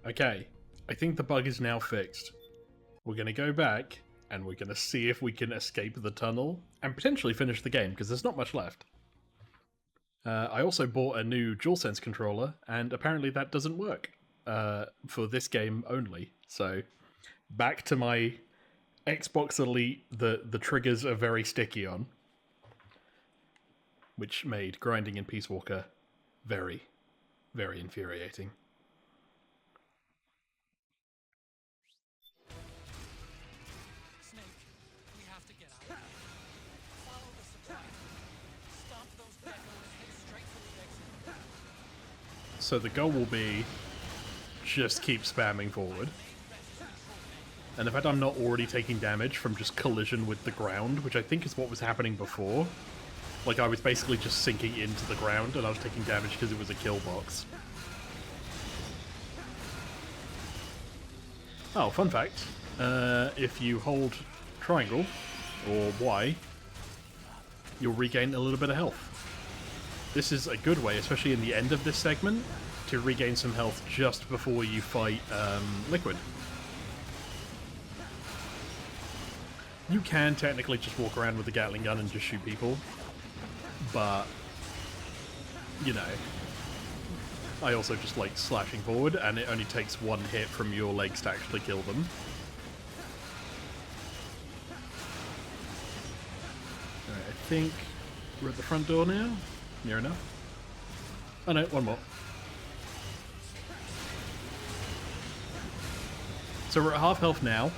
Okay, I think the bug is now fixed. We're going to go back, and we're going to see if we can escape the tunnel, and potentially finish the game, because there's not much left. I also bought a new DualSense controller, and apparently that doesn't work for this game only. So, back to my Xbox Elite, the triggers are very sticky on, which made grinding in Peace Walker very, very infuriating. So the goal will be just keep spamming forward. And in fact, I'm not already taking damage from just collision with the ground, which I think is what was happening before. Like, I was basically just sinking into the ground, and I was taking damage because it was a kill box. Oh, fun fact. If you hold triangle, or Y, you'll regain a little bit of health. This is a good way, especially in the end of this segment, to regain some health just before you fight Liquid. You can technically just walk around with a Gatling gun and just shoot people, but, you know, I also just like slashing forward, and it only takes one hit from your legs to actually kill them. Alright, I think we're at the front door now. Near enough. Oh no, one more. So we're at half health now,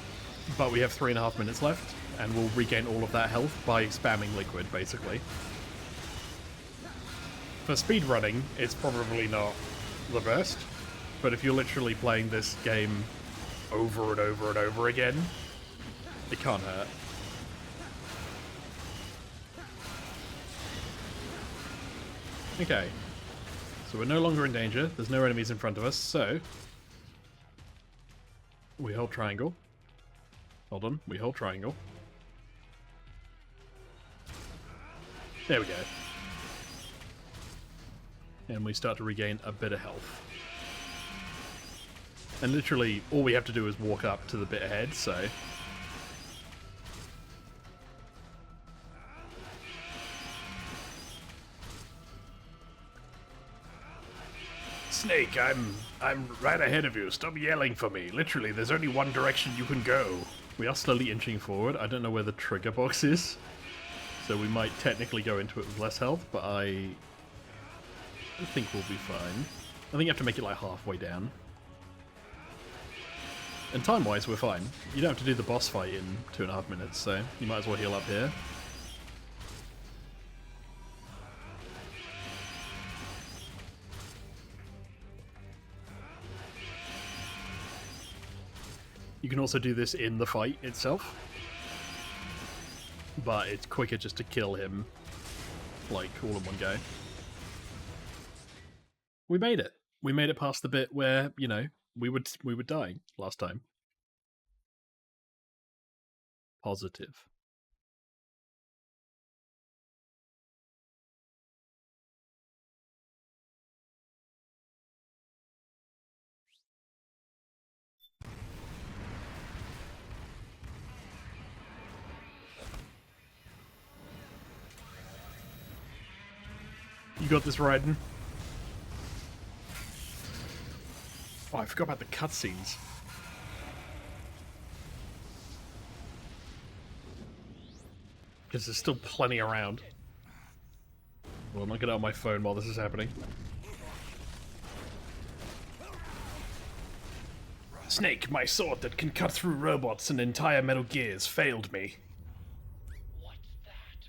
but we have 3.5 minutes left, and we'll regain all of that health by spamming Liquid, basically. For speedrunning, it's probably not the best, but if you're literally playing this game over and over and over again, it can't hurt. Okay, so we're no longer in danger, there's no enemies in front of us, so we hold triangle. Hold on, we hold triangle. There we go. And we start to regain a bit of health. And literally, all we have to do is walk up to the bit ahead, so... Snake, I'm right ahead of you. Stop yelling for me. Literally, there's only one direction you can go. We are slowly inching forward. I don't know where the trigger box is, so we might technically go into it with less health, but I think we'll be fine. I think you have to make it like halfway down. And time-wise, we're fine. You don't have to do the boss fight in 2.5 minutes, so you might as well heal up here. You can also do this in the fight itself, but it's quicker just to kill him, like, all in one go. We made it. We made it past the bit where, you know, we were dying last time. Positive. You got this, Raiden. Oh, I forgot about the cutscenes. Because there's still plenty around. Well, I'm not getting on my phone while this is happening. Snake, my sword that can cut through robots and entire Metal Gears, failed me. What's that?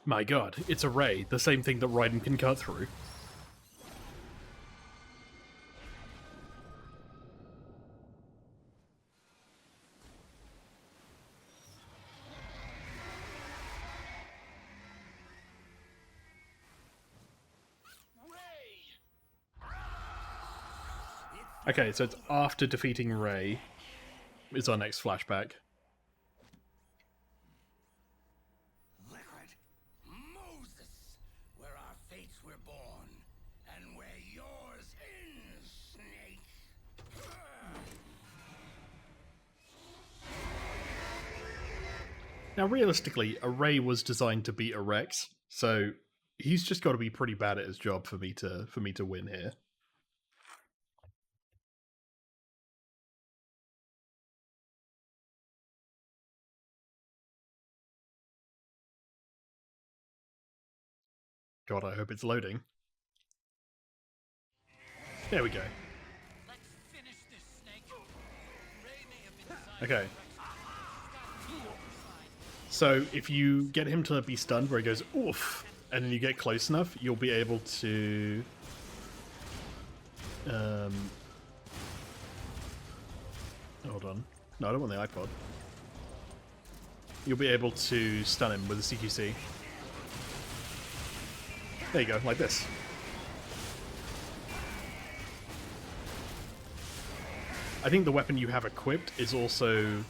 My god, it's a ray, the same thing that Raiden can cut through. Okay, so it's after defeating Ray is our next flashback. Liquid. Moses, where our fates were born, and where yours ends, Snake. Now, realistically, a Ray was designed to beat a Rex, so he's just got to be pretty bad at his job for me to win here. God, I hope it's loading. There we go. Let's finish this, Snake. Ray may have been designed Okay. to Rex. So if you get him to be stunned where he goes, oof, and then you get close enough, you'll be able to... Hold on. No, I don't want the iPod. You'll be able to stun him with a CQC. There you go, like this. I think the weapon you have equipped is also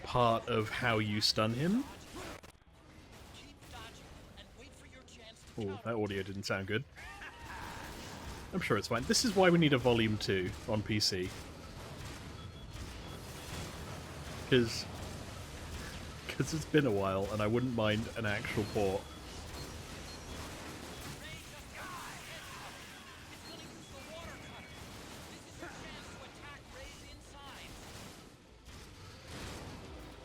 part of how you stun him. Oh, that audio didn't sound good. I'm sure it's fine. This is why we need a Volume 2 on PC. Because it's been a while and I wouldn't mind an actual port.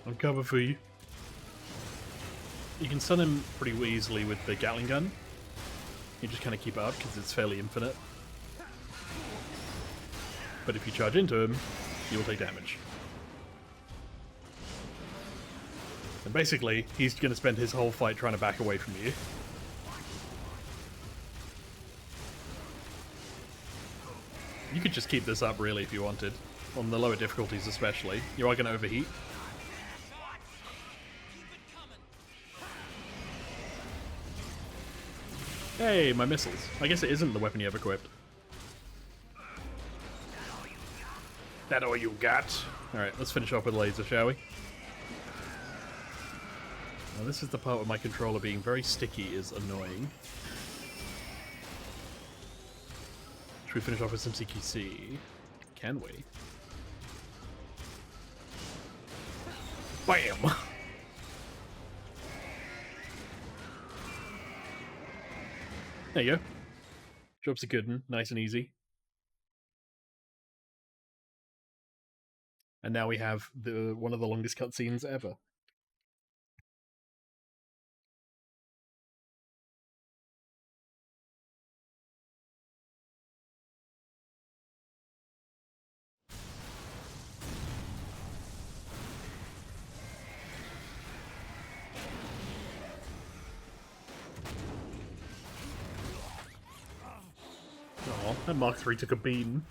I'm cover for you. You can stun him pretty easily with the Gatling gun. You just kind of keep it up because it's fairly infinite. But if you charge into him, you will take damage. And basically, he's going to spend his whole fight trying to back away from you. You could just keep this up really if you wanted. On the lower difficulties especially. You are going to overheat. Hey, my missiles. I guess it isn't the weapon you have equipped. That all you got? Alright, let's finish off with laser, shall we? Now this is the part where my controller being very sticky is annoying. Should we finish off with some CQC? Can we? Bam! There you go. Job's a good one, nice and easy. And now we have one of the longest cutscenes ever. Oh, that Mark III took a beating.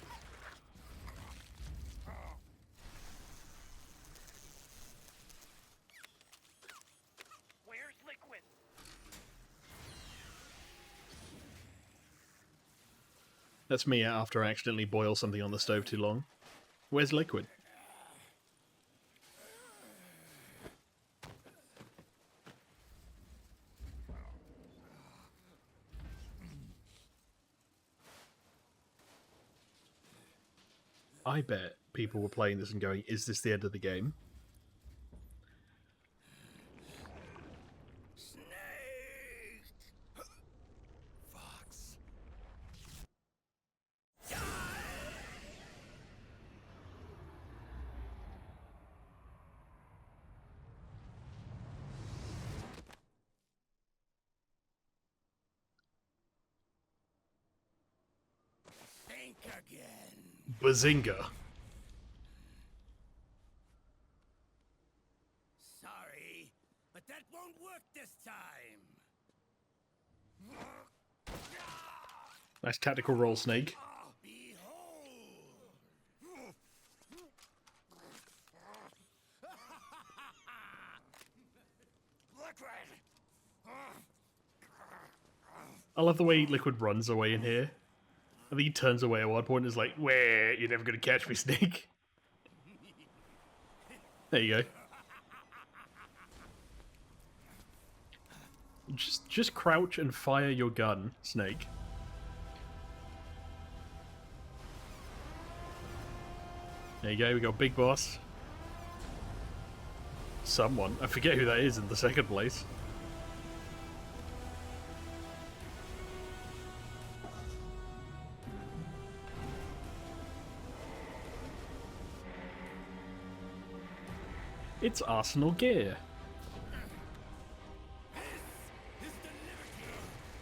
Where's Liquid? That's me after I accidentally boil something on the stove too long. Where's Liquid? I bet people were playing this and going, is this the end of the game? Snake! Fox. Think again. Bazinga. Sorry, but that won't work this time. Nice tactical roll, Snake. Behold! Liquid! I love the way Liquid runs away in here. And he turns away at one point and is like, "Where? You're never gonna catch me, Snake." There you go. Just crouch and fire your gun, Snake. There you go, we got Big Boss. Someone. I forget who that is in the second place. It's Arsenal Gear. This is the liberty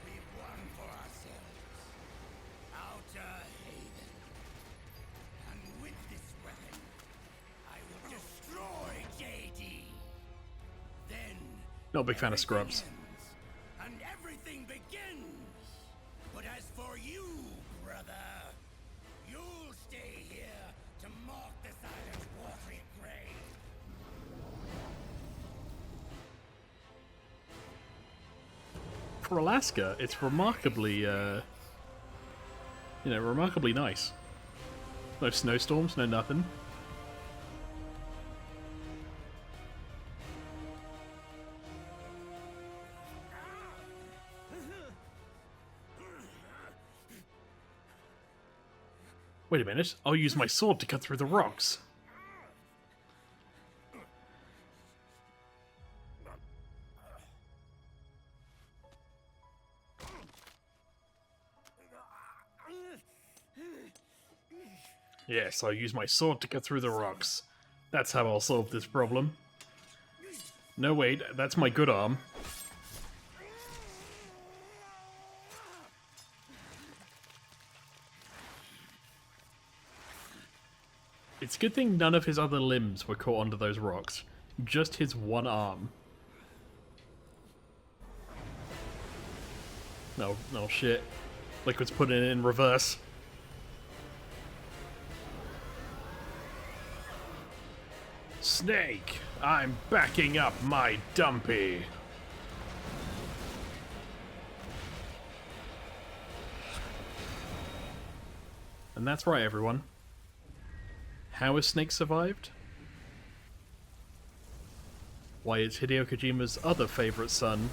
we won for ourselves. Outer Haven. And with this weapon, I will destroy JD. Then Not a big fan of scrubs. ends, and everything begins. But as for you, brother, you'll stay here to mark this island's watery grave. For Alaska, it's remarkably, remarkably nice. No snowstorms, no nothing. Wait a minute, I'll use my sword to cut through the rocks. Yes, I'll use my sword to cut through the rocks. That's how I'll solve this problem. No, wait, that's my good arm. It's a good thing none of his other limbs were caught onto those rocks. Just his one arm. No, no shit. Liquid's putting it in reverse. Snake, I'm backing up my dumpy. And that's right, everyone. How has Snake survived? Why, it's Hideo Kojima's other favourite son,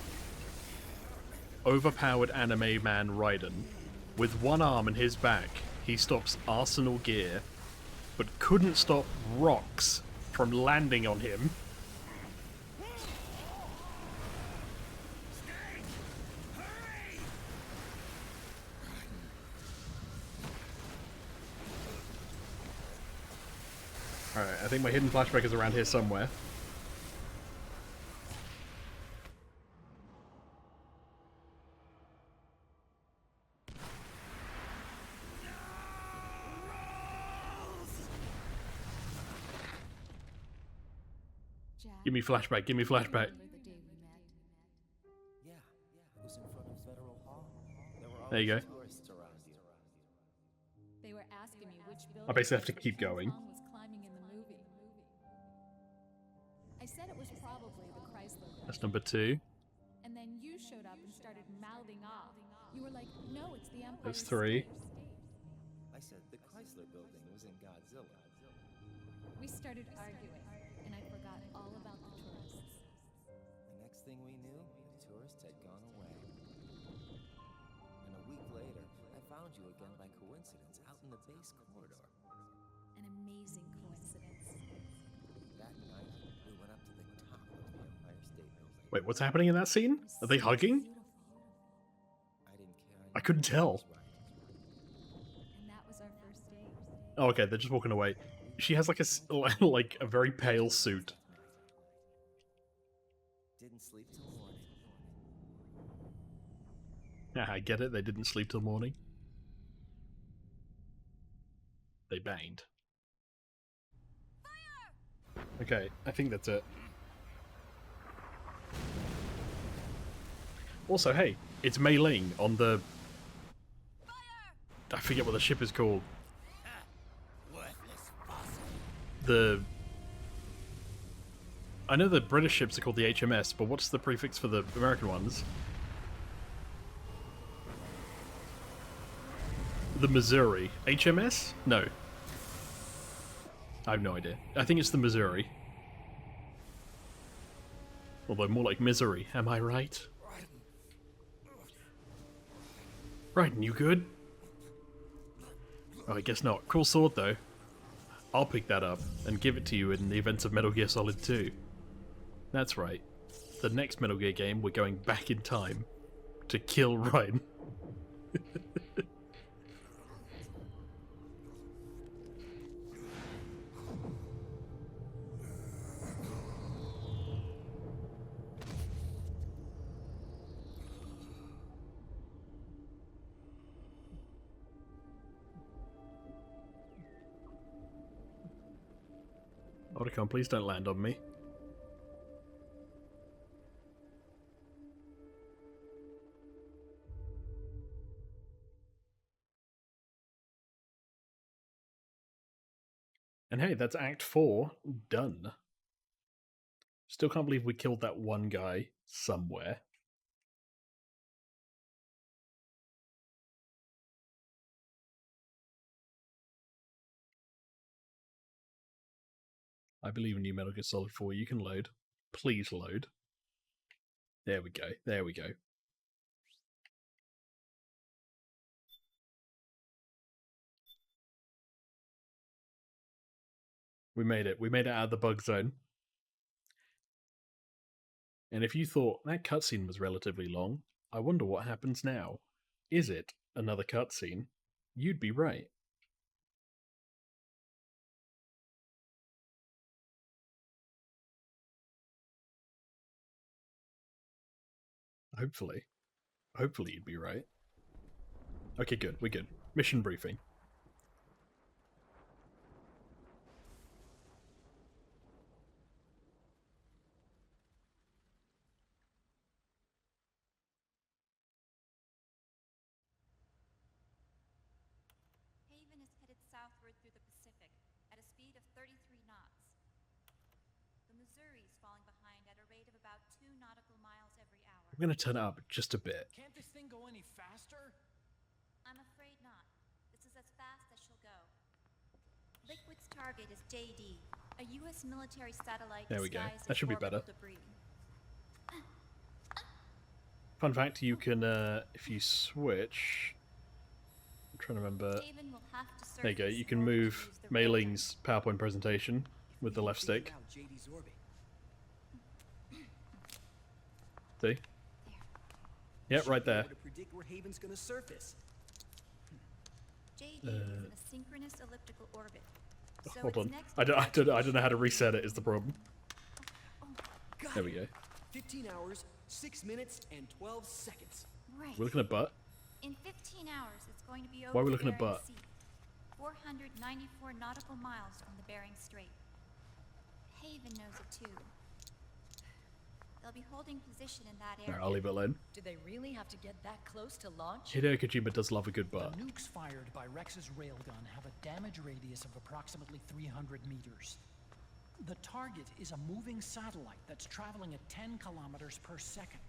overpowered anime man Raiden. With one arm in his back, he stops Arsenal Gear, but couldn't stop rocks from landing on him. Alright, I think my hidden flashback is around here somewhere. Give me flashback, give me flashback. Yeah, it was in front of Federal Hall. There were all There you go. tourists around here. They were asking me which building I basically have to keep going. Tom was climbing in the movie. I said it was probably the Chrysler building. That's number 2. And then you showed up and started mouthing off. You were like, "No, it's the Empire." That's 3. I said the Chrysler building was in Godzilla. We started arguing, and I forgot all about the tourists. The next thing we knew, the tourists had gone away. And a week later, I found you again by coincidence out in the base corridor. An amazing coincidence. That night, we went up to the top of the Empire State Building. Wait, what's happening in that scene? Are they hugging? I didn't care. I couldn't tell. And that was our first date. Oh, okay, they're just walking away. She has like like a very pale suit. Didn't sleep till morning. Yeah, I get it. They didn't sleep till morning. They banged. Okay, I think that's it. Also, hey, it's Mei Ling on the... I forget what the ship is called. Worthless fossil. The... I know the British ships are called the HMS, but what's the prefix for the American ones? the Missouri. HMS? No. I have no idea. I think it's the Missouri. Although more like misery, am I right? Raiden, you good? Oh, I guess not. Cool sword, though. I'll pick that up and give it to you in the events of Metal Gear Solid 2. That's right. The next Metal Gear game, we're going back in time to kill Raiden. Otacon, please don't land on me. And hey, that's Act 4 done. Still can't believe we killed that one guy somewhere. I believe in you, Metal Gear Solid 4. You can load. Please load. There we go. There we go. We made it. We made it out of the bug zone. And if you thought that cutscene was relatively long, I wonder what happens now. Is it another cutscene? You'd be right. Hopefully. Hopefully you'd be right. Okay, good. We're good. Mission briefing. Haven is headed southward through the Pacific at a speed of 33 knots. The Missouri is falling behind at a rate of about 2 nautical miles every hour. I'm going to turn it up just a bit. Can't this thing go any faster? I'm afraid not. This is as fast as she'll go. Liquid's target is JD, a U.S. military satellite There we go. disguised That as should be better. orbital debris. Fun fact, you can, if you switch... I'm trying to remember... Haven will have to There you go, surface you in can order to move use the railgun. Mailing's PowerPoint presentation with the left stick. JD's orbit. See? Yep, right there. To predict where Haven's gonna surface. JD is in a synchronous elliptical orbit. So Hold its on. next I don't know how to reset it is the problem. Got There it. we go. 15 hours, 6 minutes, and 12 seconds. Right. We're looking at butt. In 15 hours, it's going to be over Why are we the looking at Bering butt? Sea, 494 nautical miles from the Bering Strait. Haven knows it too. They'll be holding position in that area. Alright, I'll leave it alone. Do they really have to get that close to launch? Hideo Kojima does love a good butt. The nukes fired by Rex's railgun have a damage radius of approximately 300 meters. The target is a moving satellite that's traveling at 10 kilometers per second.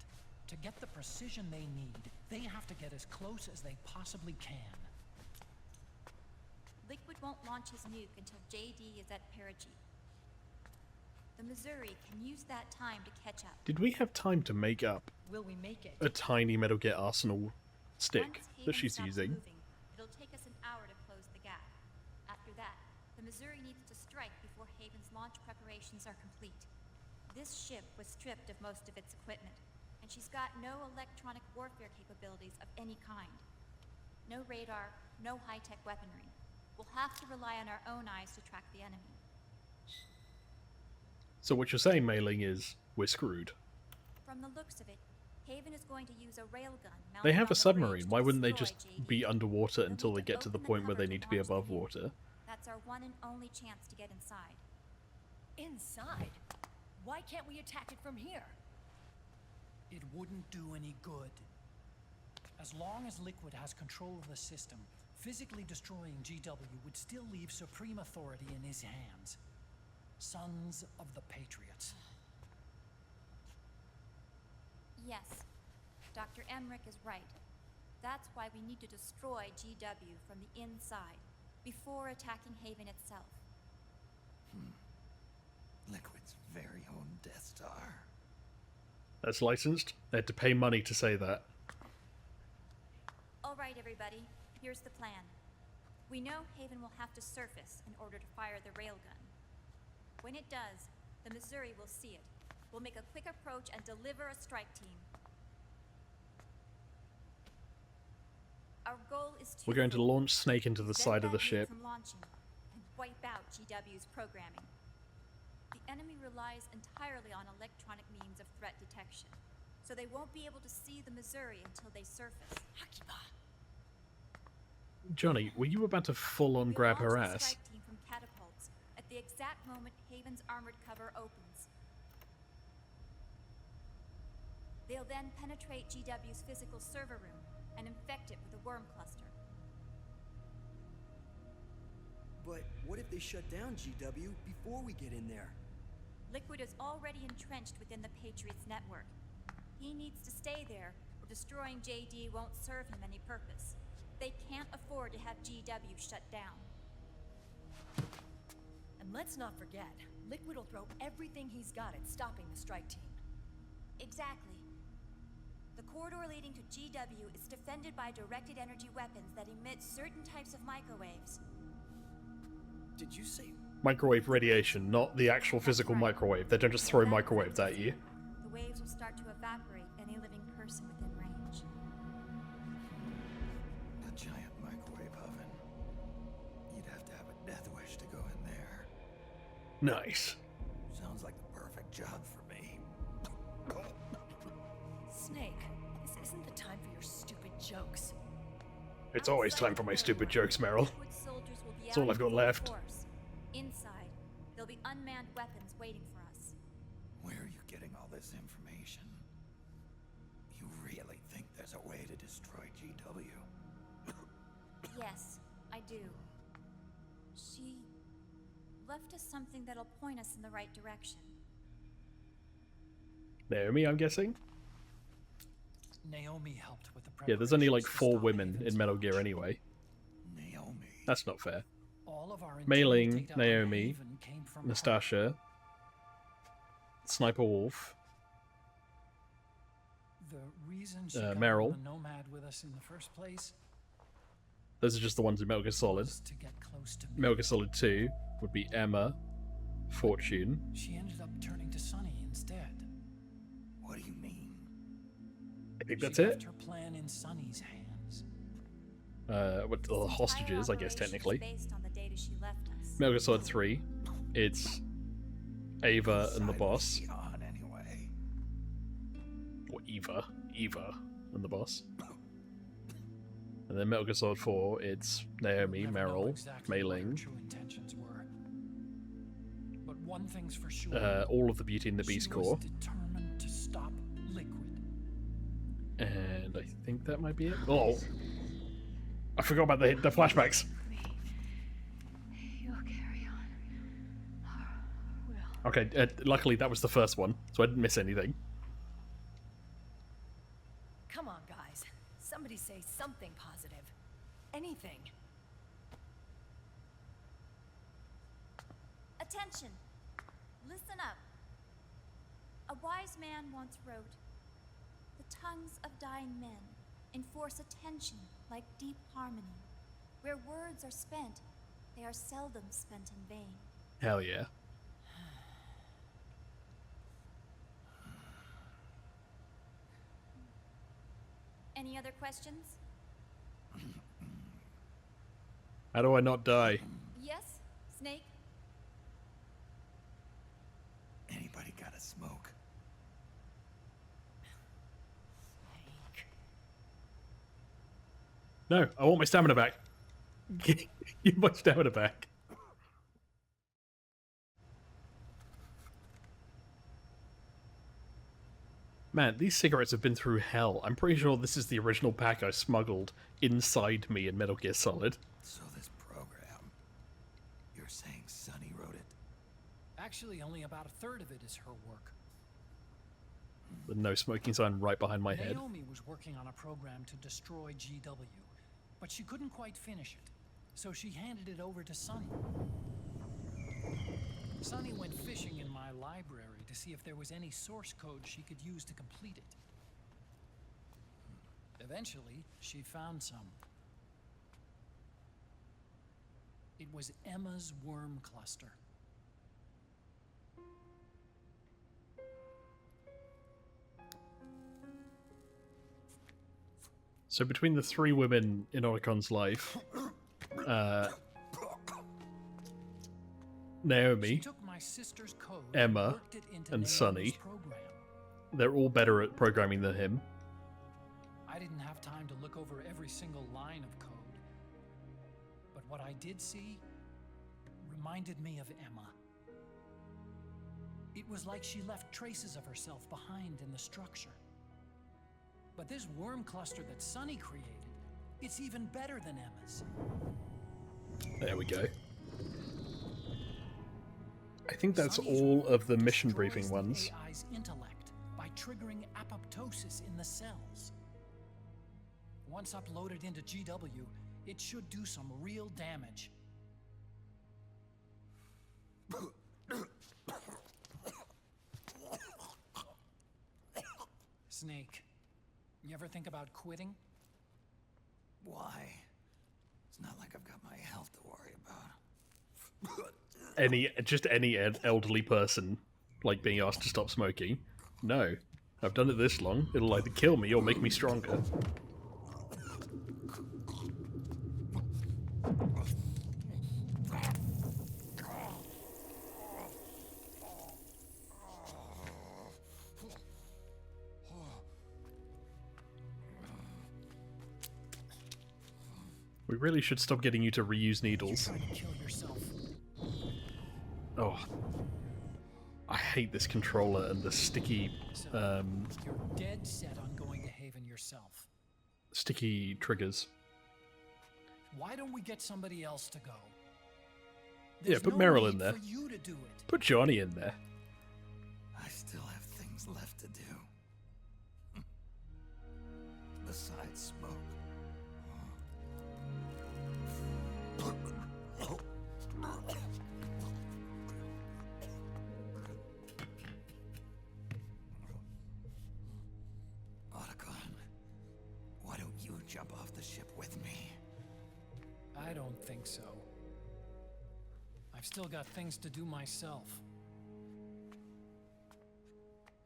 To get the precision they need, they have to get as close as they possibly can. Liquid won't launch his nuke until JD is at perigee. The Missouri can use that time to catch up. Did we have time to make up Will we make it? a tiny Metal Gear Arsenal stick Once that Haven she's stops using? moving, it'll take us an hour to close the gap. After that, the Missouri needs to strike before Haven's launch preparations are complete. This ship was stripped of most of its equipment, and she's got no electronic warfare capabilities of any kind. No radar, no high-tech weaponry. We'll have to rely on our own eyes to track the enemy. So what you're saying, Mailing, is we're screwed. From the looks of it, Haven is going to use a railgun mounted They have on a the submarine. bridge to Why wouldn't they destroy just JD? be underwater We'll until need they to get to the open point where cover they to need to be launch the above nuke. water? That's our one and only chance to get inside. Inside? Why can't we attack it from here? It wouldn't do any good. As long as Liquid has control of the system, physically destroying GW would still leave supreme authority in his hands. Sons of the Patriots. Yes, Dr. Emmerich is right. That's why we need to destroy GW from the inside, before attacking Haven itself. Liquid's very own Death Star. That's licensed? They had to pay money to say that. Alright, everybody, here's the plan. We know Haven will have to surface in order to fire the railgun. When it does, the Missouri will see it. We'll make a quick approach and deliver a strike team. Our goal is to We're going to launch Snake into the side of the ship. From launching and wipe out GW's programming. The enemy relies entirely on electronic means of threat detection, so they won't be able to see the Missouri until they surface. Johnny, were you about to full-on grab her We'll launch the ass? strike team from catapults at the exact moment Haven's armored cover opens. They'll then penetrate GW's physical server room and infect it with a worm cluster. But what if they shut down GW before we get in there? Liquid is already entrenched within the Patriots network. He needs to stay there, or destroying JD won't serve him any purpose. They can't afford to have GW shut down. And let's not forget, Liquid will throw everything he's got at stopping the strike team. Exactly. The corridor leading to GW is defended by directed energy weapons that emit certain types of microwaves. Did you say Microwave radiation, not the actual physical microwave. They don't just throw microwaves at you. The waves will start to evaporate any living person within range. A giant microwave oven. You'd have to have a death wish to go in there. Nice. Sounds like the perfect job for me. Snake, this isn't the time for your stupid jokes. It's always time for my stupid jokes, Meryl. Liquid soldiers will be That's all out I've got in full left. force. Inside, there'll be unmanned weapons waiting for us. Where are you getting all this information? You really think there's a way to destroy GW? Yes, I do. She left us something that'll point us in the right direction. Naomi, I'm guessing? Naomi helped with the Yeah, there's only like preparations to 4 stop women Haven's in Metal launch. Gear anyway. Naomi. That's not fair. All of our Mei internal Ling, data on Naomi, Haven came from her. Nastasha, Sniper Wolf, The reason she Meryl. got on the Nomad with us in the first place those are just the ones in Metal Gear Solid. was to get close to me. Metal Gear Solid 2 would be Emma, Fortune. She ended up turning to Sunny instead. What do you mean? I think She that's left it. her plan in Sunny's hands. What the hostages, I guess, Entire operation is technically. based on the data she left us. Metal Gear Solid 3, it's Ava and the Side boss. was on anyway. Or Eva and the boss. And then Metal Gear Solid 4, it's Naomi, We'll never know Meryl, exactly Mei what her Ling, true intentions were. But one thing's for sure. all of the Beauty and the Beast she was Corps. determined to stop Liquid. And I think that might be it. Oh! I forgot about the flashbacks. You'll carry on. Will. Okay, luckily that was the first one, so I didn't miss anything. Come on, guys. Somebody say something positive. Anything. Attention! Listen up. A wise man once wrote, "The tongues of dying men enforce attention like deep harmony. Where words are spent, they are seldom spent in vain." Hell yeah. Any other questions? How do I not die? Yes, Snake? Anybody got a smoke? No, I want my stamina back. Give my stamina back. Man, these cigarettes have been through hell. I'm pretty sure this is the original pack I smuggled inside me in Metal Gear Solid. So this program, you're saying Sunny wrote it? Actually, only about a third of it is her work. The no smoking sign right behind my head. Naomi was working on a program to destroy GW, but she couldn't quite finish it, so she handed it over to Sonny. Sonny went fishing in my library to see if there was any source code she could use to complete it. Eventually, she found some. It was Emma's worm cluster. So between the three women in Oricon's life, Naomi, She took my sister's code Emma, worked it into and Naomi's Sonny. program. They're all better at programming than him. I didn't have time to look over every single line of code, but what I did see reminded me of Emma. It was like she left traces of herself behind in the structure. But this worm cluster that Sonny created, it's even better than Emma's. There we go. I think that's Sonny's all worm of the mission destroys briefing the ones. AI's intellect by triggering apoptosis in the cells. Once uploaded into GW, it should do some real damage. Snake, you ever think about quitting? Why? It's not like I've got my health to worry about. Any elderly person, like being asked to stop smoking. No. I've done it this long. It'll either kill me or make me stronger. We really should stop getting you to reuse needles. Try to kill yourself. Oh. I hate this controller and the sticky, So, you're dead set on going to Haven yourself. sticky triggers. Why don't we get somebody else to go? Yeah, There's put no Meryl in need there. for you to do it. Put Johnny in there. I still have things left to do. Besides smoke. Otacon, why don't you jump off the ship with me? I don't think so. I've still got things to do myself.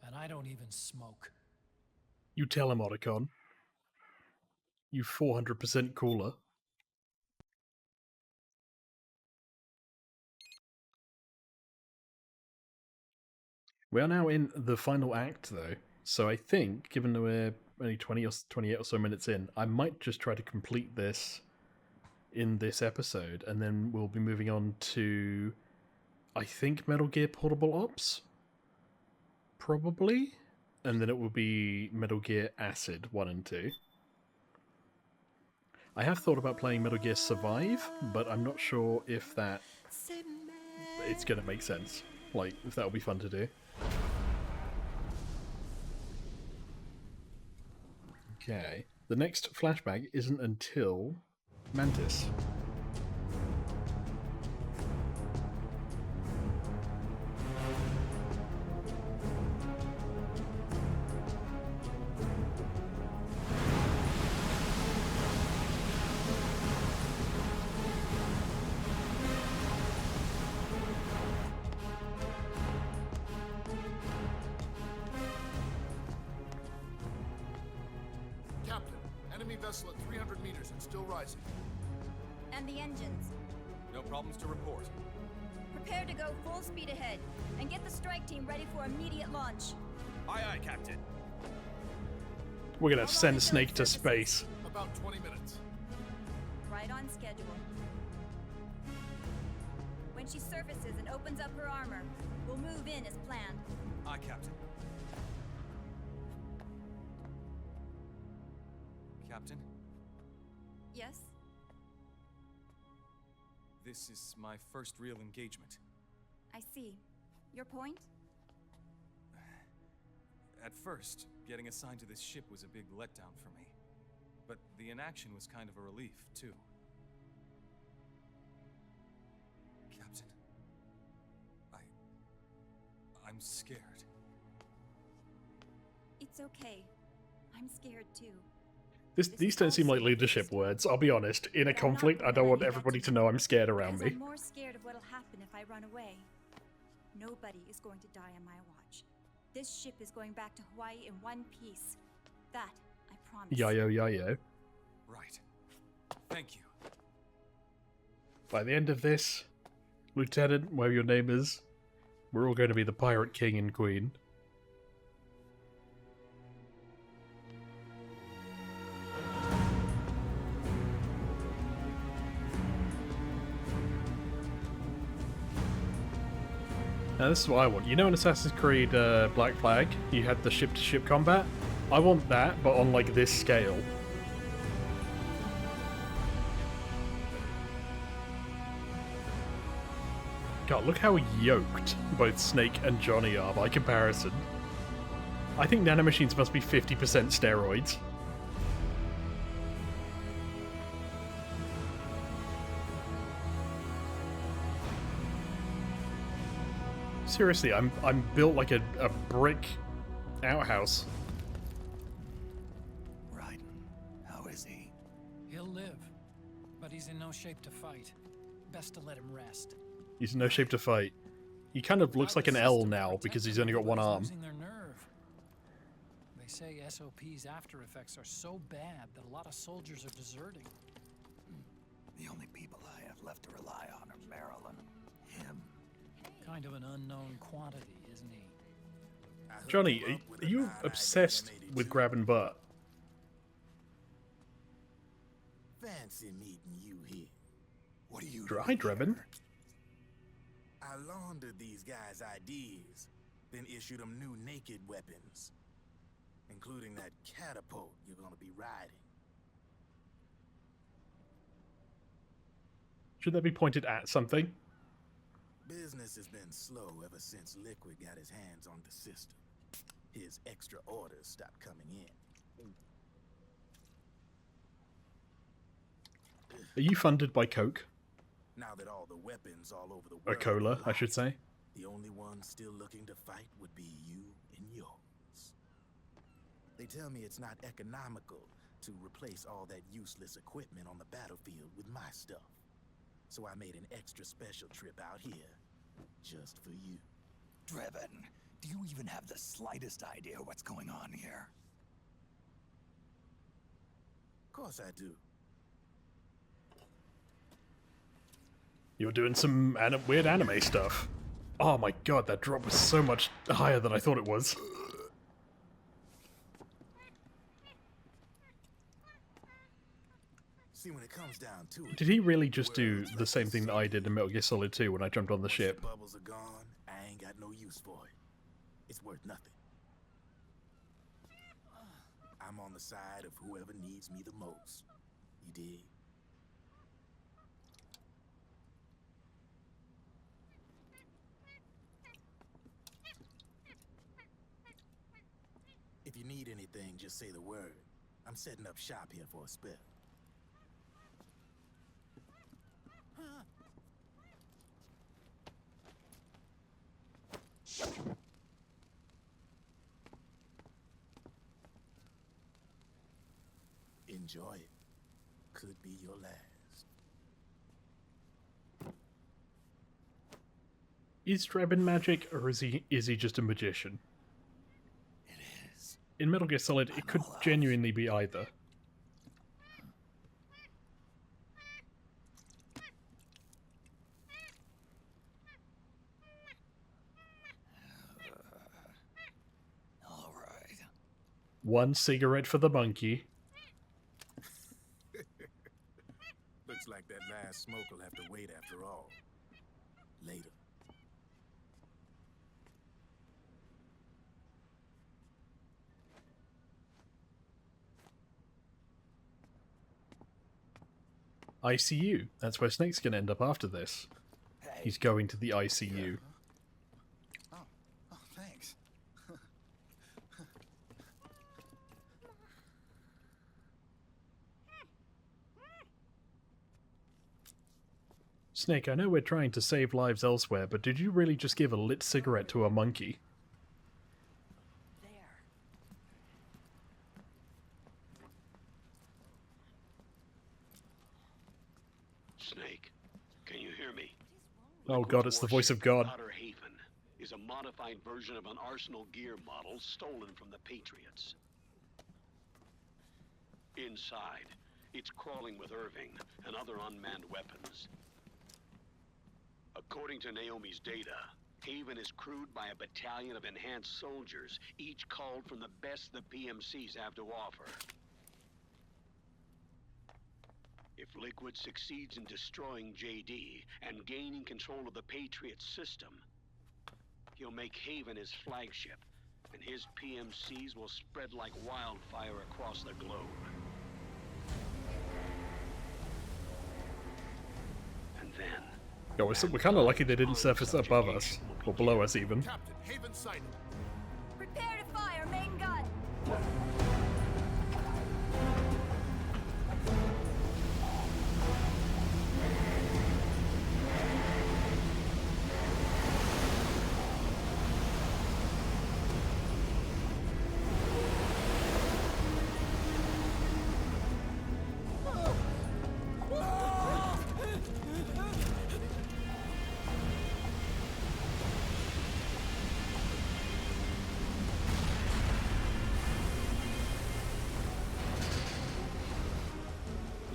And I don't even smoke. You tell him, Otacon. You 400% cooler. We are now in the final act, though. So I think, given that we're only 20 or 28 or so minutes in, I might just try to complete this in this episode, and then we'll be moving on to, I think, Metal Gear Portable Ops? Probably? And then it will be Metal Gear Acid 1 and 2. I have thought about playing Metal Gear Survive, but I'm not sure if that... it's going to make sense. Like, if that'll be fun to do. Okay. The next flashback isn't until Mantis. Captain, enemy vessel at 300 meters and still rising. And the engines. No problems to report. Prepare to go full speed ahead, and get the strike team ready for immediate launch. Aye, aye, Captain. We're going to send Snake to space. About 20 minutes. Right on schedule. When she surfaces and opens up her armor, we'll move in as planned. Aye, Captain. Captain, Yes? this is my first real engagement. I see. Your point? At first, getting assigned to this ship was a big letdown for me. But the inaction was kind of a relief, too. Captain, I'm scared. It's okay. I'm scared too. These don't seem like leadership words, I'll be honest. In a conflict, I don't want everybody to know I'm scared around me. I'm more scared of what'll happen if I run away. Nobody is going to die on my watch. This ship is going back to Hawaii in one piece. That, I promise. Yayo, yayo. Right. Thank you. By the end of this, Lieutenant, whatever your name is, we're all going to be the Pirate King and Queen. Now this is what I want. You know in Assassin's Creed Black Flag, you had the ship-to-ship combat? I want that, but on like this scale. God, look how yoked both Snake and Johnny are by comparison. I think nanomachines must be 50% steroids. Seriously, I'm built like a brick outhouse. Raiden, how is he? He'll live, but he's in no shape to fight. Best to let him rest. He's in no shape to fight. He kind of looks like an L now because he's only got one arm. Losing their nerve. They say SOP's after effects are so bad that a lot of soldiers are deserting. The only people I have left to rely on are Marilyn, him. Kind of an unknown quantity, isn't he? Johnny, are you obsessed with grabbing butt? Fancy meeting you here. What are you Dry, Drebin? I laundered these guys' ideas, then issued them new naked weapons, including that catapult you're gonna be riding. Should that be pointed at something? Business has been slow ever since Liquid got his hands on the system. His extra orders stopped coming in. Are you funded by Coke? Now that all the weapons all over the world Or cola, are I should say. the only one still looking to fight would be you and yours. They tell me it's not economical to replace all that useless equipment on the battlefield with my stuff. So I made an extra special trip out here, just for you. Drebin, do you even have the slightest idea what's going on here? Of course I do. You're doing some weird anime stuff. Oh my god, that drop was so much higher than I thought it was. See, when it comes down to it, Did he really just do the same thing that I did in Metal Gear Solid 2 when I jumped on the ship? bubbles are gone, I ain't got no use for it. It's worth nothing. I'm on the side of whoever needs me the most. You dig? If you need anything, just say the word. I'm setting up shop here for a spell. Enjoy it. Could be your last. Is Drebin magic, or is he just a magician? It is. In Metal Gear Solid, it could genuinely be either. All right. One cigarette for the monkey. Looks like that last smoke will have to wait after all. Later. ICU. That's where Snake's gonna end up after this. He's going to the ICU. Oh, thanks. Snake, I know we're trying to save lives elsewhere, but did you really just give a lit cigarette to a monkey? There. Snake, can you hear me? Oh god, it's the voice of God. Outer Haven is a modified version of an Arsenal gear model stolen from the Patriots. Inside, it's crawling with Irving and other unmanned weapons. According to Naomi's data, Haven is crewed by a battalion of enhanced soldiers, each culled from the best the PMCs have to offer. If Liquid succeeds in destroying JD and gaining control of the Patriot system, he'll make Haven his flagship, and his PMCs will spread like wildfire across the globe. And then... Yo, we're kind of lucky they didn't surface above us, or below us even. Captain, Haven sighted. Prepare to fire, main gun!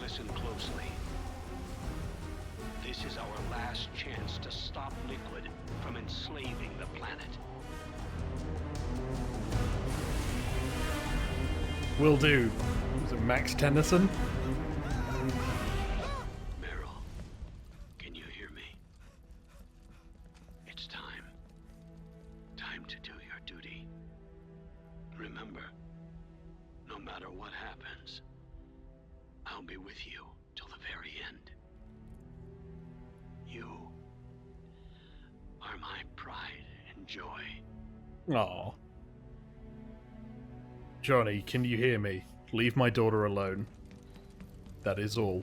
Listen closely. This is our last chance to stop Liquid from enslaving the planet. Will do. Was it Max Tennyson? Meryl, can you hear me? It's time. Time to do your duty. Remember, no matter what happens, I'll be with you till the very end. You are my pride and joy. Aw. Johnny, can you hear me? Leave my daughter alone. That is all.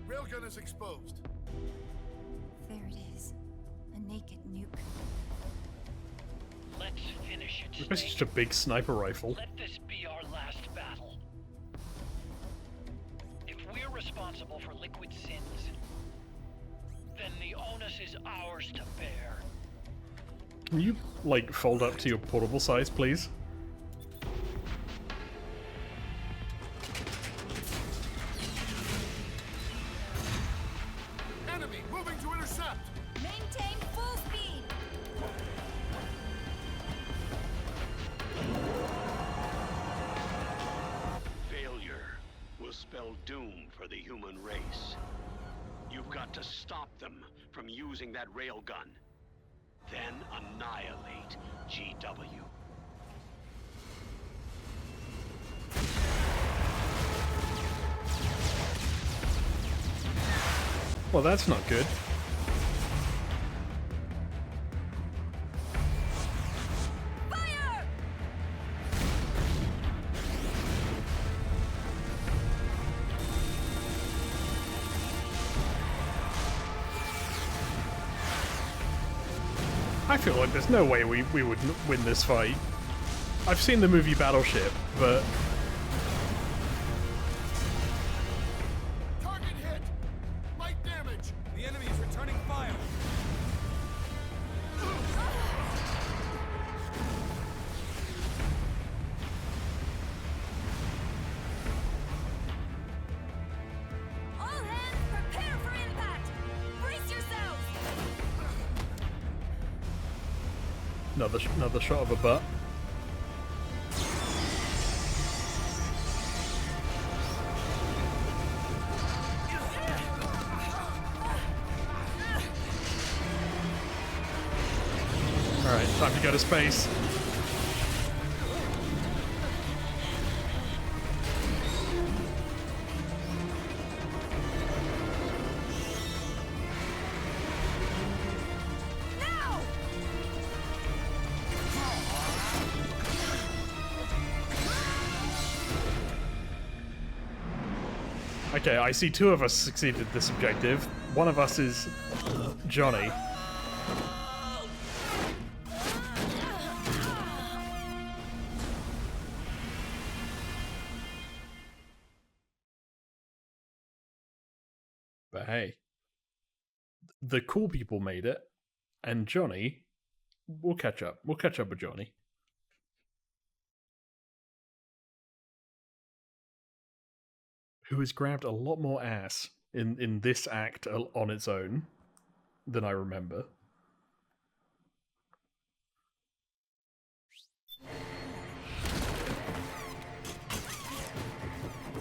Railgun is exposed. There it is. A naked nuke. Let's finish it, It's basically just a big sniper rifle. Let this be our last battle. If we're responsible for Liquid's sins, then the onus is ours to bear. Can you, like, fold up to your portable size, please? Enemy moving to intercept. Maintain full speed! Failure will spell doom for the human race. You've got to stop them from using that railgun. Then annihilate GW. Well, that's not good. Fire! I feel like there's no way we would win this fight. I've seen the movie Battleship, but... Target hit. Light damage. The enemy is returning fire. All hands prepare for impact! Brace yourselves! Another shot of a butt. to go to space. Okay, I see two of us succeeded this objective. One of us is Johnny. But hey, the cool people made it, and Johnny, we'll catch up. We'll catch up with Johnny. Who has grabbed a lot more ass in this act on its own than I remember.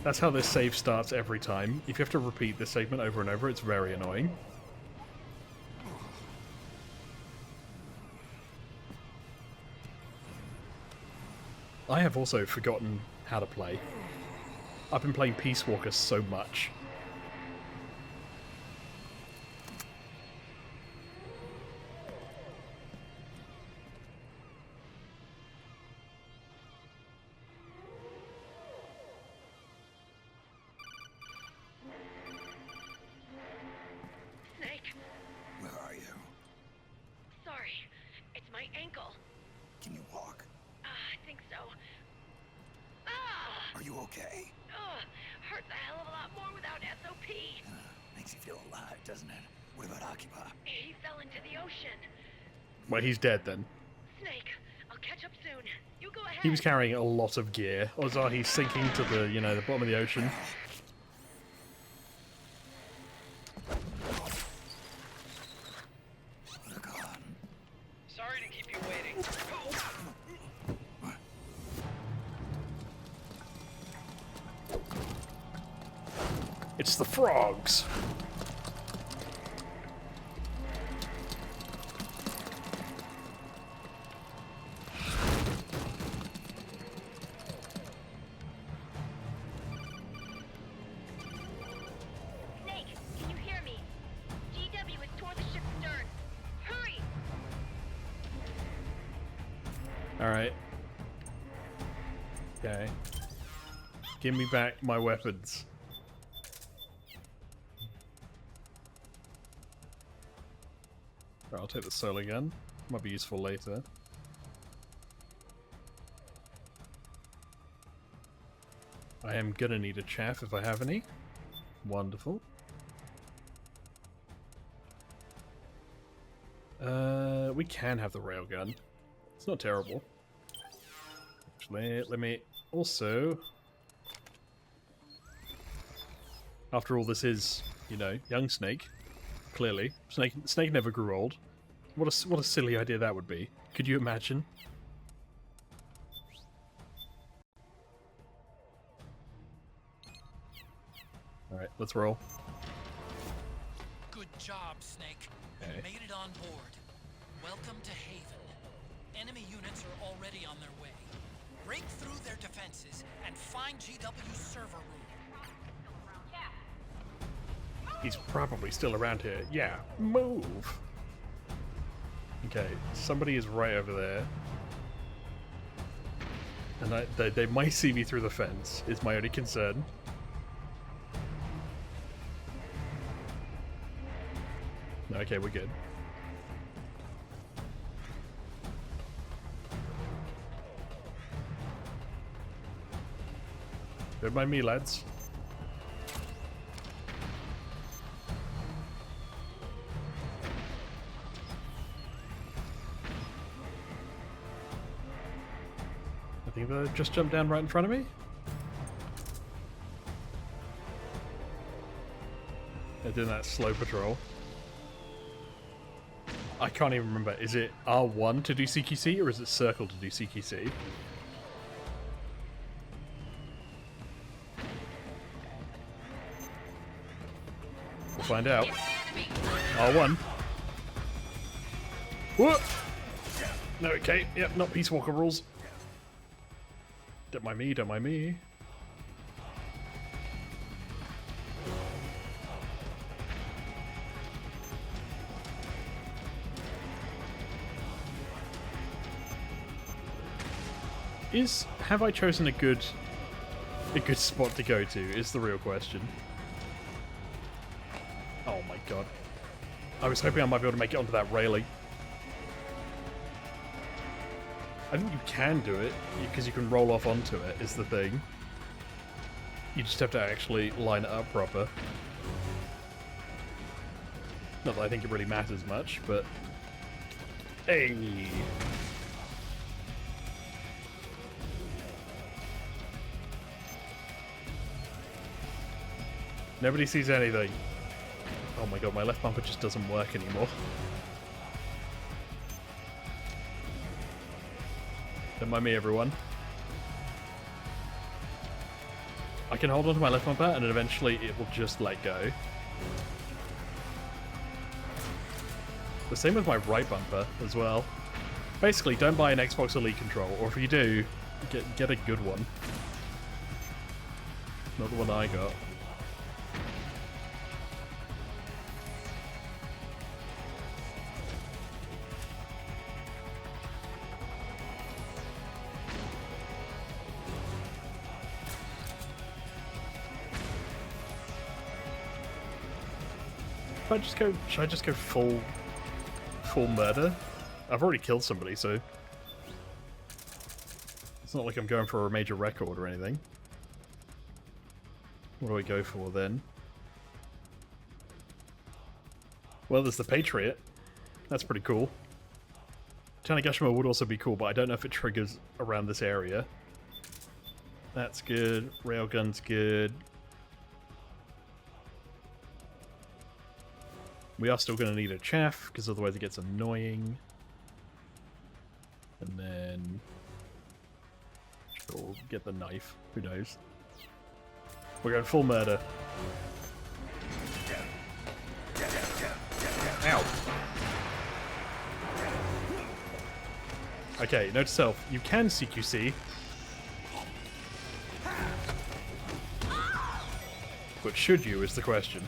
That's how this save starts every time. If you have to repeat this segment over and over, it's very annoying. I have also forgotten how to play. I've been playing Peace Walker so much. Snake, Where are you? sorry. It's my ankle. Can you walk? I think so. Are you okay? Hurts a hell of a lot more without SOP. Makes you feel alive, doesn't it? What about Occupy? He fell into the ocean. Well, he's dead then. Snake, I'll catch up soon. You go ahead. He was carrying a lot of gear. Odds are he's sinking to the, you know, the bottom of the ocean. Sorry to keep you waiting. It's the frogs! Snake, can you hear me? GW is toward the ship's stern. Hurry! Alright. Okay. Give me back my weapons. Right, I'll take the solar gun. Might be useful later. I am gonna need a chaff if I have any. Wonderful. We can have the railgun. It's not terrible. Actually, let me also... After all, this is, you know, young Snake. Clearly. Snake never grew old. What a silly idea that would be. Could you imagine? Alright, let's roll. Good job, Snake. You Okay. made it on board. Welcome to Haven. Enemy units are already on their way. Break through their defenses and find GW's server room. He's probably still around here. Yeah, move! Okay, somebody is right over there. And they might see me through the fence, is my only concern. No, okay, we're good. Don't mind me, lads. I think they just jumped down right in front of me. They're doing that slow patrol. I can't even remember. Is it R1 to do CQC or is it circle to do CQC? We'll find out. R1. What? No, okay. Yep, not Peace Walker rules. Don't mind me, don't mind me. Have I chosen a good spot to go to is the real question. Oh my god. I was hoping I might be able to make it onto that railing. I think you can do it, because you can roll off onto it, is the thing. You just have to actually line it up proper. Not that I think it really matters much, but... Hey! Nobody sees anything. Oh my god, my left bumper just doesn't work anymore. Don't mind me, everyone. I can hold on to my left bumper and then eventually it will just let go. The same with my right bumper as well. Basically, don't buy an Xbox Elite control, or if you do, get a good one. Not the one I got. Should I just go full murder? I've already killed somebody, so it's not like I'm going for a major record or anything. What do I go for then? Well, there's the Patriot. That's pretty cool. Tanagashima would also be cool, but I don't know if it triggers around this area. That's good. Railgun's good. We are still going to need a chaff, because otherwise it gets annoying. And then... we'll get the knife. Who knows? We're going full murder. Ow! Okay, note to self. You can CQC. But should you, is the question.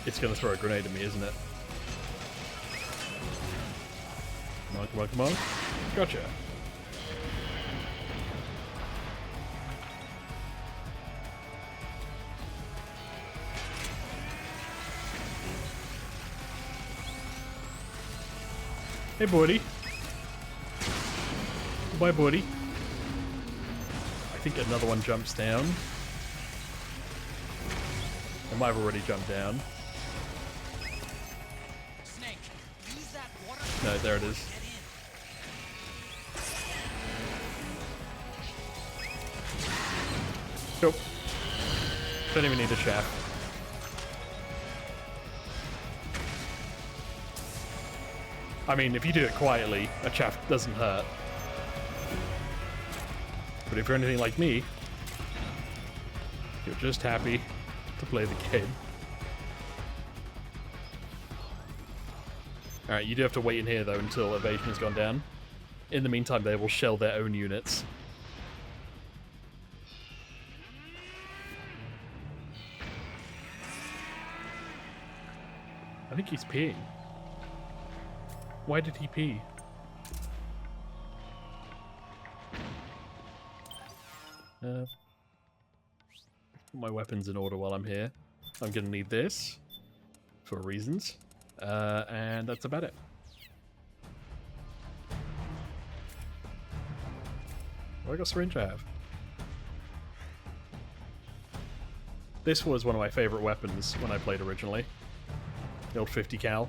It's gonna throw a grenade at me, isn't it? Come on, come on, come on. Gotcha. Hey, buddy. Bye, buddy. I think another one jumps down. I might have already jumped down. No, there it is. Nope. Don't even need a shaft. I mean, if you do it quietly, a shaft doesn't hurt. But if you're anything like me, you're just happy to play the game. Alright, you do have to wait in here, though, until evasion has gone down. In the meantime, they will shell their own units. I think he's peeing. Why did he pee? Put my weapons in order while I'm here. I'm gonna need this for reasons. And that's about it. What got syringe I have? This was one of my favorite weapons when I played originally. The old 50 cal.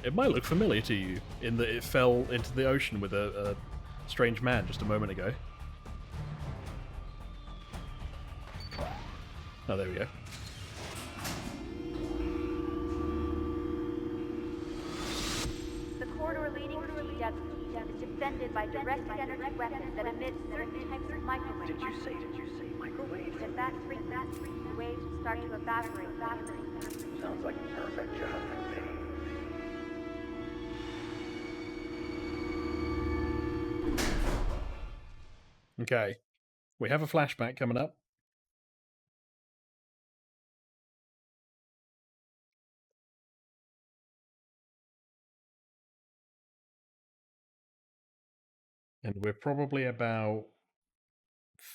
It might look familiar to you, in that it fell into the ocean with a strange man just a moment ago. Oh, there we go. The corridor leading to GW is defended by directed energy weapons that emit certain types of microwaves. Did you say microwaves? If that frequency, the waves will start to evaporate. Sounds like a perfect job for me. Okay. We have a flashback coming up. And we're probably about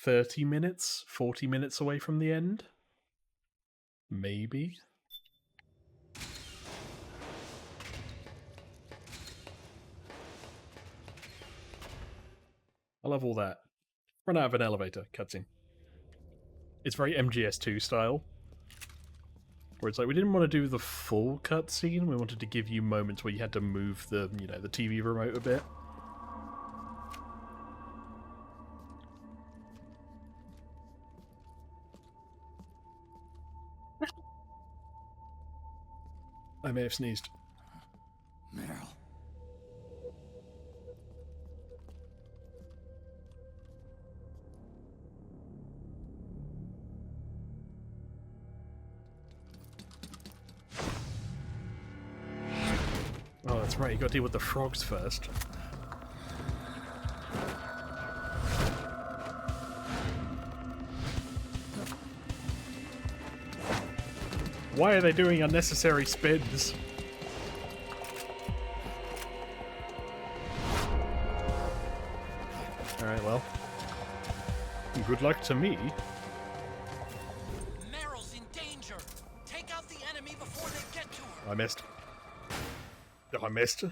30 minutes, 40 minutes away from the end. Maybe. I love all that. Run out of an elevator, cutscene. It's very MGS2 style. Where it's like, we didn't want to do the full cutscene, we wanted to give you moments where you had to move the, you know, the TV remote a bit. I may have sneezed. Meryl. Oh, that's right, you gotta deal with the frogs first. Why are they doing unnecessary spins? Alright, well. Good luck to me. Meryl's in danger. Take out the enemy before they get to her. I missed. Oh, I missed.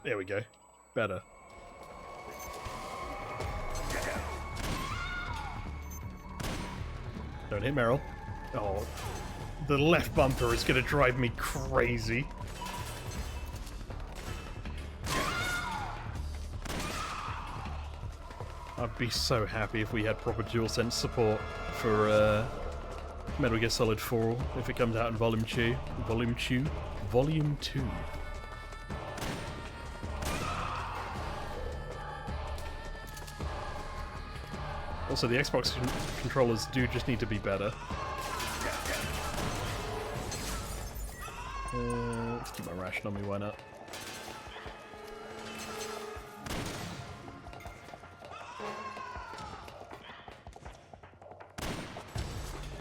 There we go. Better. Don't hit Meryl. Oh, the left bumper is going to drive me crazy. I'd be so happy if we had proper DualSense support for Metal Gear Solid 4 if it comes out in Volume 2. Volume 2. Also, the Xbox controllers do just need to be better. Let's keep my ration on me, why not?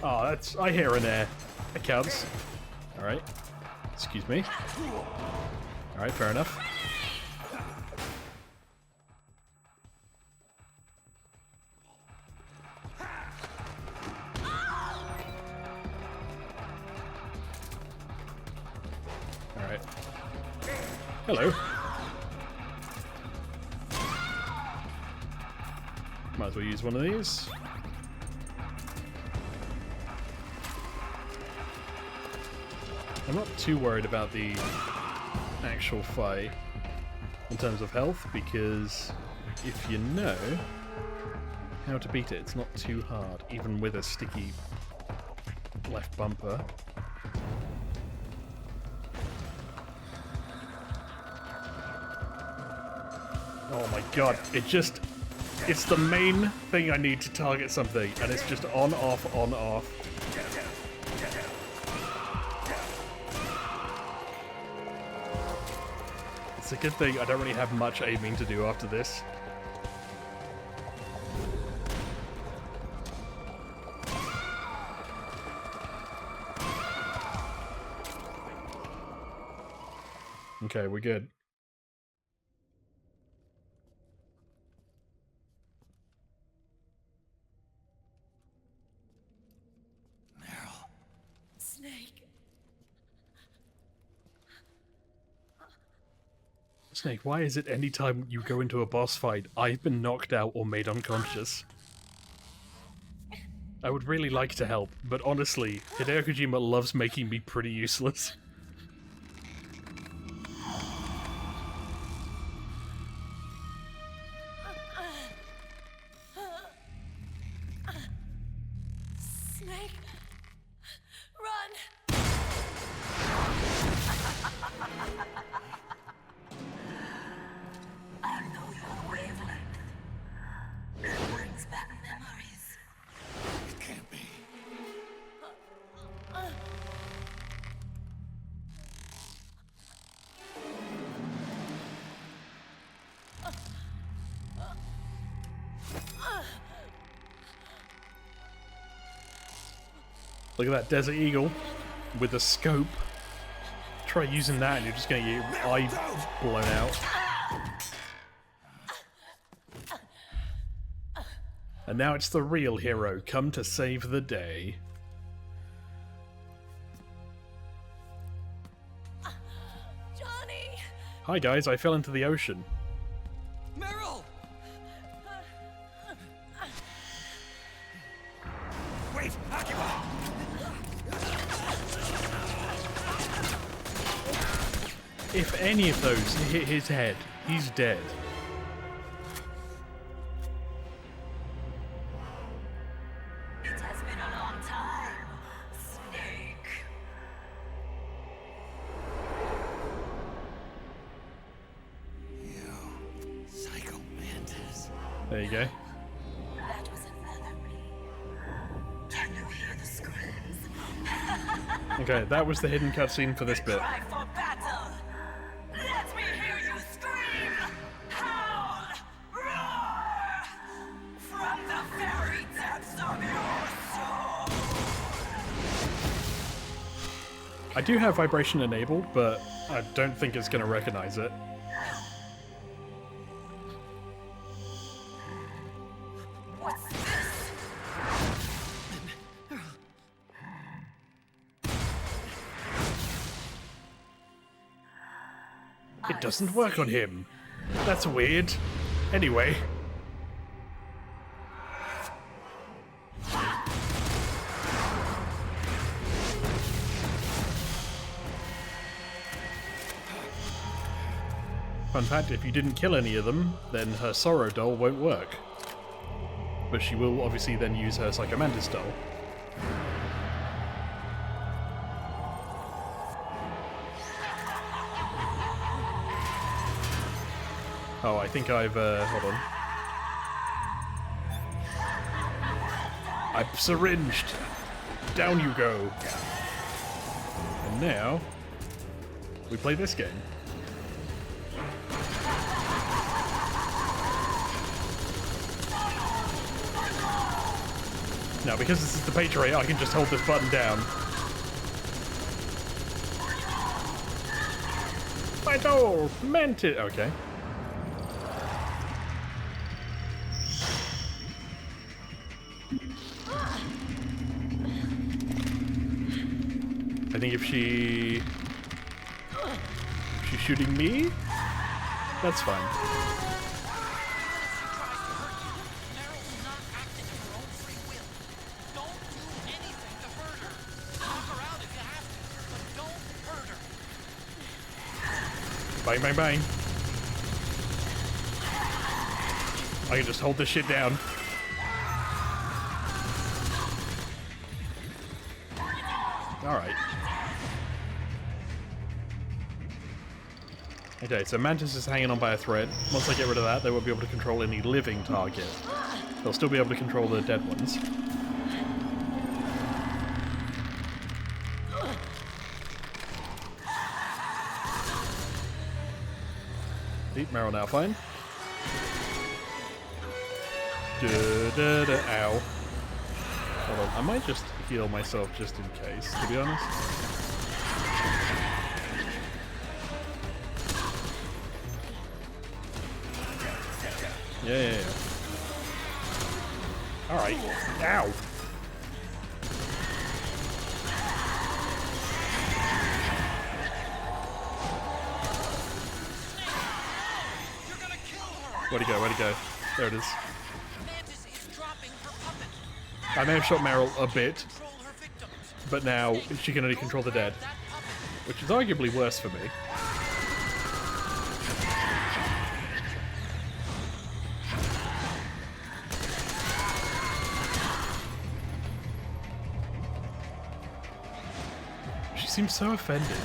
Oh, that's... I hear an air. That counts. Alright. Excuse me. Alright, fair enough. Alright. Hello. Might as well use one of these. I'm not too worried about the actual fight in terms of health, because if you know how to beat it, it's not too hard, even with a sticky left bumper. Oh my god, it's the main thing I need to target something, and it's just on, off, on, off. It's a good thing I don't really have much aiming to do after this. Okay, we're good. Snake, why is it any time you go into a boss fight, I've been knocked out or made unconscious? I would really like to help, but honestly, Hideo Kojima loves making me pretty useless. Snake, run! I know your wavelength. It brings back memories. It can't be. Look at that Desert Eagle with a scope. Try using that and you're just going to get your eye blown out. And now it's the real hero come to save the day. Johnny! Hi guys, I fell into the ocean. Meryl! Wait, occupy! If any of those hit his head, he's dead. It has been a long time, Snake. You psycho mantis. There you go. That was another me. Can you hear the screams? Okay, that was the hidden cutscene for this bit. Cry for battle. Let me hear you scream! Howl! Roar! From the very depths of your soul! I do have vibration enabled, but I don't think it's going to recognize it. What's this? It doesn't work on him. That's weird. Anyway. Fun fact, if you didn't kill any of them, then her Sorrow doll won't work. But she will obviously then use her Sacremonia doll. Oh, I think I've, hold on. I've syringed! Down you go! And now, we play this game. Now, because this is the Patriot, I can just hold this button down. My doll! Meant it! Okay. I think if she's shooting me, that's fine. Bang, bang, bang. I can just hold this shit down. Alright. Okay, so Mantis is hanging on by a thread. Once I get rid of that, they won't be able to control any living target. They'll still be able to control the dead ones. Deep Meryl now fine. Ow. Hold on, I might just heal myself just in case, to be honest. Yeah. Alright. Ow! Where'd he go? Where'd he go? There it is. I may have shot Meryl a bit, but now she can only control the dead, which is arguably worse for me. She seems so offended.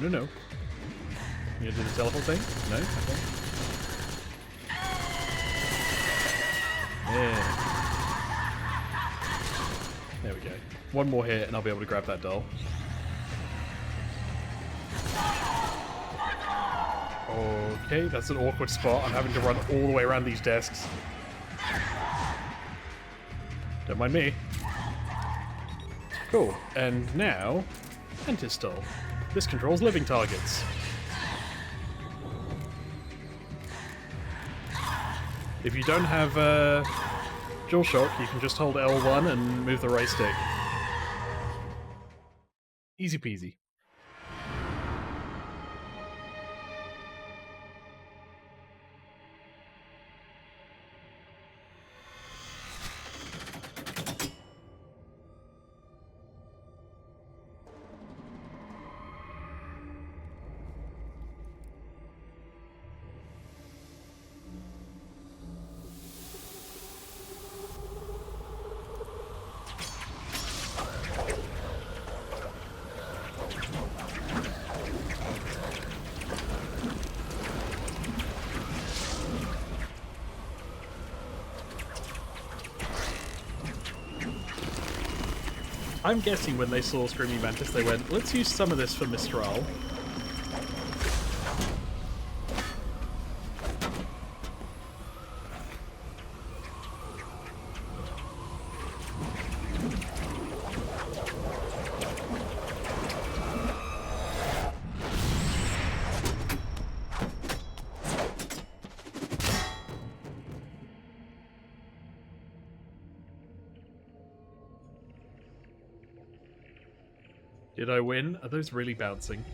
No. You gonna do the teleport thing? No? Okay. Yeah. There we go. One more hit and I'll be able to grab that doll. Okay, that's an awkward spot. I'm having to run all the way around these desks. Don't mind me. Cool. And now, Antistol. This controls living targets. If you don't have DualShock, you can just hold L1 and move the right stick. Easy peasy. I'm guessing when they saw Screaming Mantis, they went, let's use some of this for Mistral. Did I win? Are those really bouncing?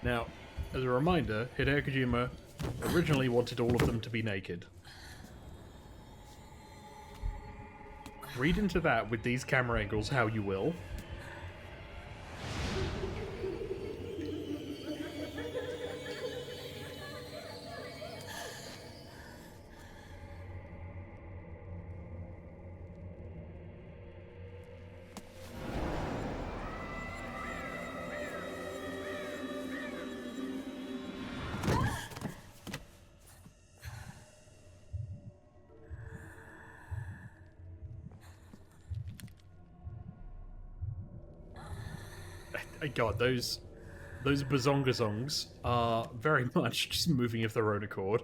Now, as a reminder, Hideo Kojima originally wanted all of them to be naked. Read into that with these camera angles how you will. God, those bazongazongs are very much just moving of their own accord.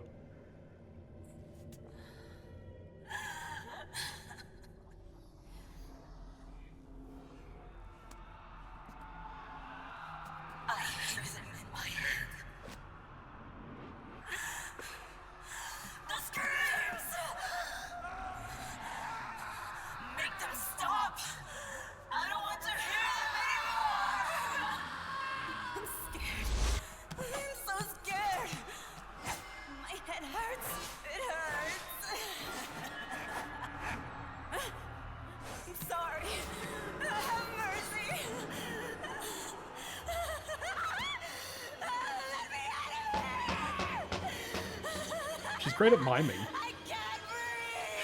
She's great at miming.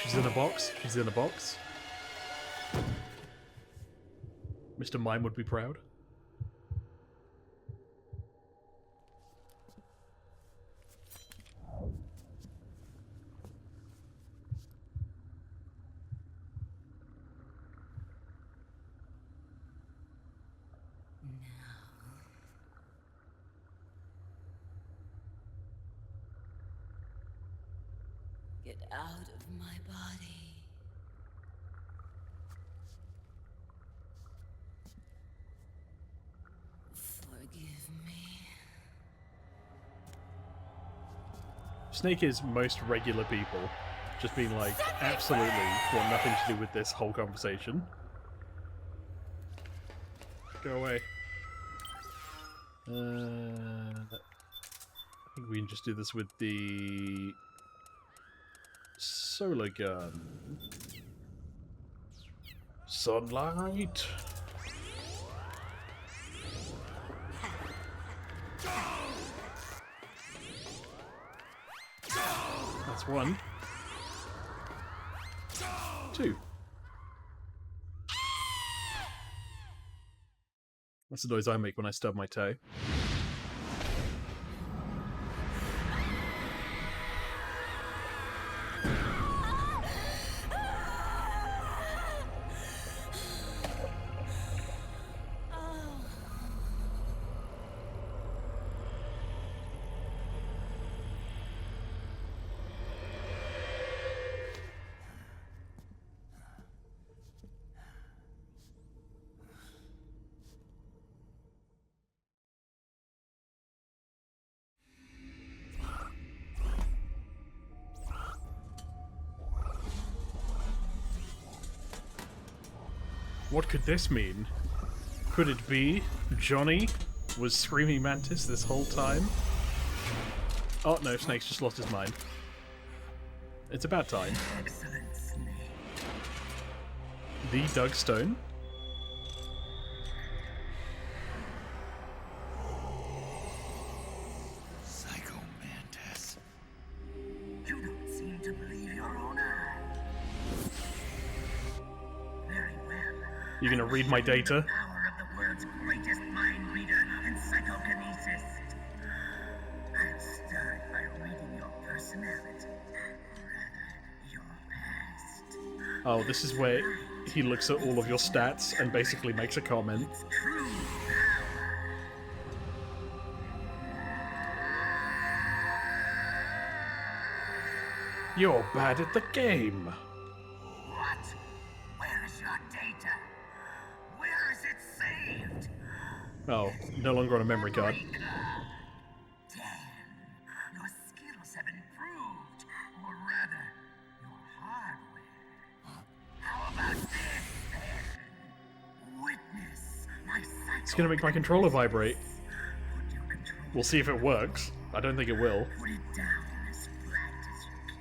She's in a box. She's in a box. Mr. Mime would be proud. Get out of my body. Forgive me. Snake is most regular people. Just being like, absolutely want nothing to do with this whole conversation. Go away. I think we can just do this with the solar gun. Sunlight. That's one. Two. That's the noise I make when I stub my toe. What could this mean? Could it be Johnny was Screaming Mantis this whole time? Oh no, Snake's just lost his mind. It's about time. The Doug Stone? Psychomantis. You don't seem to believe your own eyes. Very well. You gonna read my data? Power of the world's greatest mind reader and psychokinesis. I'll start by reading your personality. Rather, your past. Oh, this is where he looks at all of your stats and basically makes a comment. True You're bad at the game. What? Where is your data? Where is it saved? Oh, no longer on a memory card. Damn, your skills have improved, or rather, your hardware. How about this, then? Witness my It's gonna make my controller vibrate. We'll see if it works. I don't think it will. Put it down as flat as you can.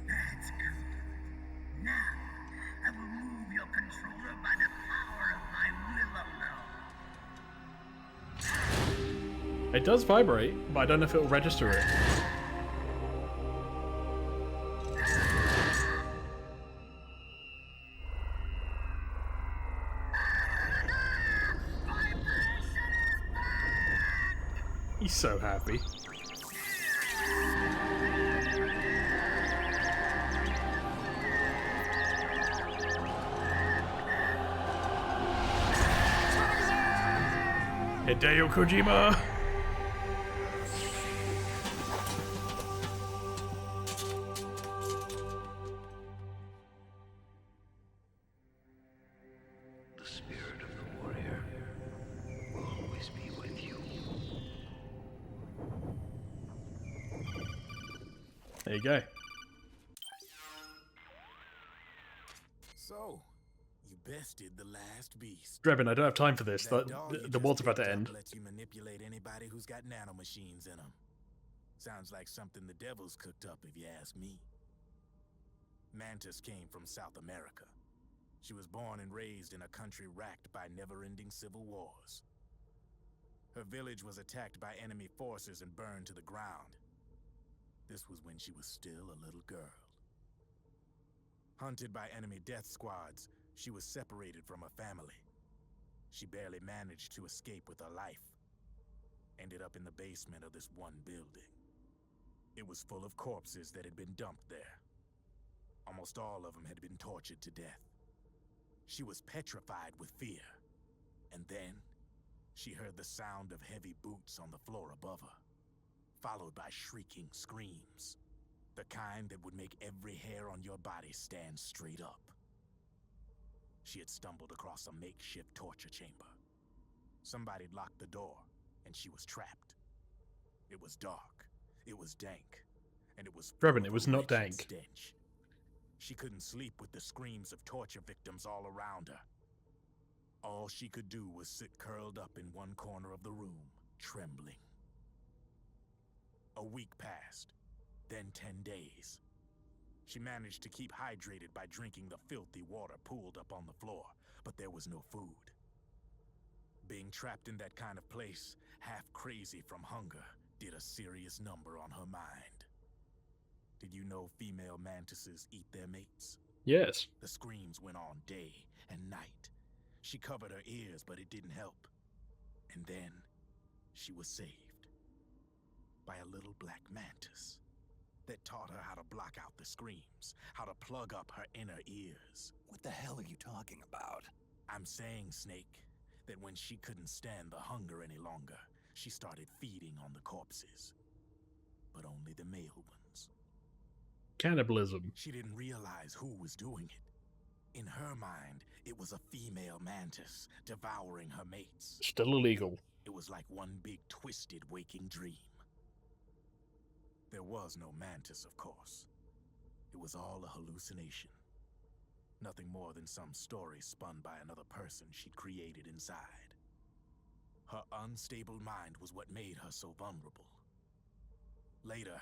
That's good. Now, I will move your controller by the power of my will alone. It does vibrate, but I don't know if it'll register it. He's so happy. Hideo Kojima! The spirit of the warrior will always be with you. There you go. So, you bested the last beast. Drebin, I don't have time for this. That dog you The just world's about to picked up end. lets you manipulate anybody who's got nanomachines in them. Sounds like something the devil's cooked up, if you ask me. Mantis came from South America. She was born and raised in a country racked by never-ending civil wars. Her village was attacked by enemy forces and burned to the ground. This was when she was still a little girl. Hunted by enemy death squads, she was separated from her family. She barely managed to escape with her life. Ended up in the basement of this one building. It was full of corpses that had been dumped there. Almost all of them had been tortured to death. She was petrified with fear. And then, she heard the sound of heavy boots on the floor above her, followed by shrieking screams. The kind that would make every hair on your body stand straight up. She had stumbled across a makeshift torture chamber. Somebody'd locked the door, and she was trapped. It was dark, it was dank, and it was Drebin, it was not dank. Stench. She couldn't sleep with the screams of torture victims all around her. All she could do was sit curled up in one corner of the room, trembling. A week passed, then 10 days. She managed to keep hydrated by drinking the filthy water pooled up on the floor, but there was no food. Being trapped in that kind of place, half crazy from hunger, did a serious number on her mind. Did you know female mantises eat their mates? Yes. The screams went on day and night. She covered her ears, but it didn't help. And then, she was saved. By a little black mantis that taught her how to block out the screams, how to plug up her inner ears. What the hell are you talking about? I'm saying, Snake, that when she couldn't stand the hunger any longer, she started feeding on the corpses. But only the male ones. Cannibalism. She didn't realize who was doing it. In her mind, it was a female mantis devouring her mates. Still illegal. It was like one big twisted waking dream. There was no mantis, of course. It was all a hallucination. Nothing more than some story spun by another person she'd created inside. Her unstable mind was what made her so vulnerable. Later,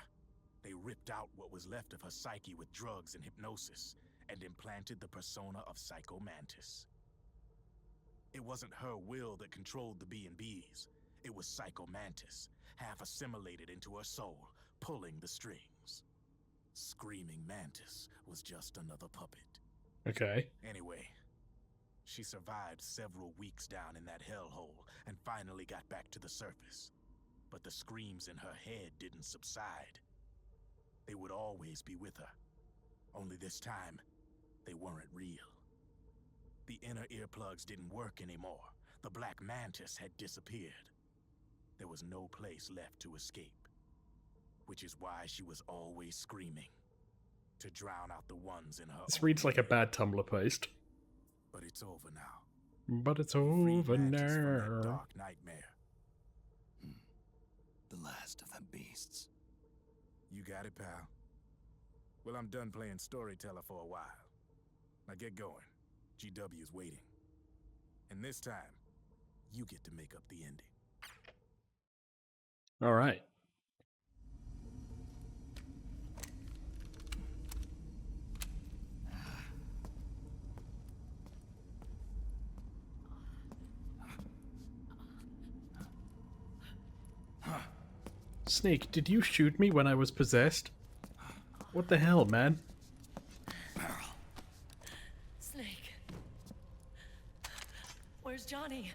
they ripped out what was left of her psyche with drugs and hypnosis and implanted the persona of Psycho Mantis. It wasn't her will that controlled the B&Bs. It was Psycho Mantis, half assimilated into her soul, pulling the strings. Screaming Mantis was just another puppet. Okay. Anyway, she survived several weeks down in that hellhole and finally got back to the surface. But the screams in her head didn't subside. They would always be with her. Only this time, they weren't real. The inner earplugs didn't work anymore. The black mantis had disappeared. There was no place left to escape. Which is why she was always screaming. To drown out the ones in her This reads like a bad Tumblr post. But it's over now. But it's over now. Dark nightmare. The last of them beasts. You got it, pal. Well, I'm done playing storyteller for a while. Now get going. GW's waiting. And this time, you get to make up the ending. All right. Snake, did you shoot me when I was possessed? What the hell, man? Snake. Where's Johnny?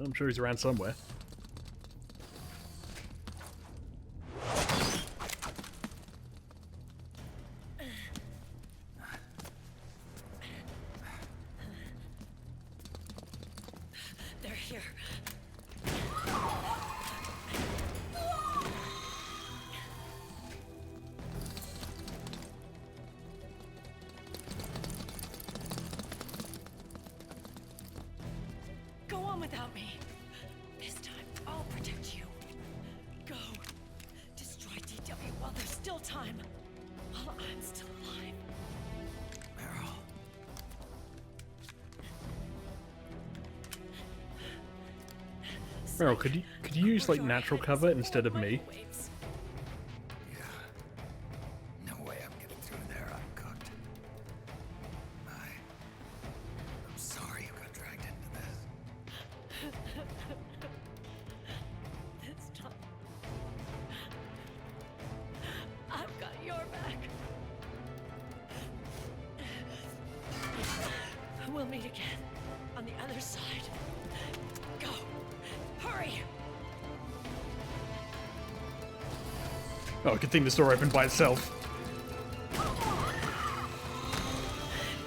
I'm sure he's around somewhere. They're here. Go on without me. This time, I'll protect you. Go. Destroy DW while there's still time. While I'm still alive. Meryl, could you use like natural cover instead of me? No way I'm getting through there uncooked. I'm sorry you got dragged into this. This time, I've got your back. We'll meet again on the other side. Go. Hurry! Oh, good thing the door opened by itself.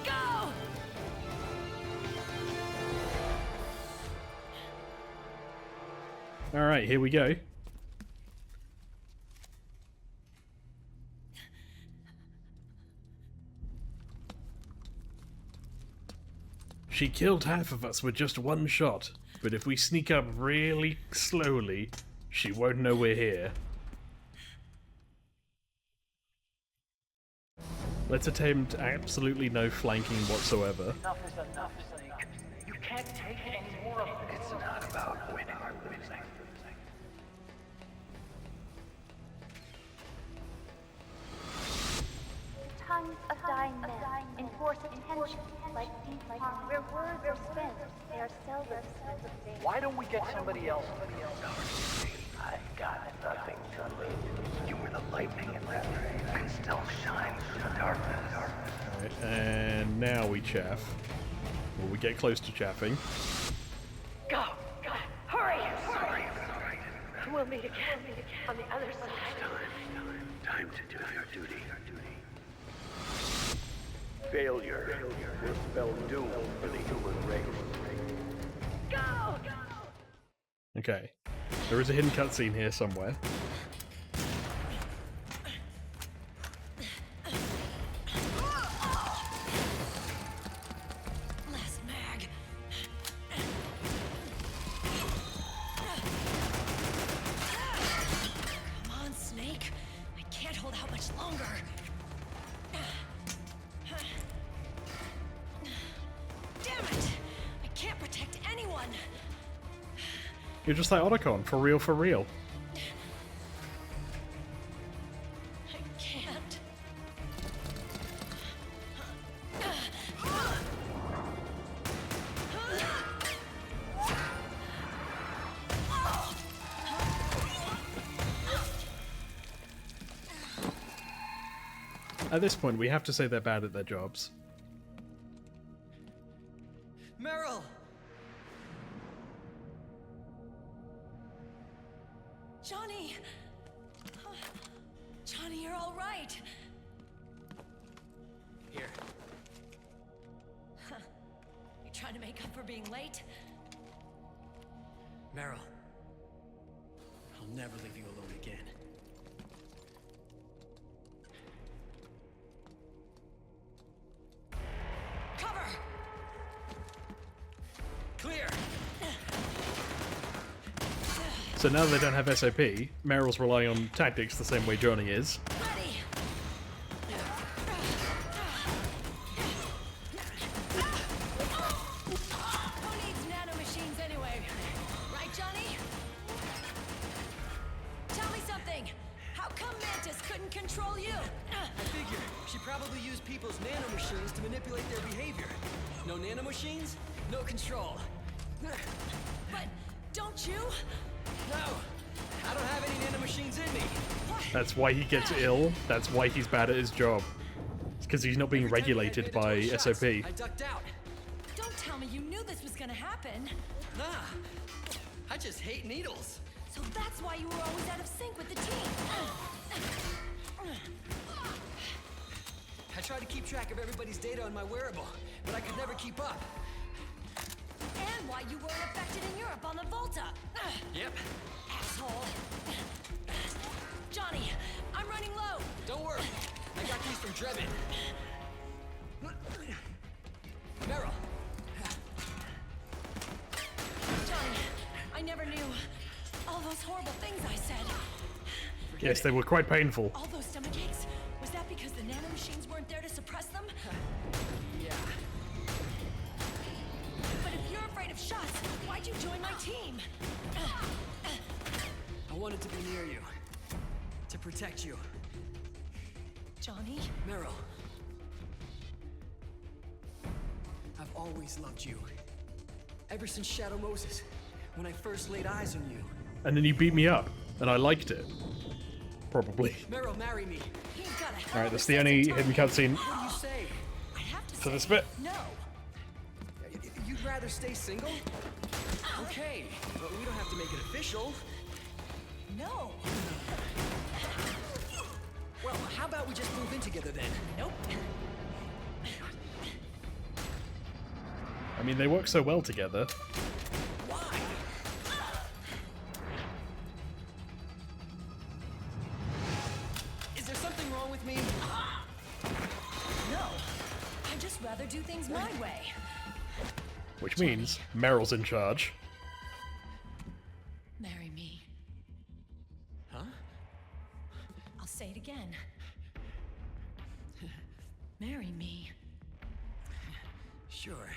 Go! Alright, here we go. She killed half of us with just one shot, but if we sneak up really slowly, she won't know we're here. Let's attempt absolutely no flanking whatsoever. Enough is enough, Snake. You can't take any more of it. It's not about winning or losing. The tongues of dying men enforce attention like deep harm. Where words are spent, they are seldom spent. Why don't we get somebody else? I got nothing to lose. You were the lightning in that rain. I can still shine through the darkness. Alright, and now we chaff. Well, we get close to chaffing. Go! Hurry! We'll meet again on the other side. Time to do your duty. Failure will spell doom for the human race. Go! Okay. There is a hidden cutscene here somewhere. Last mag. Come on, Snake. I can't hold out much longer. Damn it! I can't protect anyone. You're just like Otacon, for real, for real. I can't. At this point, we have to say they're bad at their jobs. Meryl! Johnny! Johnny, you're all right. Here. You trying to make up for being late? Meryl. I'll never leave you alone again. Cover! Clear! So now they don't have SOP, Meryl's relying on tactics the same way Johnny is. Ready! Who needs nanomachines anyway? Right, Johnny? Tell me something! How come Mantis couldn't control you? I figure she probably used people's nanomachines to manipulate their behavior. No nanomachines, no control. But don't you? No, I don't have any nanomachines in me. That's why he gets ill, that's why he's bad at his job. It's because he's not being regulated by SOP. I ducked out. Don't tell me you knew this was gonna happen. Nah, I just hate needles. So that's why you were always out of sync with the team. I tried to keep track of everybody's data on my wearable, but I could never keep up. And why you weren't affected in Europe on the Volta. Yep. Asshole. Johnny, I'm running low. Don't worry, I got these from Drebin. Meryl. Johnny, I never knew all those horrible things I said. Yes, they were quite painful. All those stomach aches, was that because the nanomachines weren't there to suppress them? Yeah. But if you're afraid of shots, why'd you join my team? I wanted to be near you. To protect you. Johnny? Meryl. I've always loved you. Ever since Shadow Moses, when I first laid eyes on you. And then you beat me up, and I liked it. Probably. Meryl, marry me. Alright, that's the only hidden cutscene What do you say? for this bit. No. You'd rather stay single? Okay, but we don't have to make it official. No. Well, how about we just move in together then? Nope. I mean, they work so well together. Why? Is there something wrong with me? No. I'd just rather do things my way. Which means Meryl's in charge. Marry me. Huh? I'll say it again. Marry me. Sure.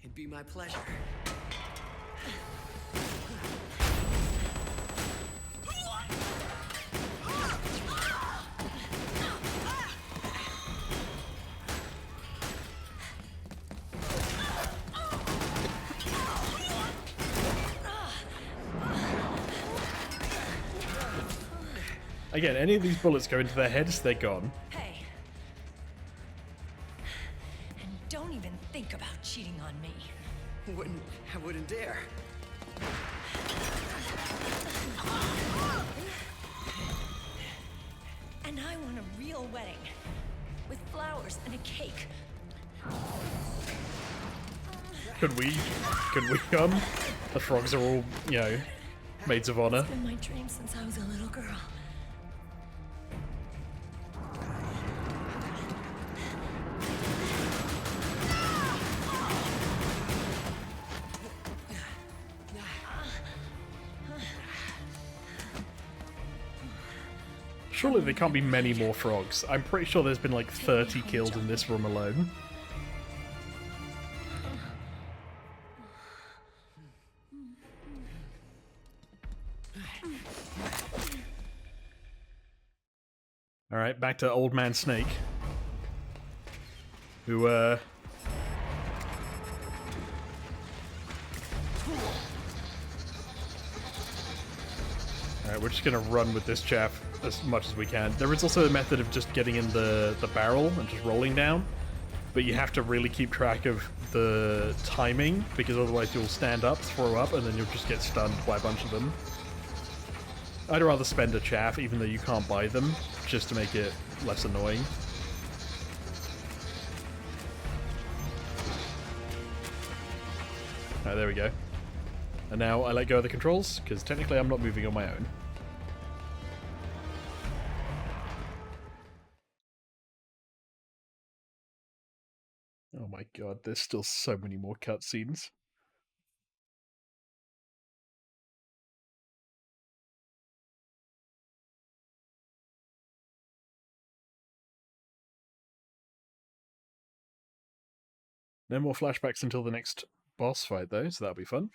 It'd be my pleasure. Again, any of these bullets go into their heads, they're gone. Hey. And don't even think about cheating on me. I wouldn't dare. And I want a real wedding. With flowers and a cake. Could we come? The frogs are all, you know, maids of honor. It's been my dream since I was a little girl. Surely there can't be many more frogs. I'm pretty sure there's been like 30 killed in this room alone. Alright, back to Old Man Snake. Who, Alright, we're just gonna run with this chap as much as we can. There is also a method of just getting in the barrel and just rolling down, but you have to really keep track of the timing, because otherwise you'll stand up, throw up, and then you'll just get stunned by a bunch of them. I'd rather spend a chaff, even though you can't buy them, just to make it less annoying. Alright, there we go. And now I let go of the controls, because technically I'm not moving on my own. Oh my god, there's still so many more cutscenes. No more flashbacks until the next boss fight though, so that'll be fun.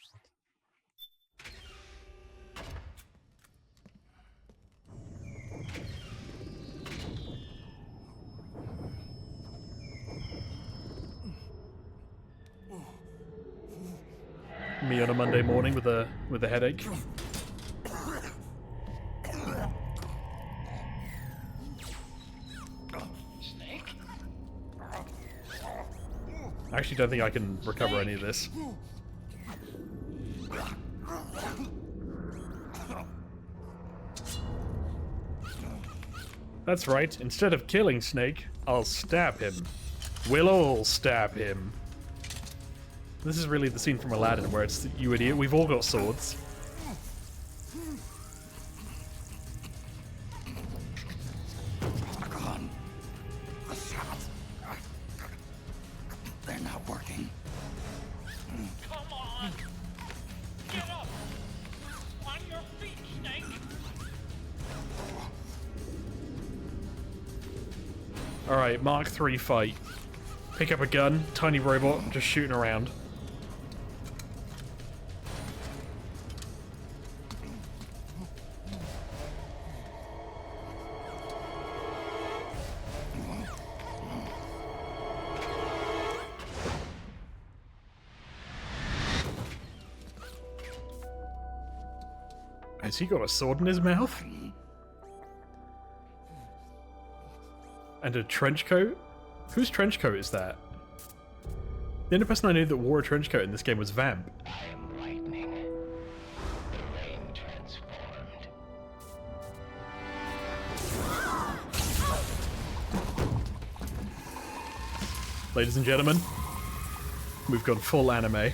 Me on a Monday morning with a headache. Snake? I actually don't think I can recover any of this. That's right, instead of killing Snake, I'll stab him. We'll all stab him. This is really the scene from Aladdin where it's, you idiot, we've all got swords. Gone. The shots. They're not working. Come on! Get up! On your feet, Snake! Alright, Mark III fight. Pick up a gun, tiny robot, just shooting around. Has he got a sword in his mouth? And a trench coat? Whose trench coat is that? The only person I knew that wore a trench coat in this game was Vamp. I am lightning. The rain transformed. Ladies and gentlemen, we've gone full anime.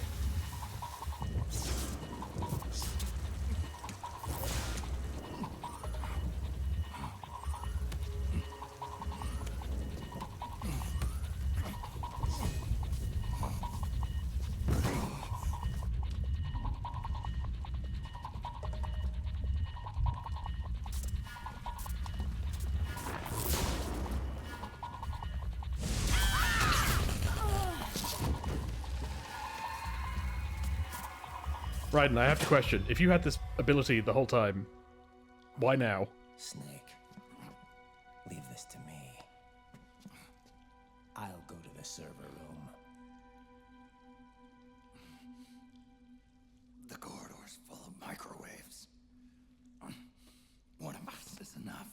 Raiden, I have to question, if you had this ability the whole time, why now? Snake, leave this to me. I'll go to the server room. The corridor's full of microwaves. One of us is enough.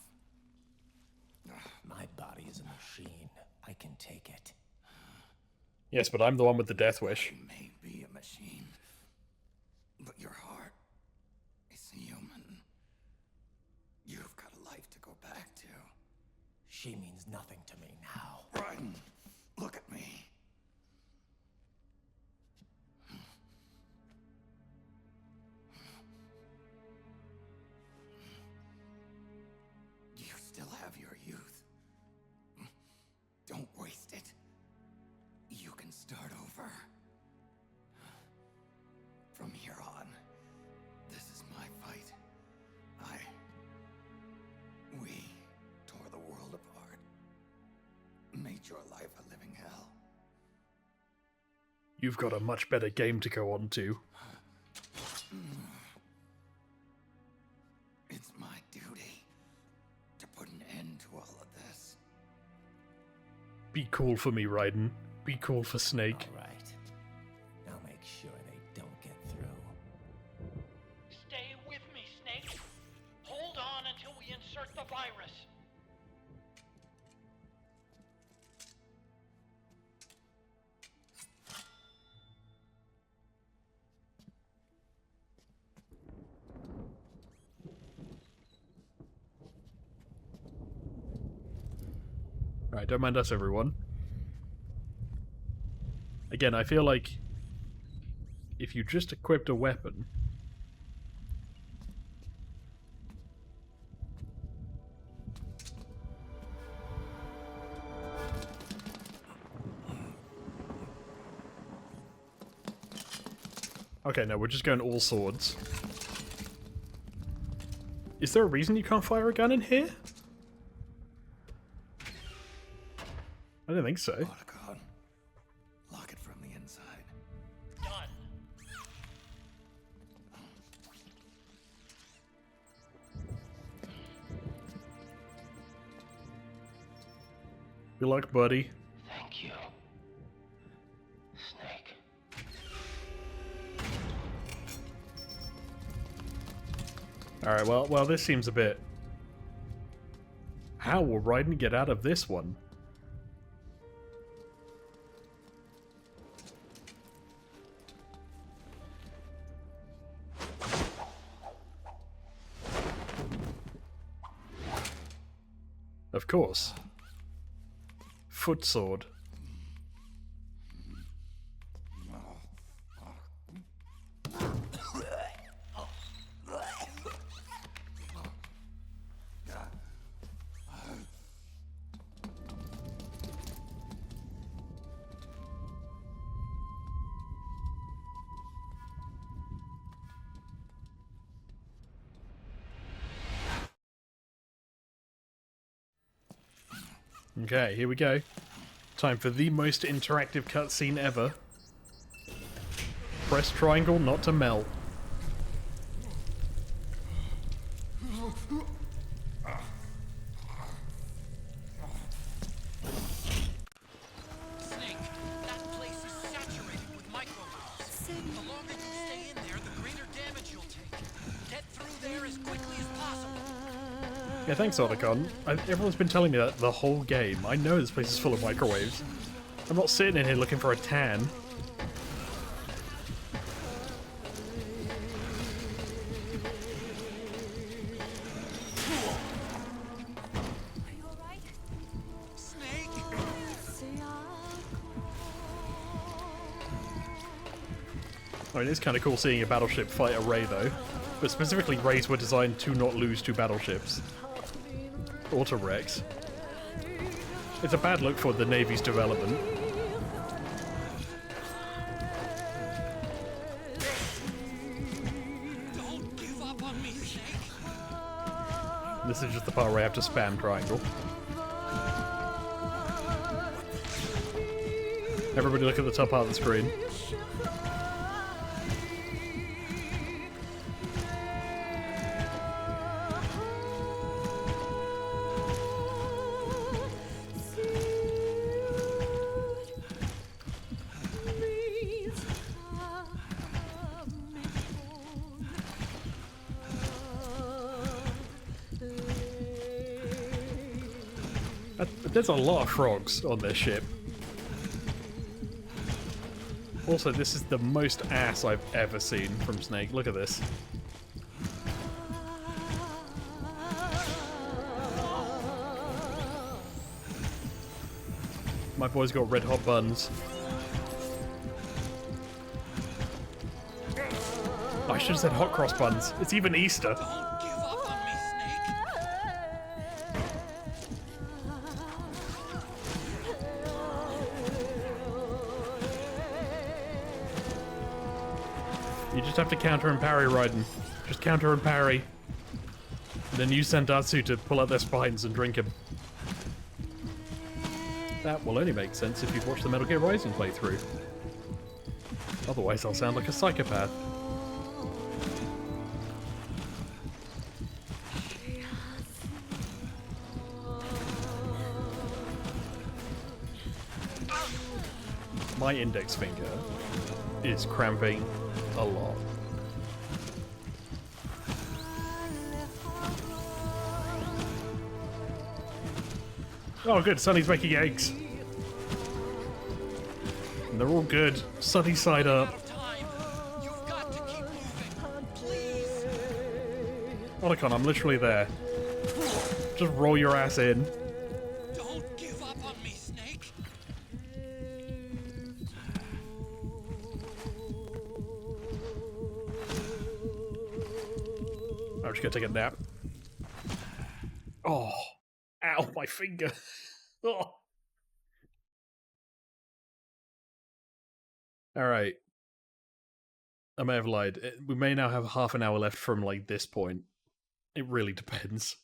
Yes, but I'm the one with the death wish. You may be a machine, but your heart is human. You've got a life to go back to. She means nothing to me now. Raiden, look at me. You still have your youth. Don't waste it. You can start over. From here on, this is my fight. We tore the world apart. Made your life a living hell. You've got a much better game to go on to. It's my duty to put an end to all of this. Be cool for me, Raiden. Be cool for Snake. All right. Now make sure they don't get through. Stay with me, Snake. Hold on until we insert the virus. Alright, don't mind us, everyone. Again, I feel like if you just equipped a weapon... Okay, no, we're just going all swords. Is there a reason you can't fire a gun in here? I don't think so. Otacon, lock it from the inside. Done. Good luck, buddy. Thank you, Snake. Alright, well, this seems a bit... How will Raiden get out of this one? Of course. Foot sword. Okay, here we go. Time for the most interactive cutscene ever. Press triangle not to melt. Snake, that place is saturated with microwaves. The longer you stay in there, the greater damage you'll take. Get through there as quickly as possible. Yeah, thanks, Otacon. Everyone's been telling me that the whole game. I know this place is full of microwaves. I'm not sitting in here looking for a tan. I mean, it's kind of cool seeing a battleship fight a Ray, though. But specifically, Rays were designed to not lose to battleships. Or to wrecks. It's a bad look for the Navy's development. Don't give up on me, Snake. This is just the part where I have to spam triangle. Everybody look at the top part of the screen. There's a lot of frogs on this ship. Also, this is the most ass I've ever seen from Snake. Look at this. My boy's got red hot buns. I should have said hot cross buns. It's even Easter. You just have to counter and parry, Raiden. Just counter and parry. And then use Sendatsu to pull out their spines and drink him. That will only make sense if you've watched the Metal Gear Rising playthrough. Otherwise, I'll sound like a psychopath. My index finger is cramping a lot. Oh good, Sunny's making eggs. And they're all good. Sunny side up. Otacon, I'm literally there. Just roll your ass in. Don't give up on me, Snake. I'm just gonna take a nap. Oh, ow, my finger. Oh. Alright. I may have lied. We may now have half an hour left from, like, this point. It really depends.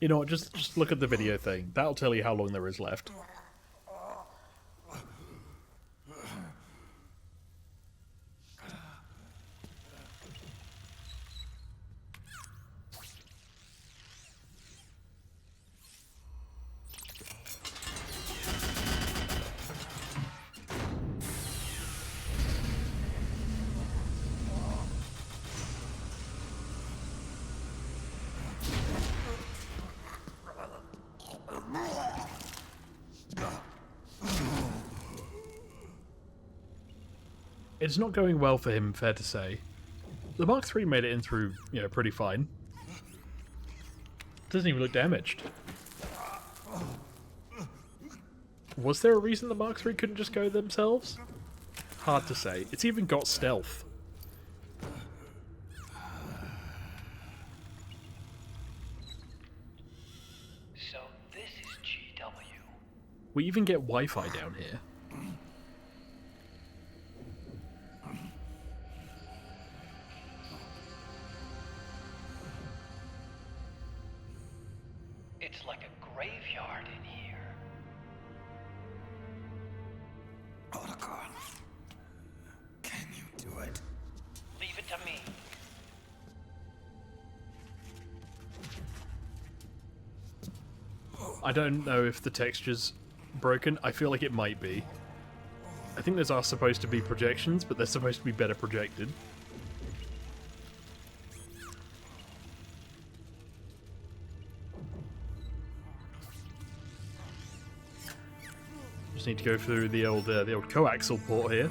You know what, just look at the video thing. That'll tell you how long there is left. It's not going well for him, fair to say. The Mark III made it in through, you know, pretty fine. Doesn't even look damaged. Was there a reason the Mark III couldn't just go themselves? Hard to say. It's even got stealth. So this is GW. We even get Wi-Fi down here. It's like a graveyard in here. Otacon, can you do it? Leave it to me. I don't know if the texture's broken. I feel like it might be. I think those are supposed to be projections, but they're supposed to be better projected. Just need to go through the old coaxial port here.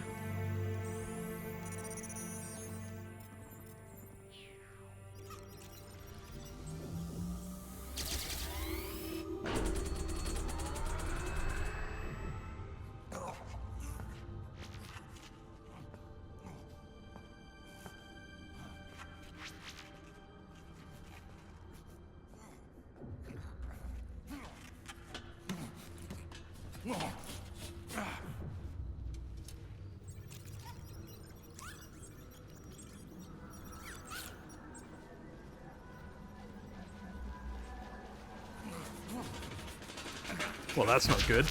Well, that's not good.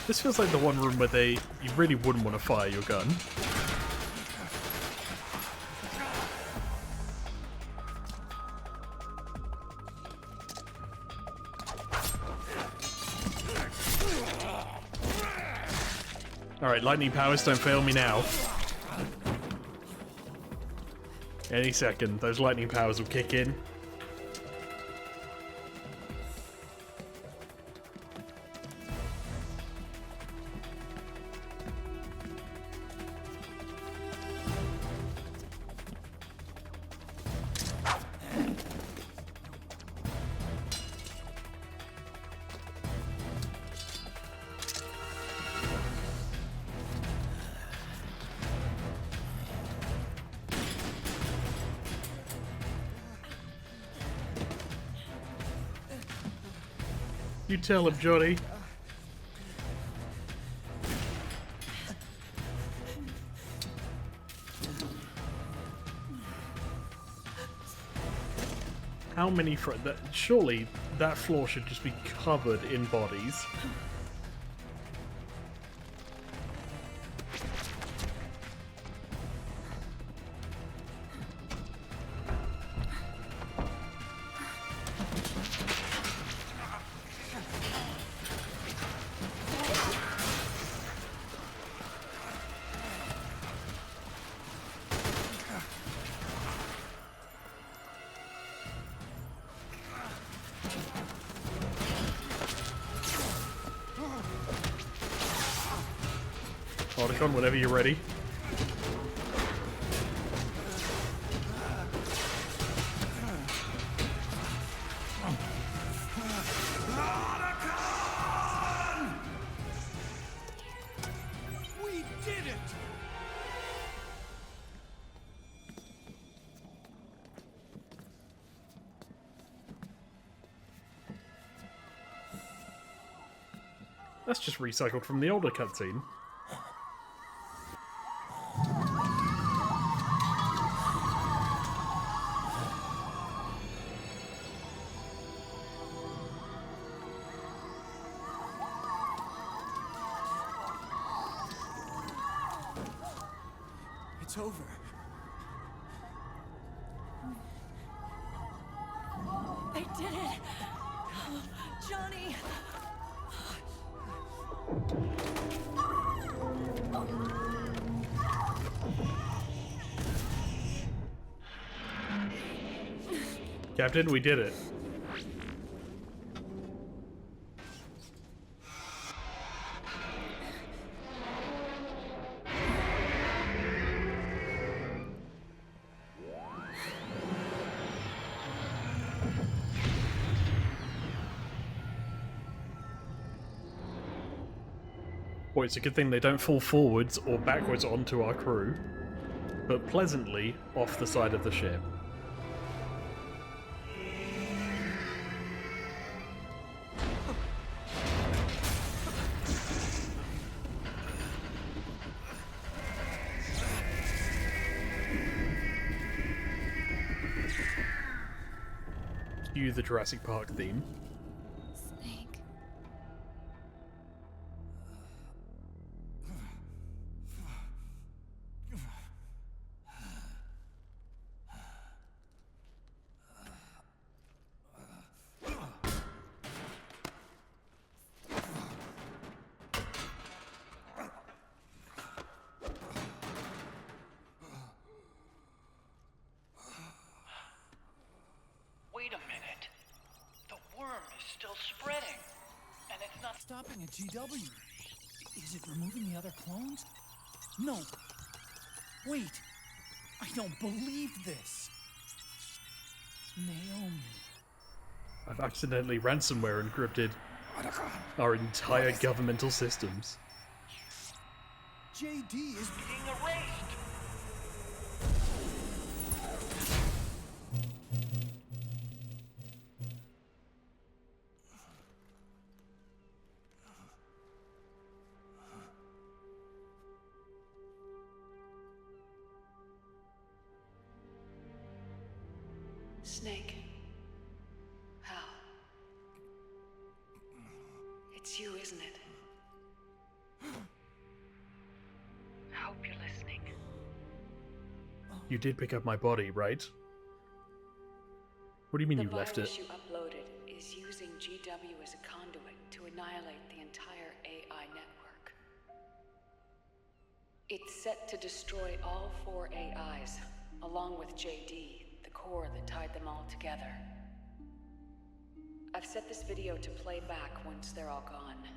This feels like the one room where you really wouldn't want to fire your gun. Alright, lightning powers, don't fail me now. Any second, those lightning powers will kick in. You tell him, Johnny. How many surely that floor should just be covered in bodies. Otacon, whenever you're ready. We did it! That's just recycled from the older cutscene. It's over. They did it! Johnny! Captain, we did it. Boy, it's a good thing they don't fall forwards or backwards onto our crew, but pleasantly off the side of the ship. Cue the Jurassic Park theme. Snake. Wait a minute. The worm is still spreading. And it's not Stopping at GW. Is it removing the other clones? No. Wait. I don't believe this. Naomi. I've accidentally ransomware encrypted our entire governmental systems. JD is being erased. Snake. Hal. It's you, isn't it? I hope you're listening. You did pick up my body, right? What do you mean you left it? The virus you uploaded is using GW as a conduit to annihilate the entire AI network. It's set to destroy all 4 AIs, along with JD, the core that tied them all together. I've set this video to play back once they're all gone.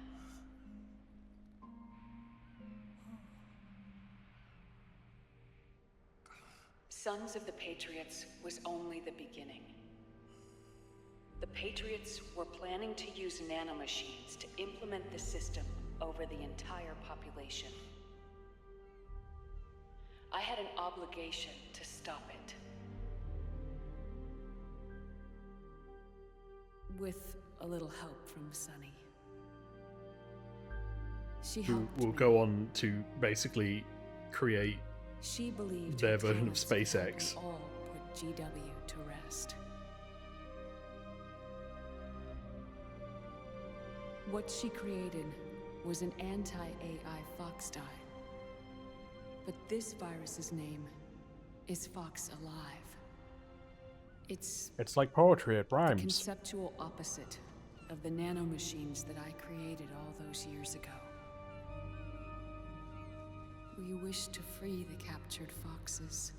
Sons of the Patriots was only the beginning. The Patriots were planning to use nanomachines to implement the system over the entire population. I had an obligation to stop it. With a little help from Sunny. She Who helped will me. go on to basically create She believed their her version of talents could help SpaceX. them all put GW to rest. What she created was an anti-AI fox dye. But this virus's name is Fox Alive. It's It's like poetry, it the rhymes. conceptual opposite of the nanomachines that I created all those years ago. We wish to free the captured foxes,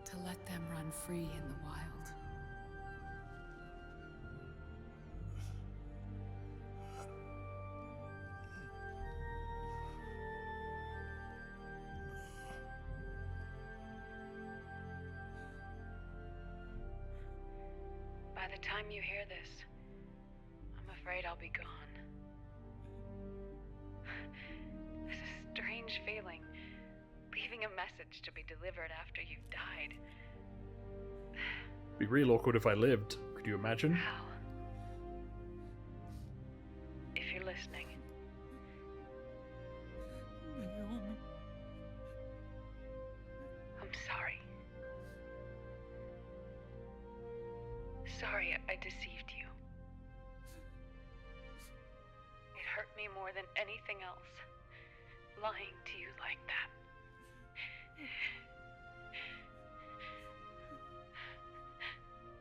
to let them run free in the wild. By the time you hear this, I'm afraid I'll be gone. It's a strange feeling, leaving a message to be delivered after you've died. Be real awkward if I lived. Could you imagine? How? If you're listening. I'm sorry. Sorry I deceived you. It hurt me more than anything else, lying to you like that.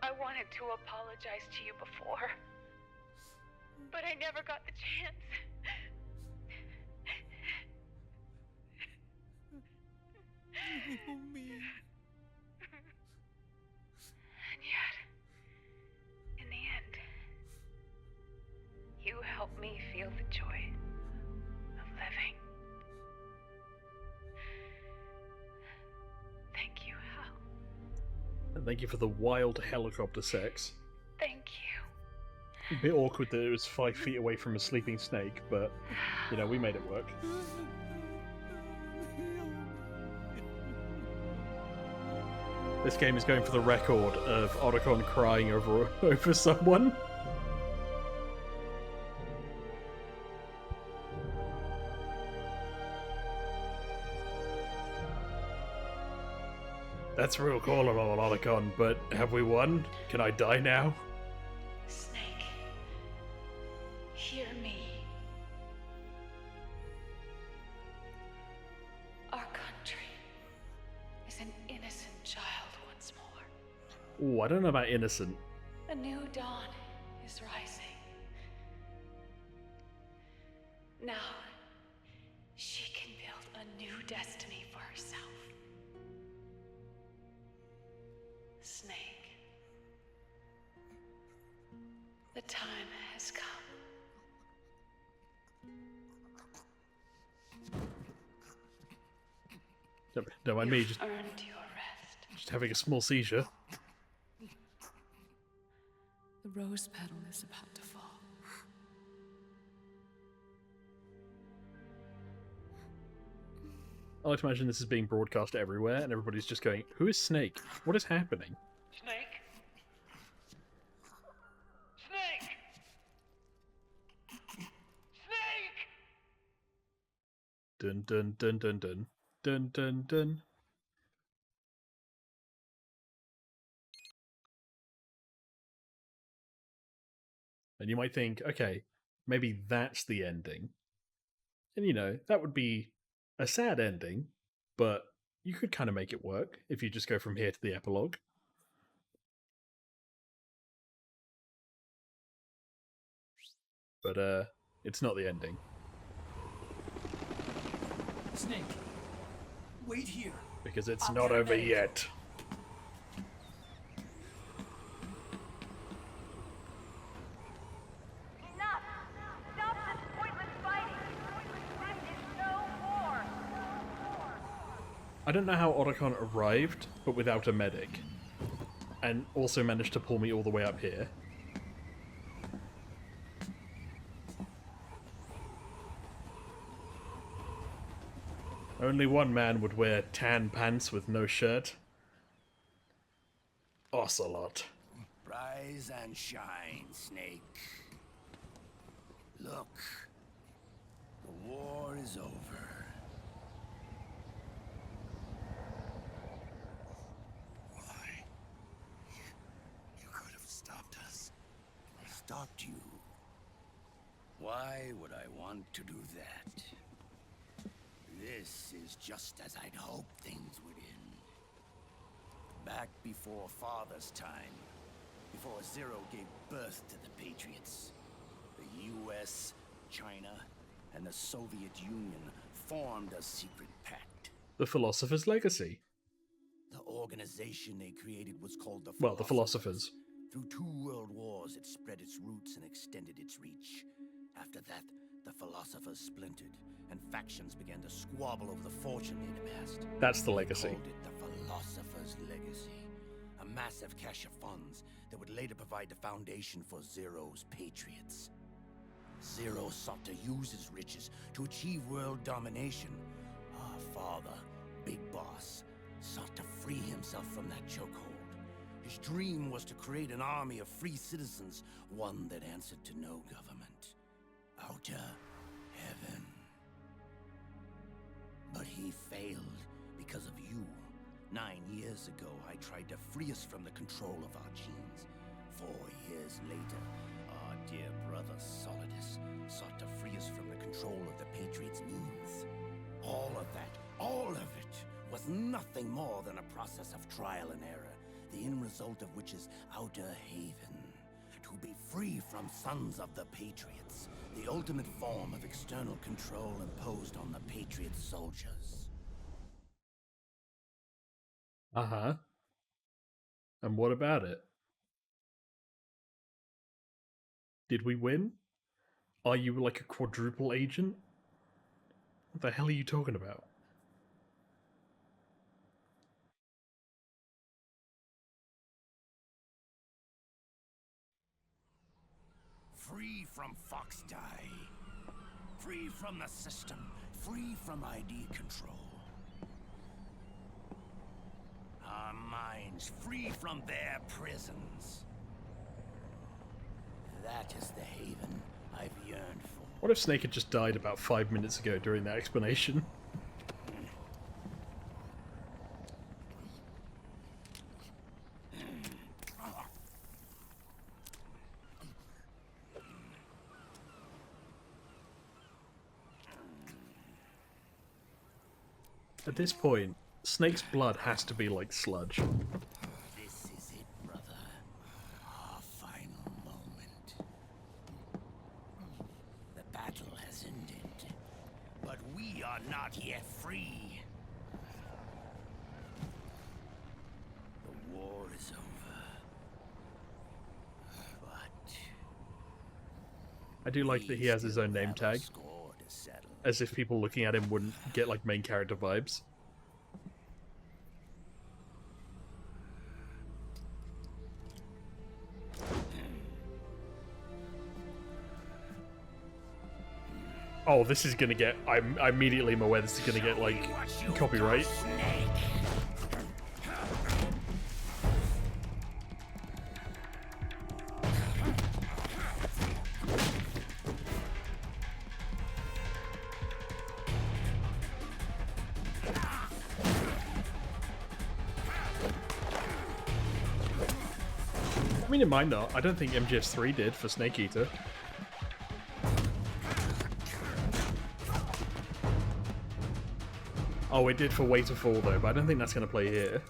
I wanted to apologize to you before, but I never got the chance. And yet, in the end, you helped me feel the joy of living. Thank you, Hal. And thank you for the wild helicopter sex. Thank you. A bit awkward that it was 5 feet away from a sleeping snake, but, you know, we made it work. This game is going for the record of Otacon crying over someone. That's real cool, Otacon, but have we won? Can I die now? Snake, hear me. Our country is an innocent child once more. Ooh, I don't know about innocent. A new dawn is rising. Now, she can build a new destiny for herself. Snake, the time has come. Don't mind me, just Earned your rest. having a small seizure. The rose petal is about to fall. I like to imagine this is being broadcast everywhere, and everybody's just going, "Who is Snake? What is happening?" Snake? Snake! Snake! Dun dun dun dun dun dun dun dun. And you might think, okay, maybe that's the ending. And you know, that would be a sad ending, but you could kind of make it work if you just go from here to the epilogue. But it's not the ending. Snake, wait here. Because it's not over yet. Enough! Stop this pointless fighting! This is no war! I don't know how Otacon arrived, but without a medic. And also managed to pull me all the way up here. Only one man would wear tan pants with no shirt. Ocelot. Rise and shine, Snake. Look, the war is over. Why? You could have stopped us. Stopped you? Why would I want to do that? This is just as I'd hoped things would end. Back before Father's time, before Zero gave birth to the Patriots, the US, China, and the Soviet Union formed a secret pact. The Philosopher's Legacy. The organization they created was called the Well, the Philosophers. Through 2 world wars, it spread its roots and extended its reach. After that, the Philosophers splintered, and factions began to squabble over the fortune they'd amassed. That's the legacy. They called it the Philosopher's Legacy, a massive cache of funds that would later provide the foundation for Zero's Patriots. Zero sought to use his riches to achieve world domination. Our father, Big Boss, sought to free himself from that chokehold. His dream was to create an army of free citizens, one that answered to no government. Outer heaven. But he failed because of you. 9 years ago, I tried to free us from the control of our genes. 4 years later, our dear brother Solidus sought to free us from the control of the Patriots' means. All of it, was nothing more than a process of trial and error, the end result of which is Outer Haven. To be free from sons of the Patriots, the ultimate form of external control imposed on the Patriot soldiers. Uh-huh. And what about it? Did we win? Are you like a quadruple agent? What the hell are you talking about? Free from Foxdie. Free from the system. Free from ID control. Our minds free from their prisons. That is the haven I've yearned for. What if Snake had just died about 5 minutes ago during that explanation? At this point, Snake's blood has to be like sludge. This is it, brother. Our final moment. The battle has ended, but we are not yet free. The war is over. But I do like that he has his own name tag. As if people looking at him wouldn't get like main character vibes. Oh, this is gonna get... I immediately am aware this is gonna get, like, copyright. I mean, it might not. I don't think MGS3 did for Snake Eater. Oh, it did for Way to Fall though, but I don't think that's going to play here.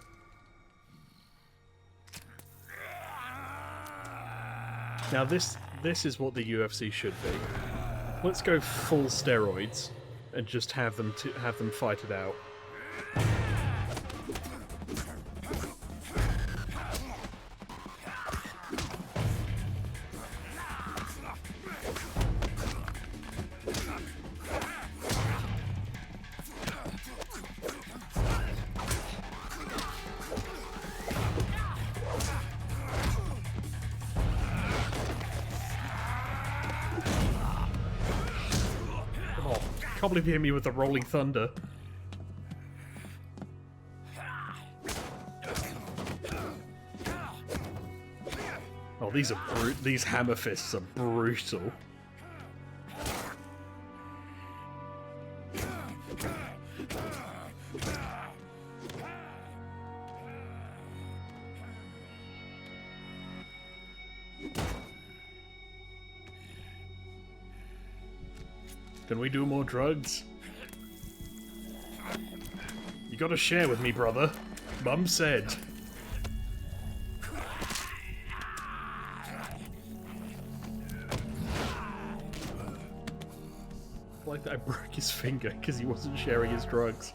Now this is what the UFC should be. Let's go full steroids. and just have them fight it out. Can't believe you hit me with the rolling thunder. Oh, these hammer fists are brutal. Can we do more drugs? You gotta share with me, brother. Mum said. Like that I broke his finger because he wasn't sharing his drugs.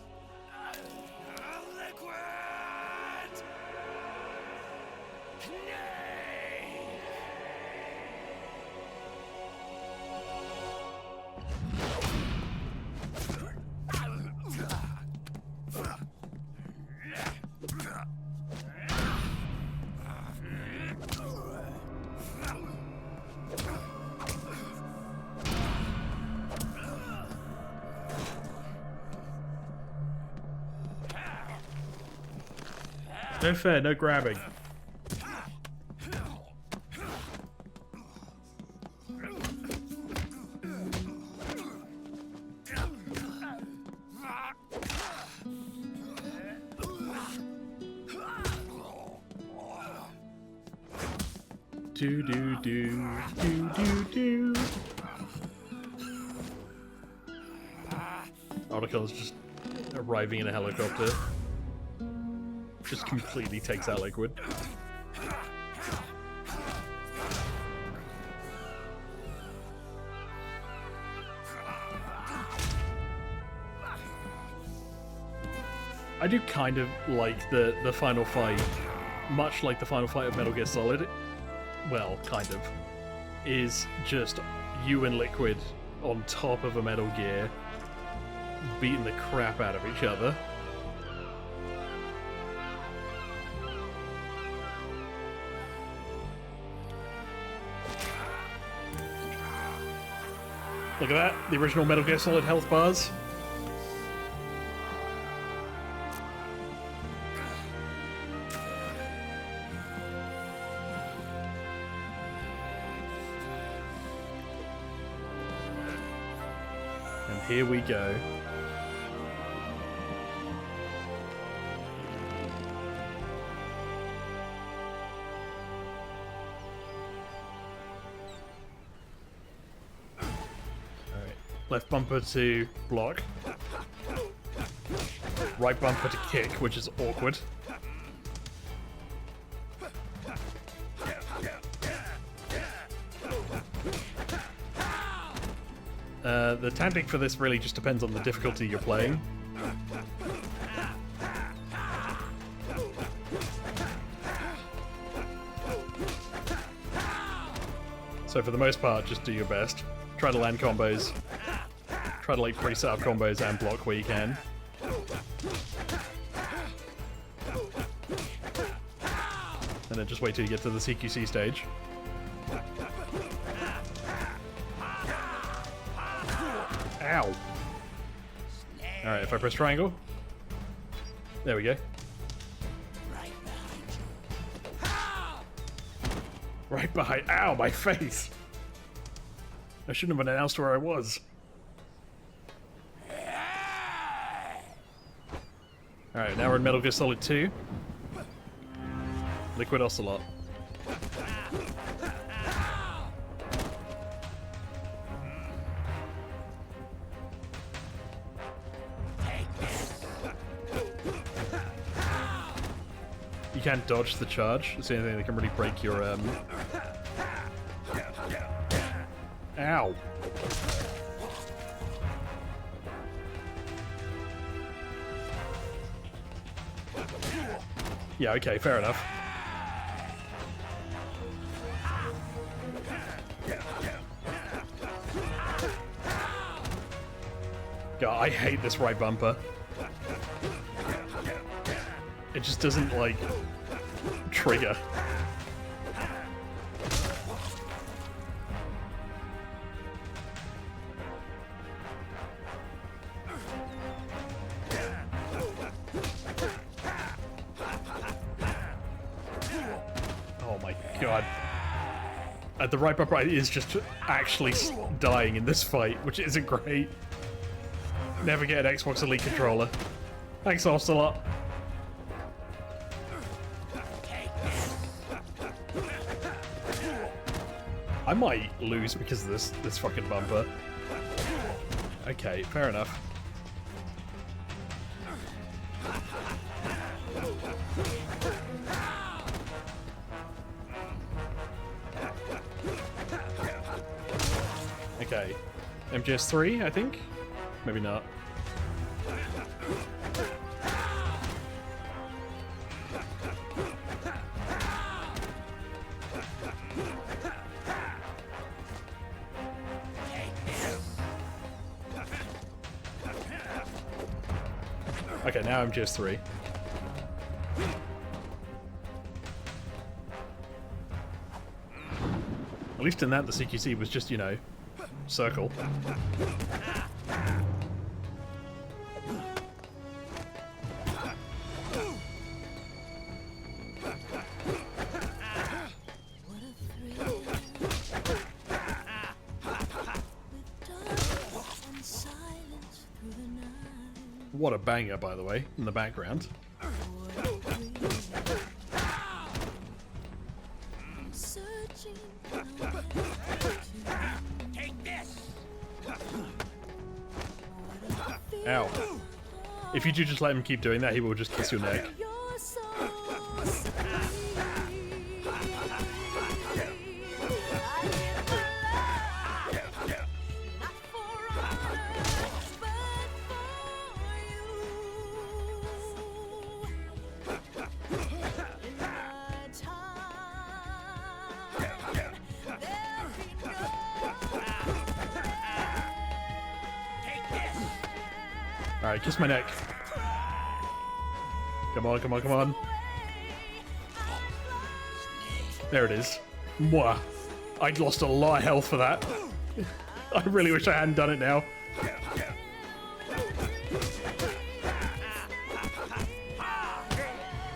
No fair, no grabbing. Do do do do do do. Article's just arriving in a helicopter. Just completely takes out Liquid. I do kind of like the final fight, much like the final fight of Metal Gear Solid. Well, kind of. Is just you and Liquid on top of a Metal Gear beating the crap out of each other. Look at that, the original Metal Gear Solid health bars. And here we go. Left bumper to block. Right bumper to kick, which is awkward. The tactic for this really just depends on the difficulty you're playing. So for the most part, just do your best. Try to land combos. Try to like pre-set up combos and block where you can. And then just wait till you get to the CQC stage. Ow! Alright, if I press triangle. There we go. Right behind. Ow, my face! I shouldn't have announced where I was. Alright, now we're in Metal Gear Solid 2. Liquid Ocelot. You can't dodge the charge. It's the only thing that can really break your, Ow! Yeah, okay, fair enough. God, I hate this right bumper. It just doesn't, like, trigger. Oh my god. The right bumper is just actually dying in this fight, which isn't great. Never get an Xbox Elite controller. Thanks, Ocelot. I might lose because of this fucking bumper. Okay, fair enough. Okay. MGS3, I think? Maybe not. Okay, now I'm just 3. At least in that, the CQC was just, you know, circle. What a banger, by the way, in the background. Ow. If you do just let him keep doing that, he will just kiss your neck. Alright, kiss my neck. Come on, come on, come on. There it is. Mwah. I'd lost a lot of health for that. I really wish I hadn't done it now.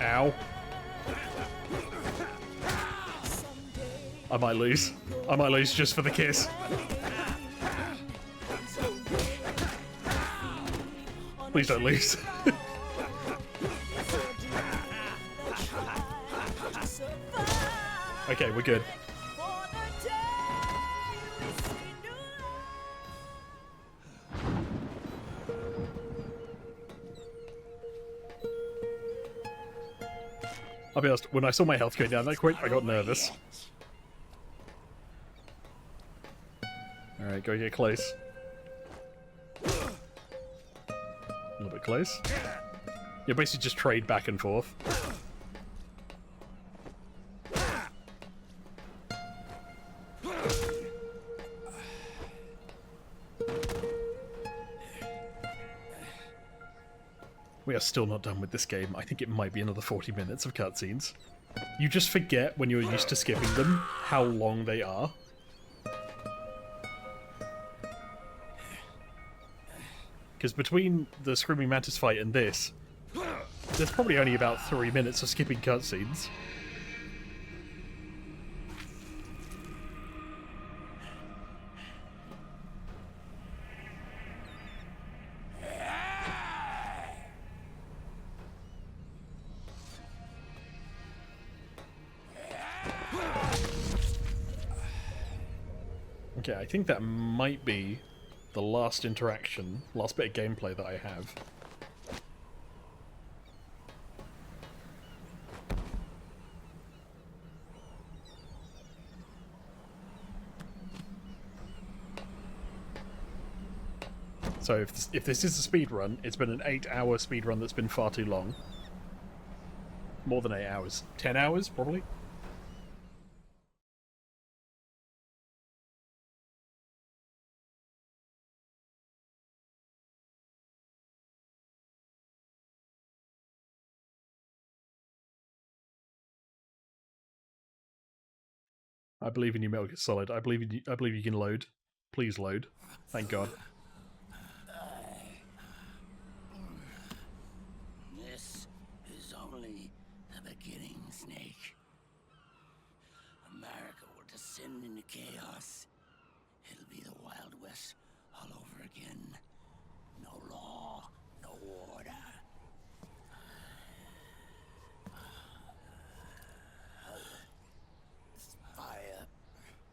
Ow. I might lose. I might lose just for the kiss. Please don't lose. Okay, we're good. I'll be honest, when I saw my health go down that quick, I got nervous. Alright, go get close. A little bit close. You basically just trade back and forth. We are still not done with this game. I think it might be another 40 minutes of cutscenes. You just forget when you're used to skipping them how long they are. Because between the Screaming Mantis fight and this, there's probably only about 3 minutes of skipping cutscenes. Okay, I think that might be the last interaction, last bit of gameplay that I have. So if this is a speed run, it's been an 8-hour speed run that's been far too long. More than 8 hours. 10 hours, probably? I believe in you, Metal Gear Solid. I believe you can load. Please load. Thank God. This is only the beginning, Snake. America will descend into chaos. It'll be the Wild West all over again. No law, no order. This fire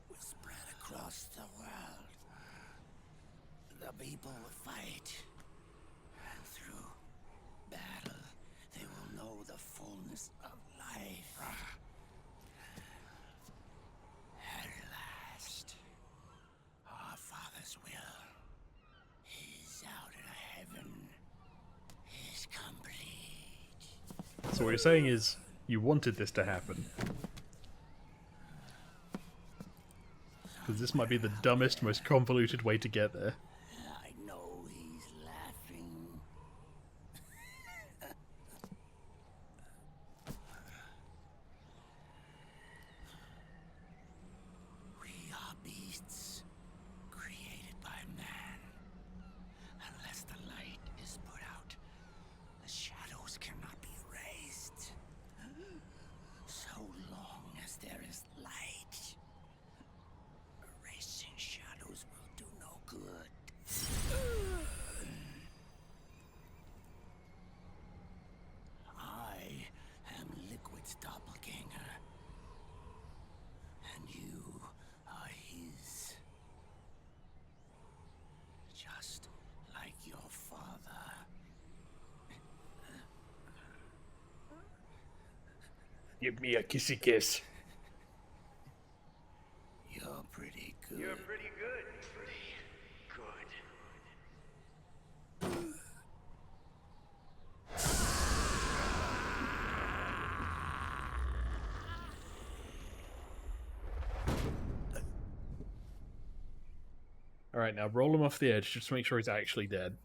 will spread across the world. The people will fight. And through battle, they will know the fullness of life. At last, our Father's will is out of heaven, is complete. So what you're saying is, you wanted this to happen. Because this might be the dumbest, most convoluted way to get there. I know he's laughing. We are beasts created by man. Unless the light is put out, the shadows cannot be erased. So long as there is light, erasing shadows will do no good. I am Liquid's doppelganger, and you are his. Just like your father. Give me a kissy kiss. You're pretty good. You're pretty good. Pretty good. Alright, now roll him off the edge just to make sure he's actually dead.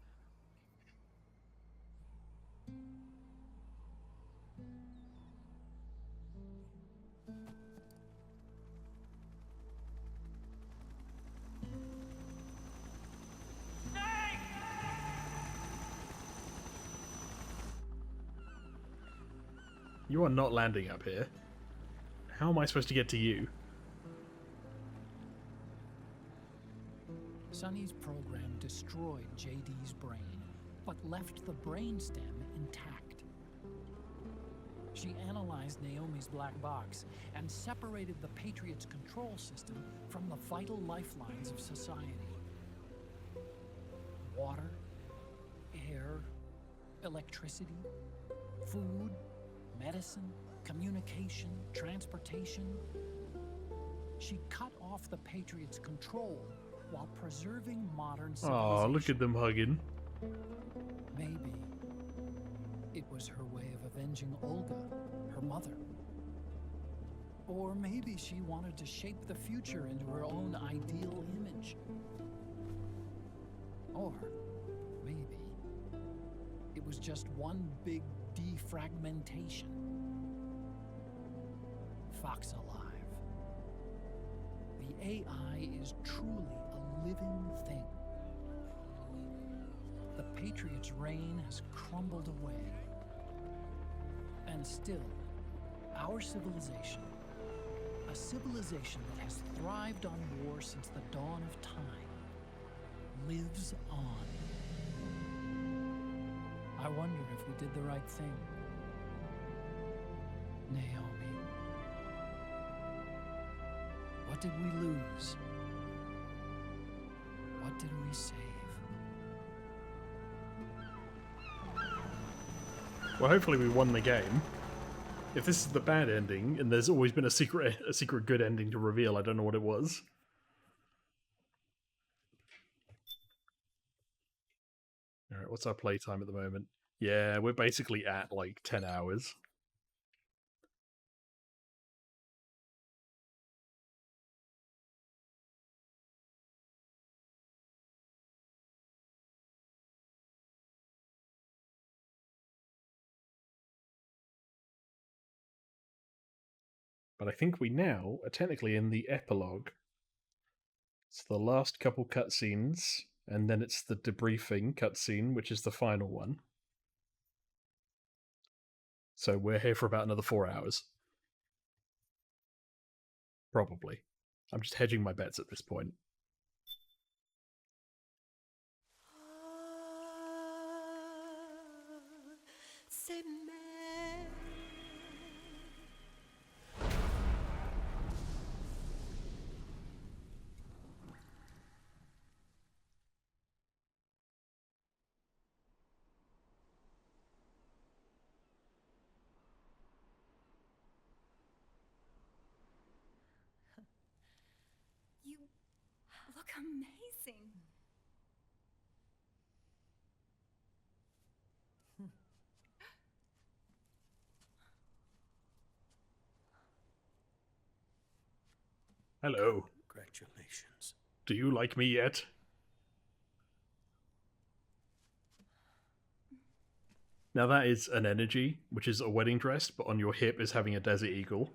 You are not landing up here. How am I supposed to get to you? Sonny's program destroyed JD's brain, but left the brainstem intact. She analyzed Naomi's black box and separated the Patriot's control system from the vital lifelines of society. Water, air, electricity, food, medicine, communication, transportation. She cut off the Patriot's control while preserving modern civilization. Oh, look at them hugging. Maybe it was her way of avenging Olga, her mother. Or maybe she wanted to shape the future into her own ideal image. Or maybe it was just one big defragmentation. Fox alive. The AI is truly a living thing. The Patriot's reign has crumbled away. And still, our civilization, a civilization that has thrived on war since the dawn of time, lives on. I wonder if we did the right thing. Naomi. What did we lose? What did we save? Well, hopefully we won the game. If this is the bad ending, and there's always been a secret good ending to reveal, I don't know what it was. Alright, what's our playtime at the moment? Yeah, we're basically at like 10 hours. But I think we now are technically in the epilogue. It's the last couple cutscenes, and then it's the debriefing cutscene, which is the final one. So we're here for about another 4 hours. Probably. I'm just hedging my bets at this point. You look amazing. Hello. Congratulations. Do you like me yet? Now that is an energy, which is a wedding dress, but on your hip is having a desert eagle.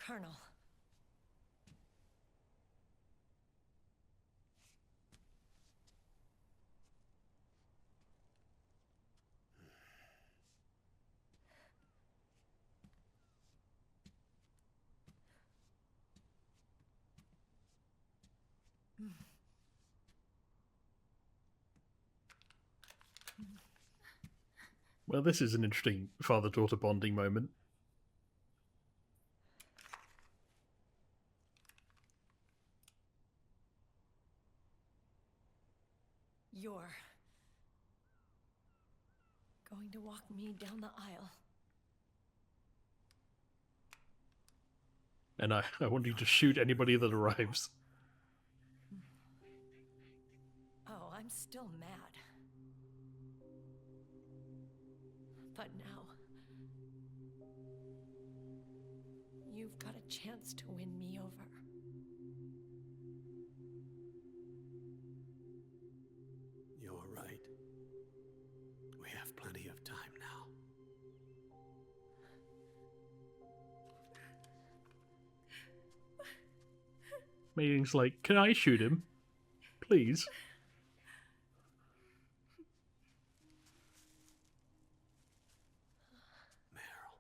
Colonel. Well, this is an interesting father-daughter bonding moment. You're going to walk me down the aisle. And I want you to shoot anybody that arrives. Oh, I'm still mad. But now, you've got a chance to win me over. You're right. We have plenty of time now. Meaning's like, can I shoot him? Please. Meryl,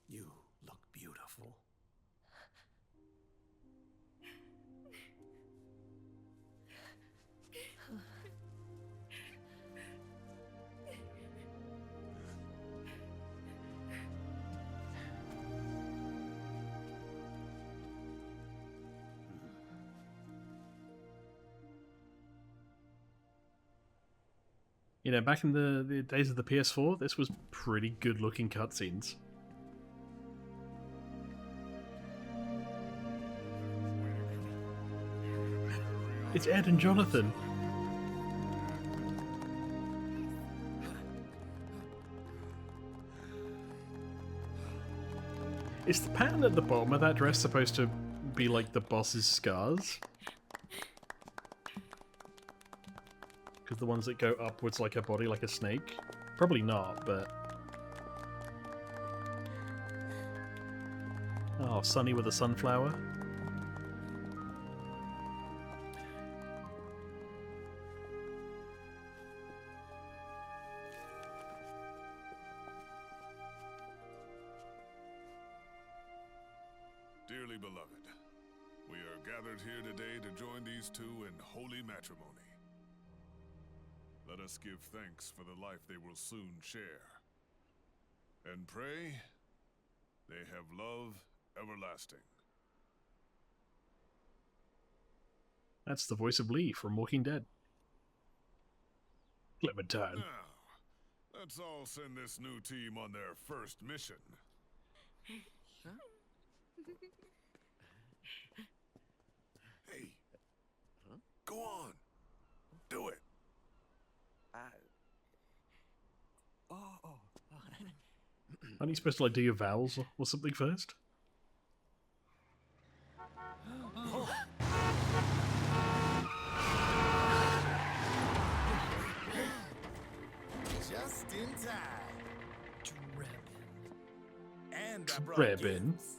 you look beautiful. You know, back in the days of the PS4, this was pretty good looking cutscenes. It's Ed and Jonathan. Is the pattern at the bottom of that dress supposed to be like the boss's scars? Because the ones that go upwards like her body, like a snake? Probably not, but... Oh, Sunny with a sunflower. Dearly beloved, we are gathered here today to join these two in holy matrimony. Let us give thanks for the life they will soon share. And pray they have love everlasting. That's the voice of Lee from Walking Dead. Clementine. Now, let's all send this new team on their first mission. Huh? Hey, go on. Do it. Aren't you supposed to like do your vowels or something first? Just in time. And I brought Drebin. gifts.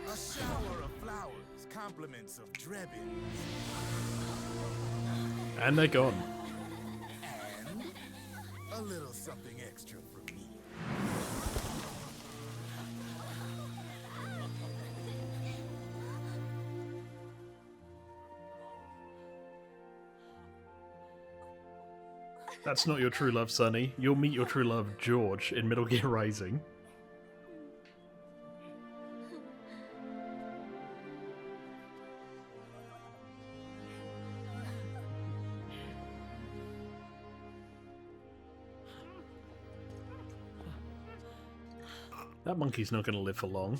A shower of flowers, compliments of Drebin. And they're gone. And a little something extra for me. That's not your true love, Sonny. You'll meet your true love, George, in Metal Gear Rising. That monkey's not going to live for long.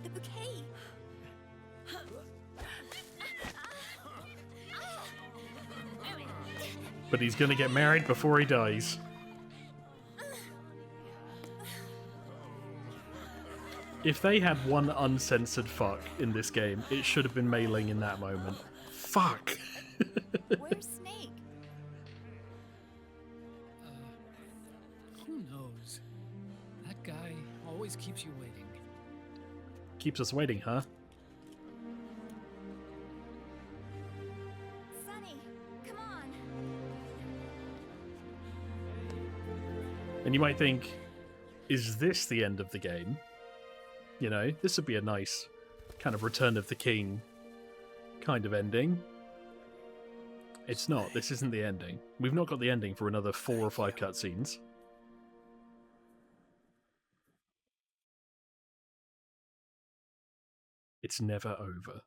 The bouquet! But he's going to get married before he dies. If they had one uncensored fuck in this game, it should have been Mei Ling in that moment. Fuck! Where's Snake? Who knows? That guy always keeps you waiting. Keeps us waiting, huh? Sonny, come on! And you might think, is this the end of the game? You know, this would be a nice kind of Return of the King kind of ending. It's not. This isn't the ending. We've not got the ending for another 4 or 5 cutscenes. It's never over.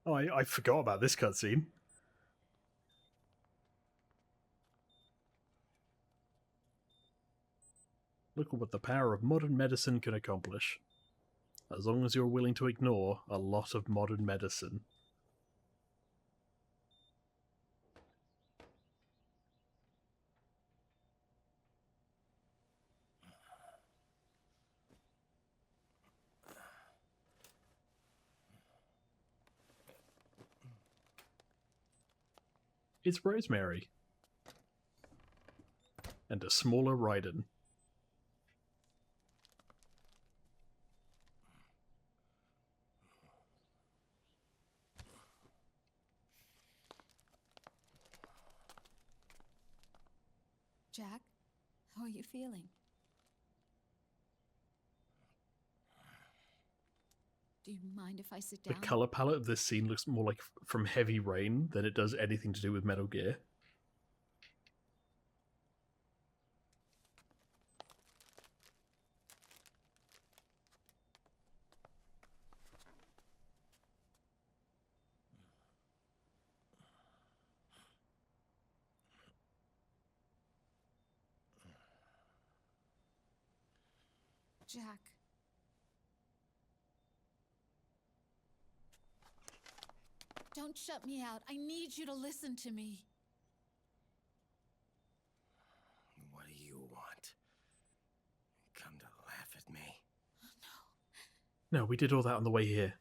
Oh, I forgot about this cutscene. Look at what the power of modern medicine can accomplish. As long as you're willing to ignore a lot of modern medicine. It's Rosemary. And a smaller Raiden. Jack, how are you feeling? Do you mind if I sit The down? colour palette of this scene looks more like from Heavy Rain than it does anything to do with Metal Gear. Jack. Don't shut me out. I need you to listen to me. What do you want? Come to laugh at me? No, we did all that on the way here.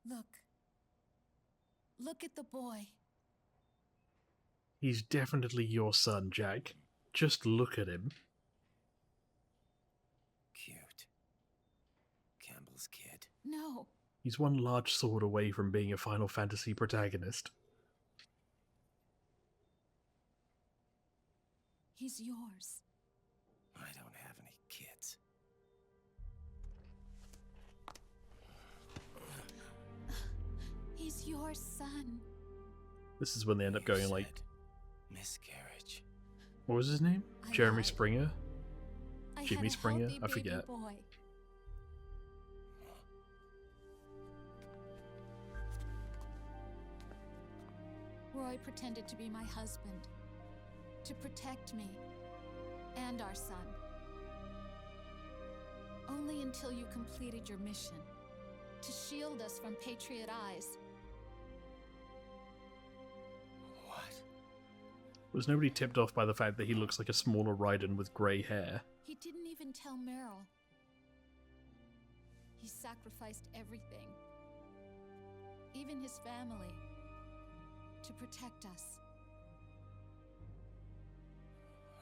Look. Look at the boy. He's definitely your son, Jack. Just look at him. Cute. Campbell's kid. No. He's one large sword away from being a Final Fantasy protagonist. He's yours. I don't have any kids. He's your son. This is when they end up going like... Miscarriage. What was his name? Jeremy Springer? I Jimmy had a Springer? healthy I baby forget. boy. Roy pretended to be my husband, to protect me and our son. Only until you completed your mission, to shield us from Patriot eyes. Was nobody tipped off by the fact that he looks like a smaller Raiden with grey hair? He didn't even tell Meryl. He sacrificed everything, even his family, to protect us.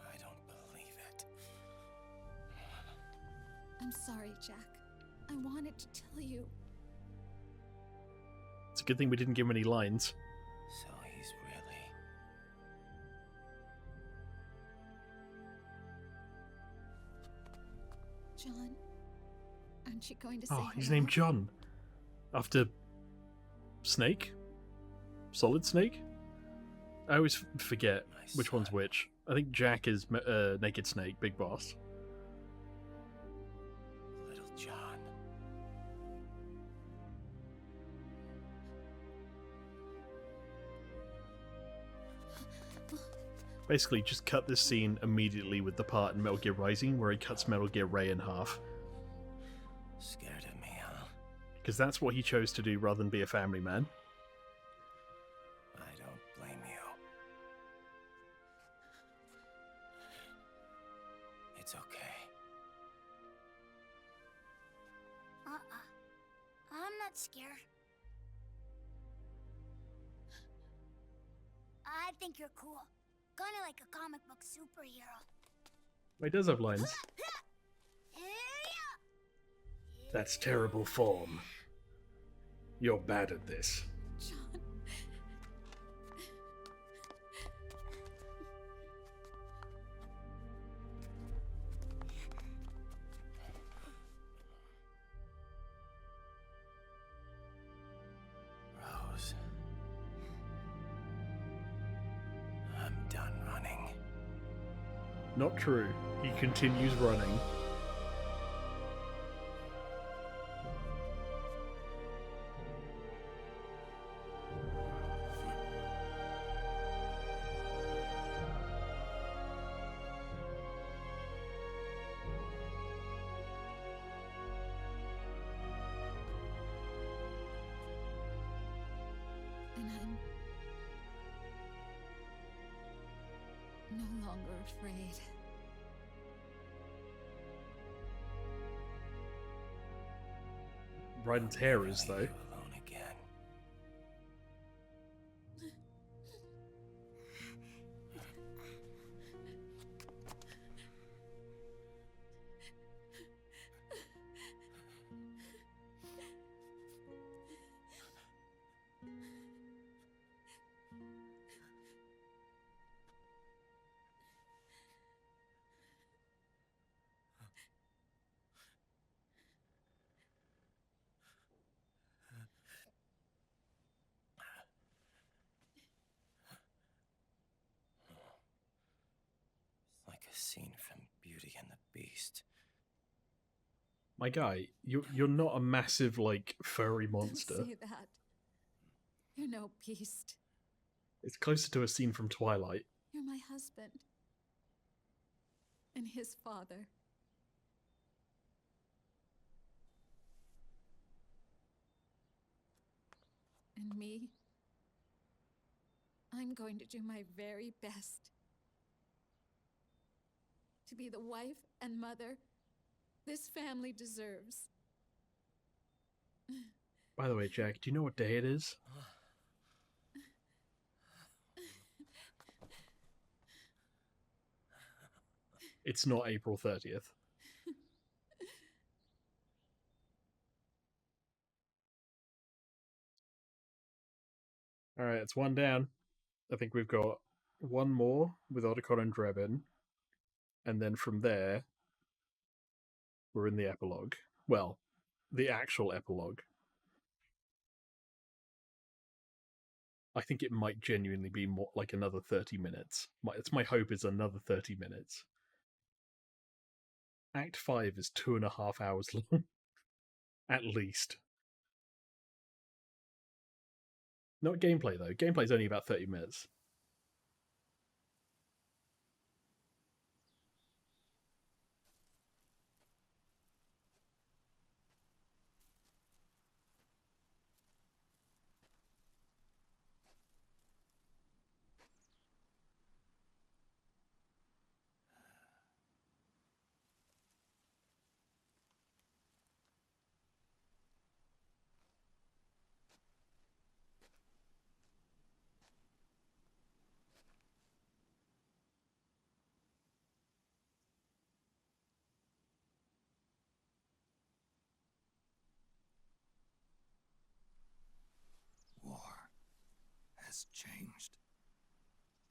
I don't believe it. I'm sorry, Jack. I wanted to tell you. It's a good thing we didn't give him any lines. So he's really... John, aren't you going to say Oh, he's hello? named John. After... Snake? Solid Snake? I always forget which one's which. I think Jack is Naked Snake, Big Boss. Little John. Basically, just cut this scene immediately with the part in Metal Gear Rising where he cuts Metal Gear Ray in half. Scared of me, huh? Because that's what he chose to do rather than be a family man. I don't blame you. It's okay. I'm not scared. I think you're cool. Kinda like a comic book superhero. He does have lines. That's terrible form. You're bad at this. John. Rose. I'm done running. Not true. He continues running. And I'm no longer afraid. Raiden's hair is, though. Alone again. Like a scene from Beauty and the Beast. My guy, you're not a massive, like, furry monster. Don't say that. You're no beast. It's closer to a scene from Twilight. You're my husband. And his father. And me. I'm going to do my very best to be the wife and mother this family deserves. By the way, Jack, do you know what day it is? It's not April 30th. Alright, it's one down. I think we've got one more with Otacon and Drebin. And then from there, we're in the epilogue. Well, the actual epilogue. I think it might genuinely be more like another 30 minutes. It's my hope is another 30 minutes. Act 5 is 2.5 hours long. At least. Not gameplay, though. Gameplay's only about 30 minutes. War has changed.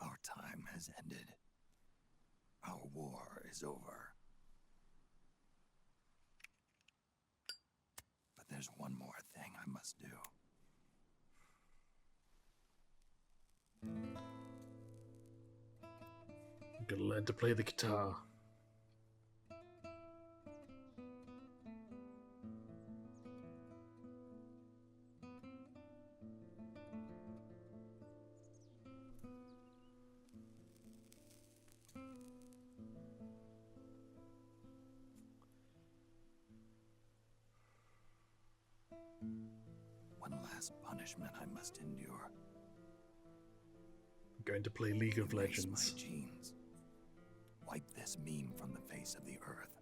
Our time has ended. Our war is over. But there's one more thing I must do. I'm gonna learn to play the guitar. One last punishment I must endure. I'm going to play League of Erase Legends. my genes. Wipe this meme from the face of the earth.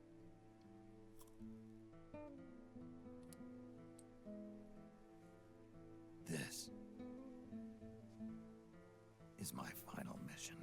This is my final mission.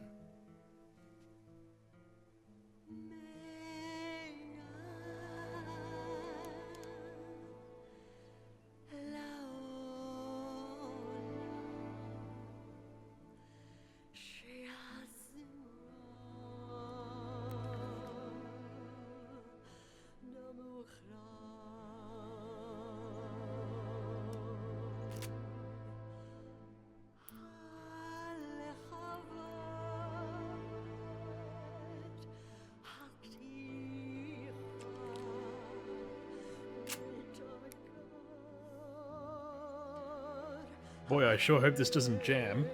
Boy, I sure hope this doesn't jam.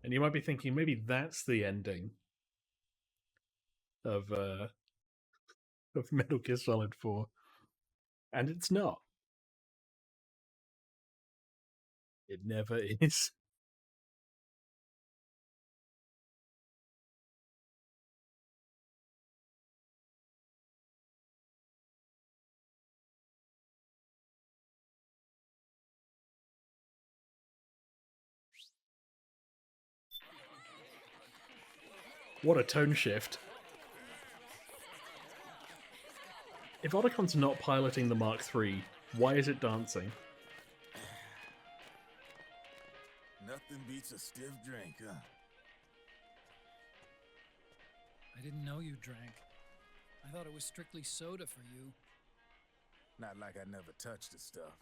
And you might be thinking, maybe that's the ending of Metal Gear Solid 4. And it's not. It never is. What a tone shift. If Otacon's not piloting the Mark III, why is it dancing? Nothing beats a stiff drink, huh? I didn't know you drank. I thought it was strictly soda for you. Not like I never touched the stuff.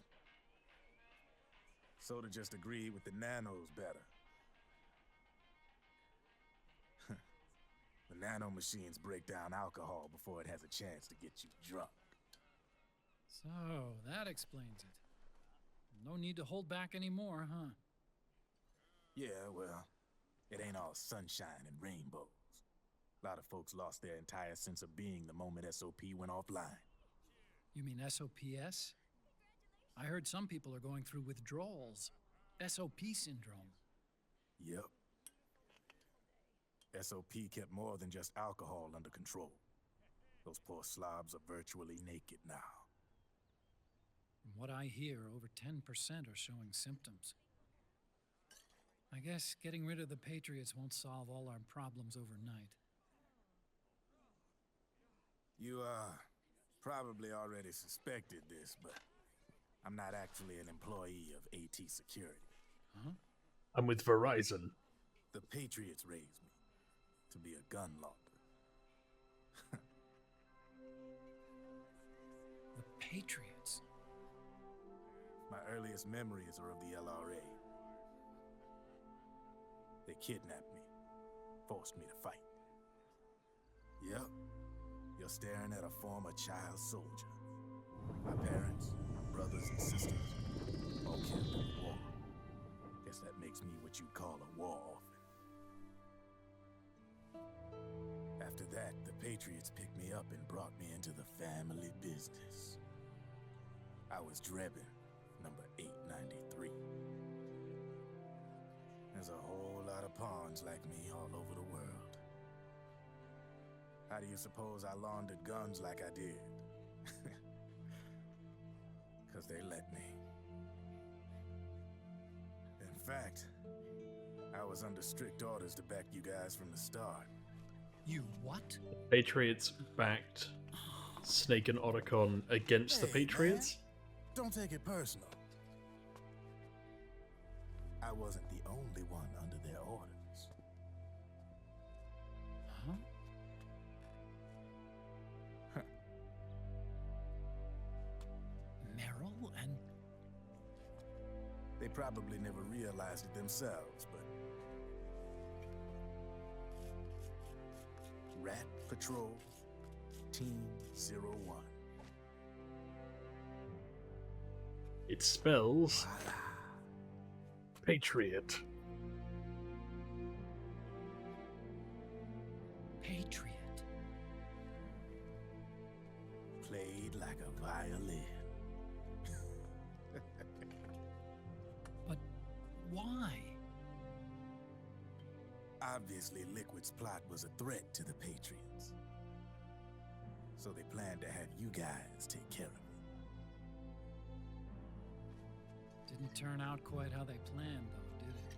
Soda just agreed with the nanos better. The nano machines break down alcohol before it has a chance to get you drunk. So, that explains it. No need to hold back anymore, huh? Yeah, well, It ain't all sunshine and rainbows. A lot of folks lost their entire sense of being the moment SOP went offline. You mean SOPS? I heard some people are going through withdrawals. SOP syndrome. Yep. SOP kept more than just alcohol under control. Those poor slobs are virtually naked now. From what I hear, over 10% are showing symptoms. I guess getting rid of the Patriots won't solve all our problems overnight. You, probably already suspected this, but I'm not actually an employee of AT Security. Huh? I'm with Verizon. The Patriots raised me to be a gun launder. The Patriots? My earliest memories are of the LRA. They kidnapped me, forced me to fight. Yep, you're staring at a former child soldier. My parents, brothers and sisters, all killed in the war. Guess that makes me what you'd call a war orphan. After that, the Patriots picked me up and brought me into the family business. I was Drebin, number 893. There's a whole lot of pawns like me all over the world. How do you suppose I laundered guns like I did? 'Cause they let me. In fact, I was under strict orders to back you guys from the start. You what? Patriots backed Snake and Otacon against the Patriots? Man, don't take it personal. I wasn't the only one under their orders. Huh? Meryl and... They probably never realized it themselves, but... Rat Patrol, Team 01. It spells... Patriot. Patriot. Played like a violin. But why? Obviously, Liquid's plot was a threat to the Patriots. So they planned to have you guys take care of it. Didn't turn out quite how they planned, though, did it?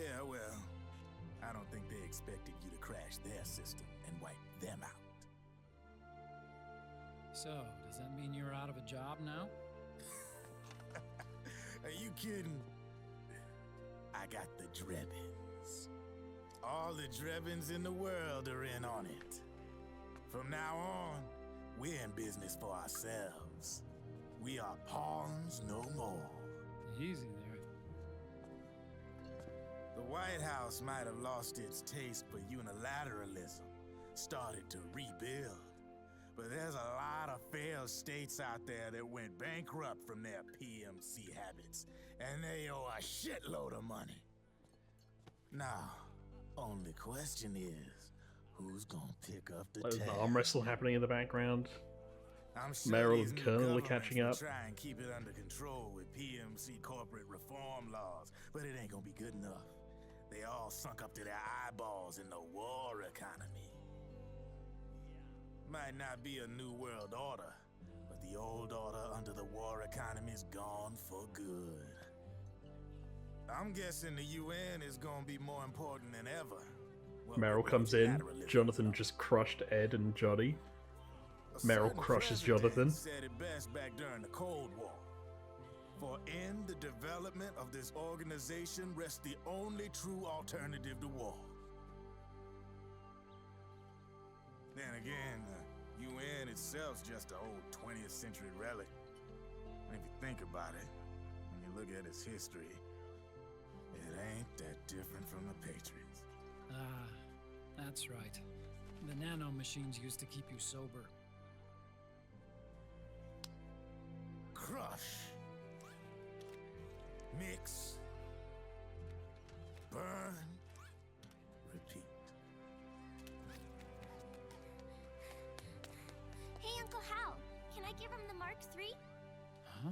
Yeah, well, I don't think they expected you to crash their system and wipe them out. So, does that mean you're out of a job now? Are you kidding? I got the Drebins. All the Drebins in the world are in on it. From now on, we're in business for ourselves. We are pawns no more. Easy there. The White House might have lost its taste for unilateralism, started to rebuild. But there's a lot of failed states out there that went bankrupt from their PMC habits, and they owe a shitload of money. Now, only question is, who's gonna pick up the There's tab? an arm wrestle happening in the background. I'm sure Meryl these and new Colonel are governments catching will up. try and keep it under control with PMC corporate reform laws, but it ain't gonna be good enough. They all sunk up to their eyeballs in the war economy. Might not be a new world order, but the old order under the war economy's gone for good. I'm guessing the UN is gonna be more important than ever. Well, Meryl comes in. Jonathan just crushed Ed and Johnny. Meryl certain crushes president Jonathan. said it best back during the Cold War. For in the development of this organization rests the only true alternative to war. Then again, the UN itself's just an old 20th century relic. And if you think about it, when you look at its history, it ain't that different from the Patriots. Ah, that's right. The nano machines used to keep you sober. Crush. Mix. burn, repeat. Hey, Uncle Hal, can I give him the Mark III? Huh?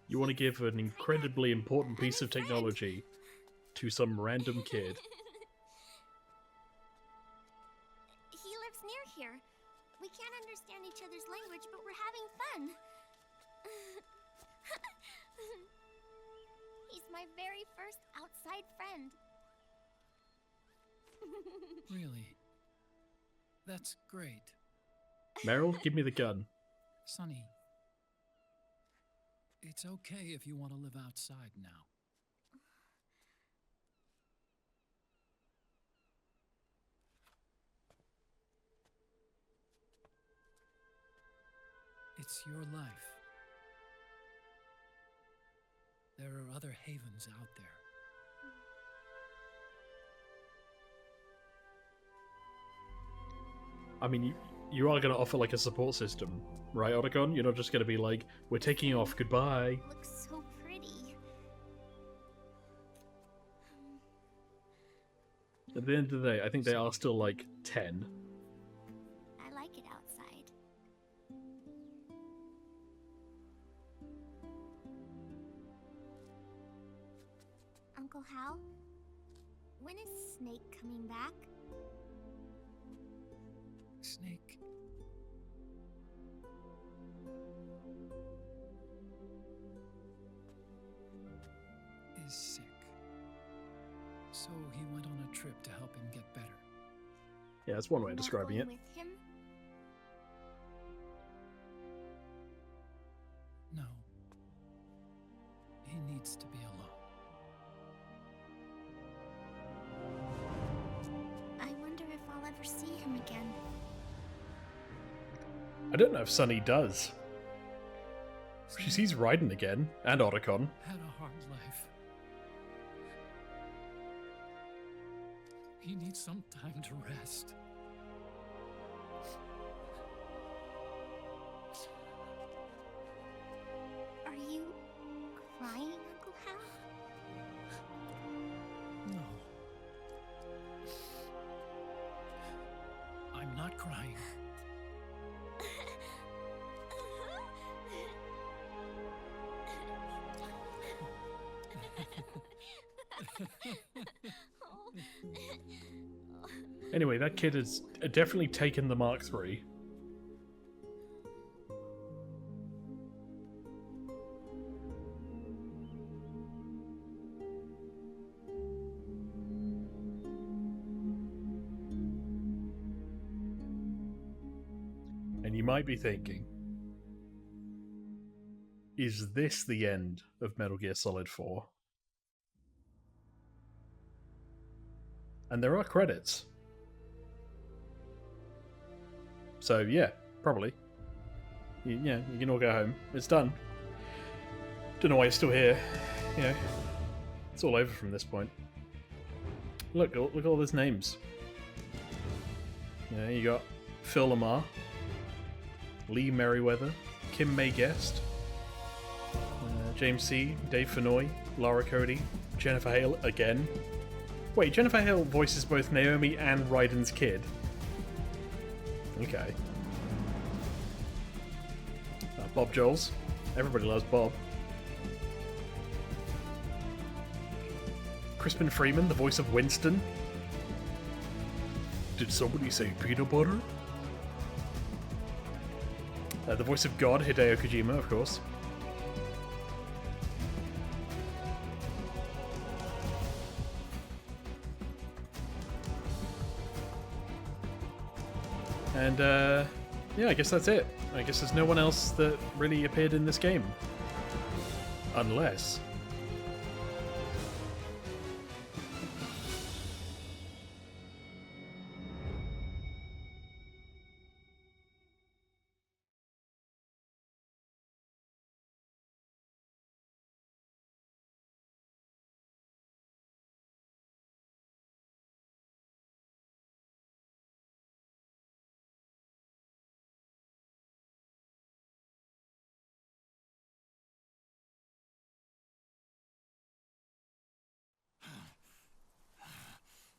You want to give an incredibly important piece of technology to some random kid. He lives near here. We can't understand each other's language, but we're having fun. He's my very first outside friend. Really? That's great. Meryl, give me the gun. Sonny, it's okay if you want to live outside now. It's your life. There are other havens out there. I mean, you are going to offer like a support system, right, Otacon? You're not just going to be like, we're taking off, goodbye. Looks so pretty. At the end of the day, I think they are still like 10. I like it outside. Uncle Hal, when is Snake coming back? Snake. Is sick. So he went on a trip to help him get better. Yeah, that's one way of describing it. With him? No. He needs to be alone. I wonder if I'll ever see him again. I don't know if Sunny does. She sees Raiden again, and Otacon. Had a hard life. He needs some time to rest. Are you crying, Uncle Hal? No. I'm not crying. Anyway, that kid has definitely taken the Mark III. And you might be thinking, is this the end of Metal Gear Solid 4? And there are credits. So yeah, probably. Yeah, you can all go home. It's done. Don't know why you're still here. You know, it's all over from this point. Look at all those names. Yeah, you got Phil Lamar, Lee Merriweather, Kim May Guest, James C., Dave Fennoy, Lara Cody, Jennifer Hale again. Wait, Jennifer Hale voices both Naomi and Raiden's kid. Okay. Bob Joles. Everybody loves Bob. Crispin Freeman, the voice of Winston. Did somebody say peanut butter? The voice of God, Hideo Kojima, of course. And, yeah, I guess that's it. I guess there's no one else that really appeared in this game. Unless...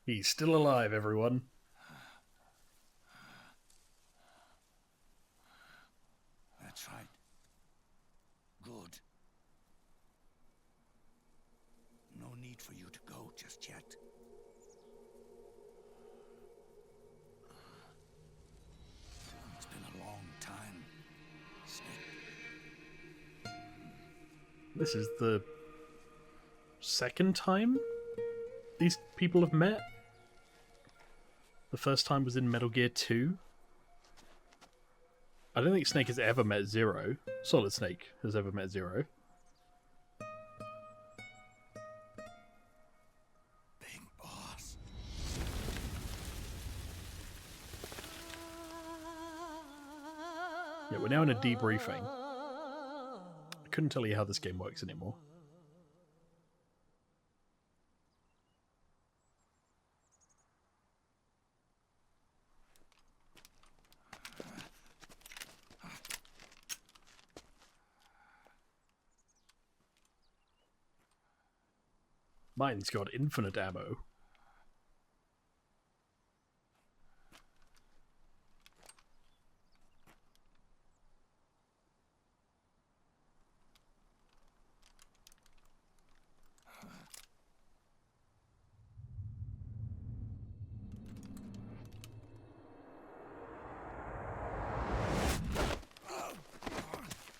He's still alive, everyone. That's right. Good. No need for you to go just yet. It's been a long time, Snake. This is the second time these people have met. The first time was in Metal Gear 2. I don't think Snake has ever met Zero. Solid Snake has ever met Zero. Big boss. Yeah, we're now in a debriefing. I couldn't tell you how this game works anymore. Mine's got infinite ammo.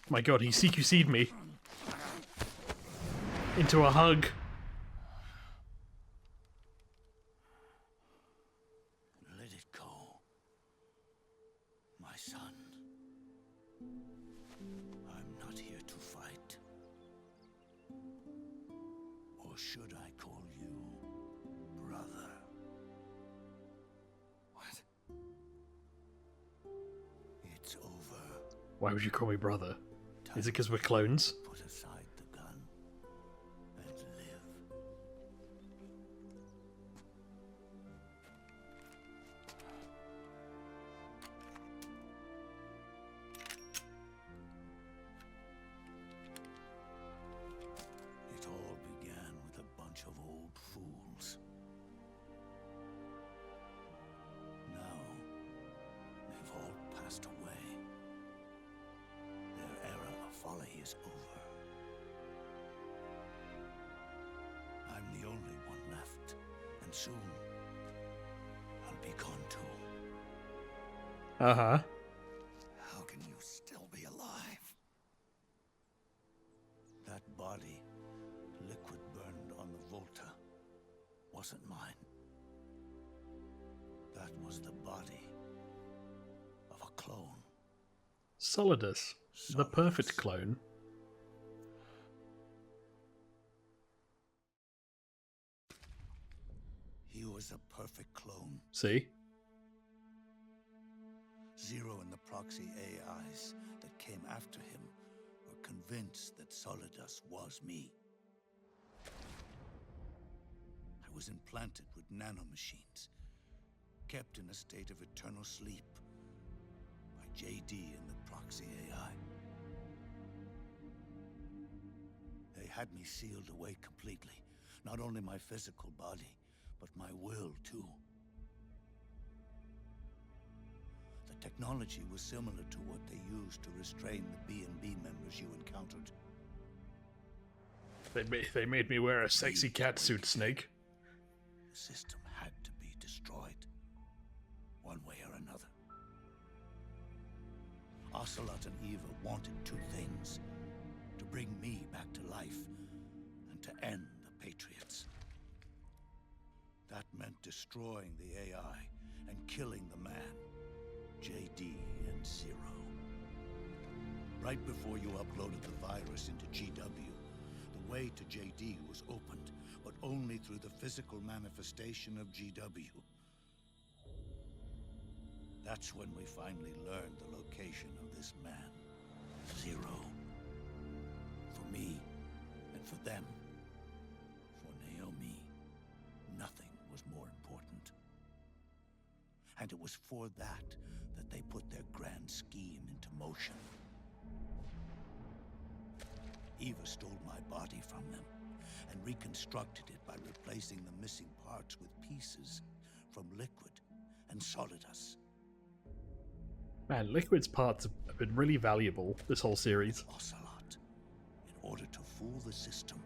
My god, he CQC'd me into a hug. Let it go, my son. I'm not here to fight. Or should I call you brother? What? It's over. Why would you call me brother? Is it because we're clones? Put aside the gun and live. It all began with a bunch of old fools. Now, they've all passed away. Their era of folly is over. I'm the only one left, and soon I'll be gone too. Uh-huh. How can you still be alive? That body, liquid burned on the Volta, wasn't mine. That was the body of a clone. Solidus, the perfect clone. He was a perfect clone. See? Zero and the proxy AIs that came after him were convinced that Solidus was me. I was implanted with nanomachines, kept in a state of eternal sleep by JD and the proxy AI. They had me sealed away completely, not only my physical body, but my will too. The technology was similar to what they used to restrain the B&B members you encountered. They made me wear a sexy catsuit, Snake. The system had to be destroyed, one way or another. Ocelot and Eva wanted two things: to bring me back to life, and to end the Patriots. That meant destroying the AI and killing the man, JD and Zero. Right before you uploaded the virus into GW, the way to JD was opened, but only through the physical manifestation of GW. That's when we finally learned the location of this man, Zero. For me, and for them, for Naomi, nothing was more important. And it was for that they put their grand scheme into motion. Eva stole my body from them, and reconstructed it by replacing the missing parts with pieces from Liquid and Solidus. Man, Liquid's parts have been really valuable this whole series. Ocelot, in order to fool the system,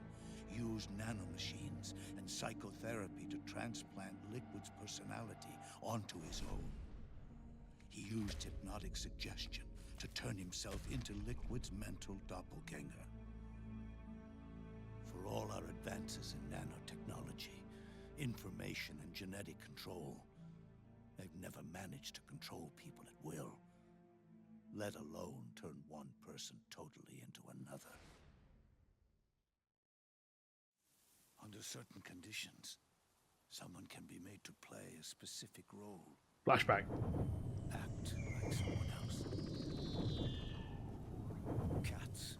used nanomachines and psychotherapy to transplant Liquid's personality onto his own. He used hypnotic suggestion to turn himself into Liquid's mental doppelganger. For all our advances in nanotechnology, information and genetic control, they've never managed to control people at will, let alone turn one person totally into another. Under certain conditions, someone can be made to play a specific role. Flashback. Act like someone else. Cats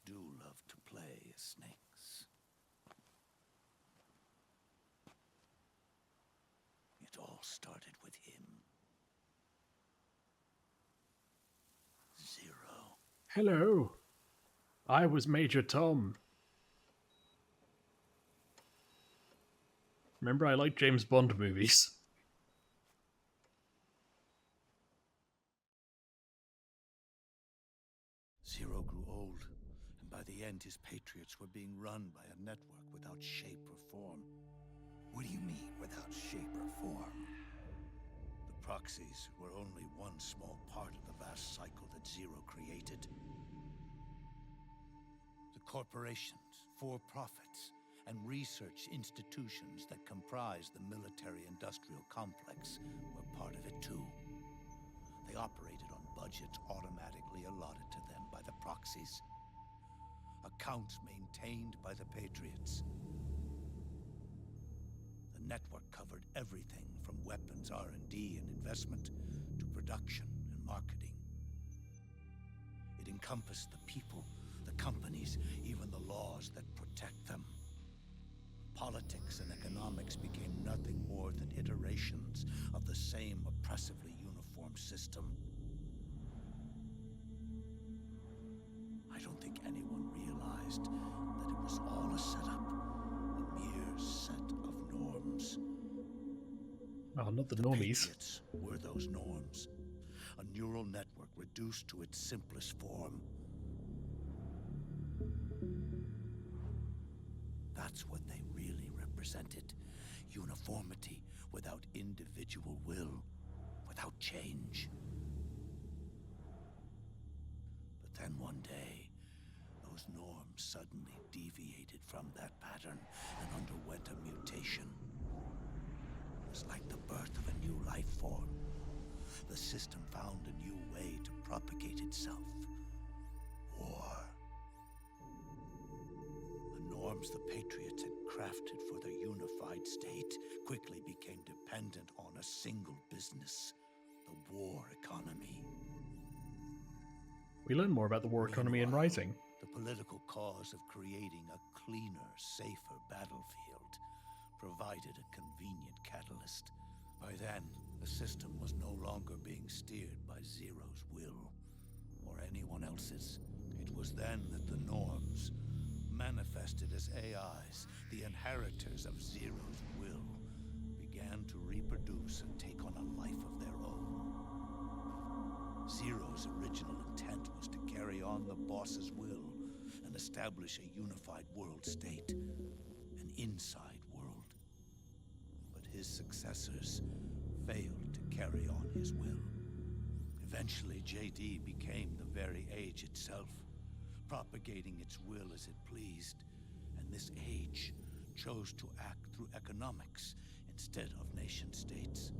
do love to play as snakes. It all started with him. Zero. Hello. I was Major Tom. Remember, I like James Bond movies. Zero grew old, and by the end his patriots were being run by a network without shape or form. What do you mean, without shape or form? The proxies were only one small part of the vast cycle that Zero created. The corporations, for-profits, and research institutions that comprise the military-industrial complex were part of it too. They operated on budgets automatically allotted to them by the proxies. Accounts maintained by the Patriots. The network covered everything from weapons R&D and investment to production and marketing. It encompassed the people, the companies, even the laws that protect them. Politics and economics became nothing more than iterations of the same oppressively uniform system. I don't think anyone realized that it was all a setup, a mere set of norms. Oh, not the normies. Patriots were those norms. A neural network reduced to its simplest form. That's what they really represented. Uniformity without individual will, without change. But then one day, those norms suddenly deviated from that pattern and underwent a mutation. It was like the birth of a new life form. The system found a new way to propagate itself. War. The norms the Patriots had crafted for their unified state quickly became dependent on a single business, the war economy. We learn more about the war economy in Rising. The political cause of creating a cleaner, safer battlefield provided a convenient catalyst. By then, the system was no longer being steered by Zero's will, or anyone else's. It was then that the norms, manifested as AIs, the inheritors of Zero's will, began to reproduce and take on a life of their own. Zero's original intent was to carry on the boss's will and establish a unified world state, an inside world. But his successors failed to carry on his will. Eventually, JD became the very age itself, propagating its will as it pleased, and this age chose to act through economics instead of nation-states.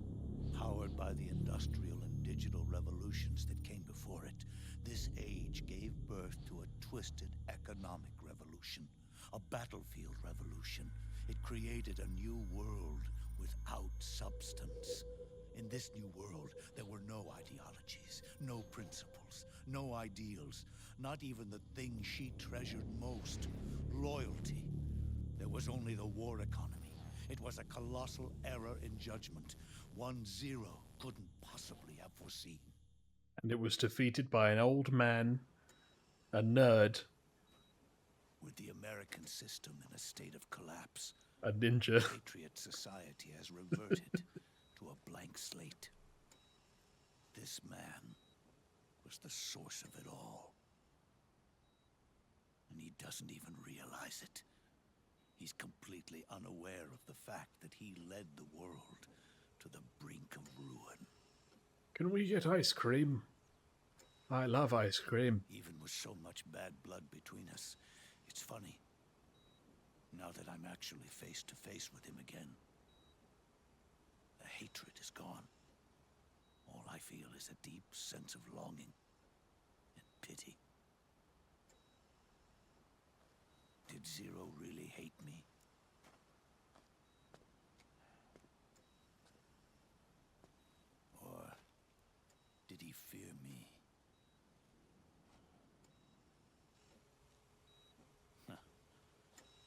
Powered by the industrial and digital revolutions that came before it, this age gave birth to a twisted economic revolution, a battlefield revolution. It created a new world without substance. In this new world, there were no ideologies, no principles, no ideals, not even the thing she treasured most, loyalty. There was only the war economy. It was a colossal error in judgment, one Zero couldn't possibly have foreseen. And it was defeated by an old man, a nerd, With the American system in a state of collapse, A ninja. Patriot society has reverted to a blank slate. This man was the source of it all. And he doesn't even realize it. He's completely unaware of the fact that he led the world to the brink of ruin. Can we get ice cream? I love ice cream. Even with so much bad blood between us, it's funny. Now that I'm actually face to face with him again, the hatred is gone. All I feel is a deep sense of longing and pity. Did Zero really hate me? Or did he fear me?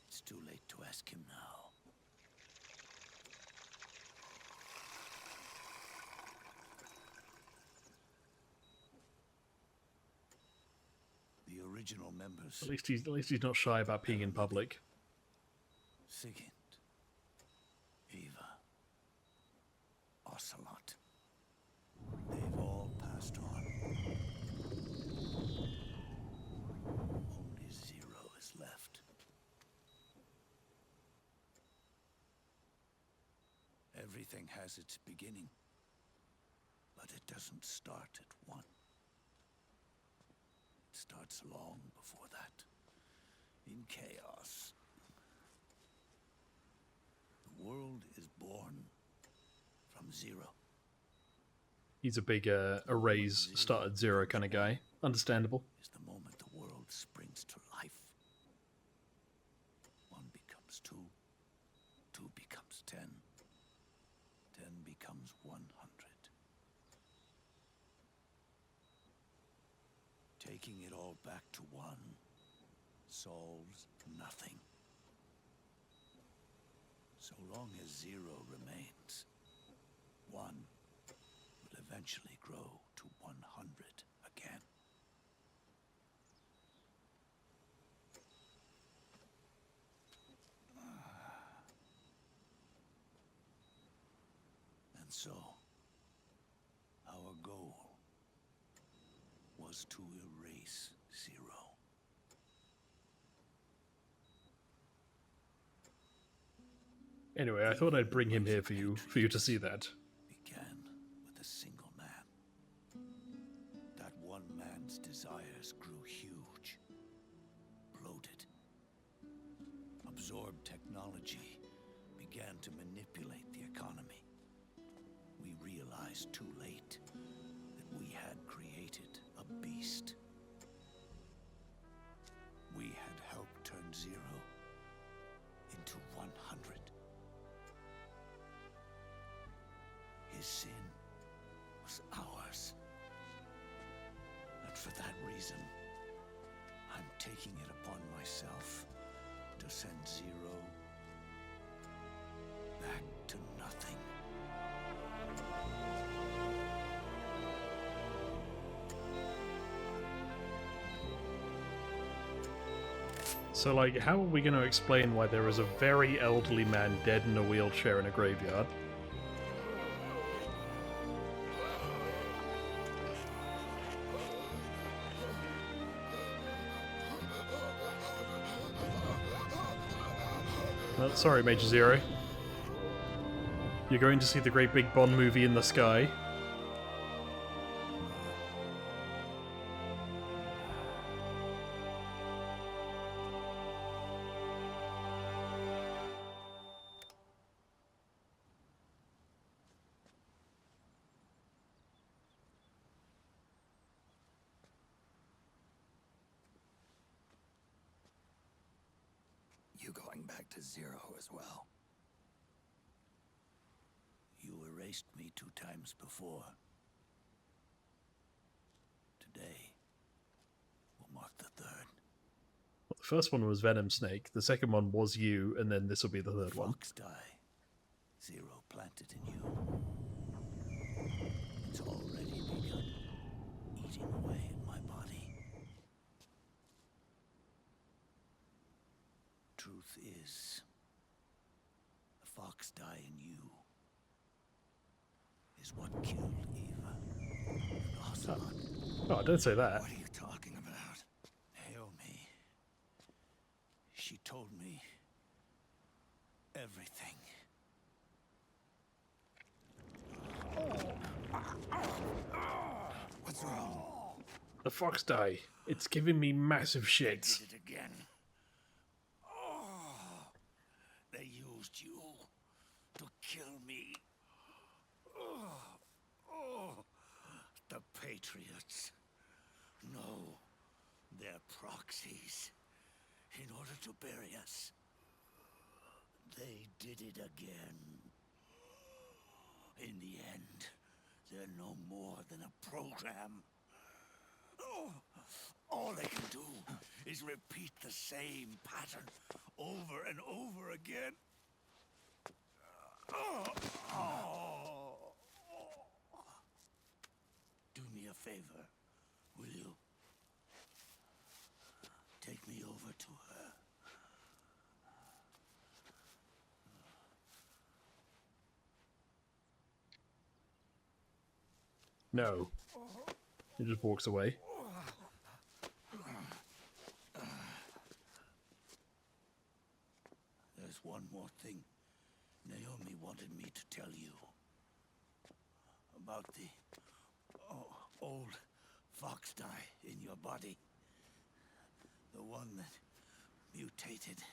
It's too late to ask him now. The original members. At least he's not shy about peeing in public. Sigint, Eva, Ocelot. They've all passed on. Only Zero is left. Everything has its beginning, but it doesn't start at one. It starts long before that, in chaos. The world is born from zero. He's a big arrays start at zero kind of guy. Understandable. Is the moment the world springs to life. One becomes two, two becomes 10, 10 becomes 100. Taking it all back to one solves nothing. So long as zero remains, one will eventually grow to 100 again. And so, our goal was to erase Zero. Anyway, I thought I'd bring him here for you to see that. Began with a single man. That one man's desires grew huge, bloated, absorbed technology, began to manipulate the economy. We realized too late that we had created a beast. We had helped turn Zero into 100. His sin was ours. And for that reason, I'm taking it upon myself to send Zero back to nothing. So, like, how are we going to explain why there is a very elderly man dead in a wheelchair in a graveyard? Sorry, Major Zero. You're going to see the great big Bond movie in the sky. You going back to Zero as well? You erased me 2 times before. Today will mark the 3rd. Well, the first one was Venom Snake, the second one was you, and then this will be the third one. Fox die. Zero planted in you. It's already begun eating away at my body. truth is, the fox die in you is what killed Eva and Ocelot. Oh, don't say that. What are you talking about? Naomi. She told me everything. What's wrong? The fox die. It's giving me massive shits. They did it again. Oh, they used you to kill me. Oh, the Patriots. No, they're proxies in order to bury us. They did it again. In the end, they're no more than a program. Oh, all they can do is repeat the same pattern over and over again. Do me a favor, will you? Take me over to her. No. He just walks away. There's one more thing Naomi wanted me to tell you. About the old fox die in your body. The one that mutated.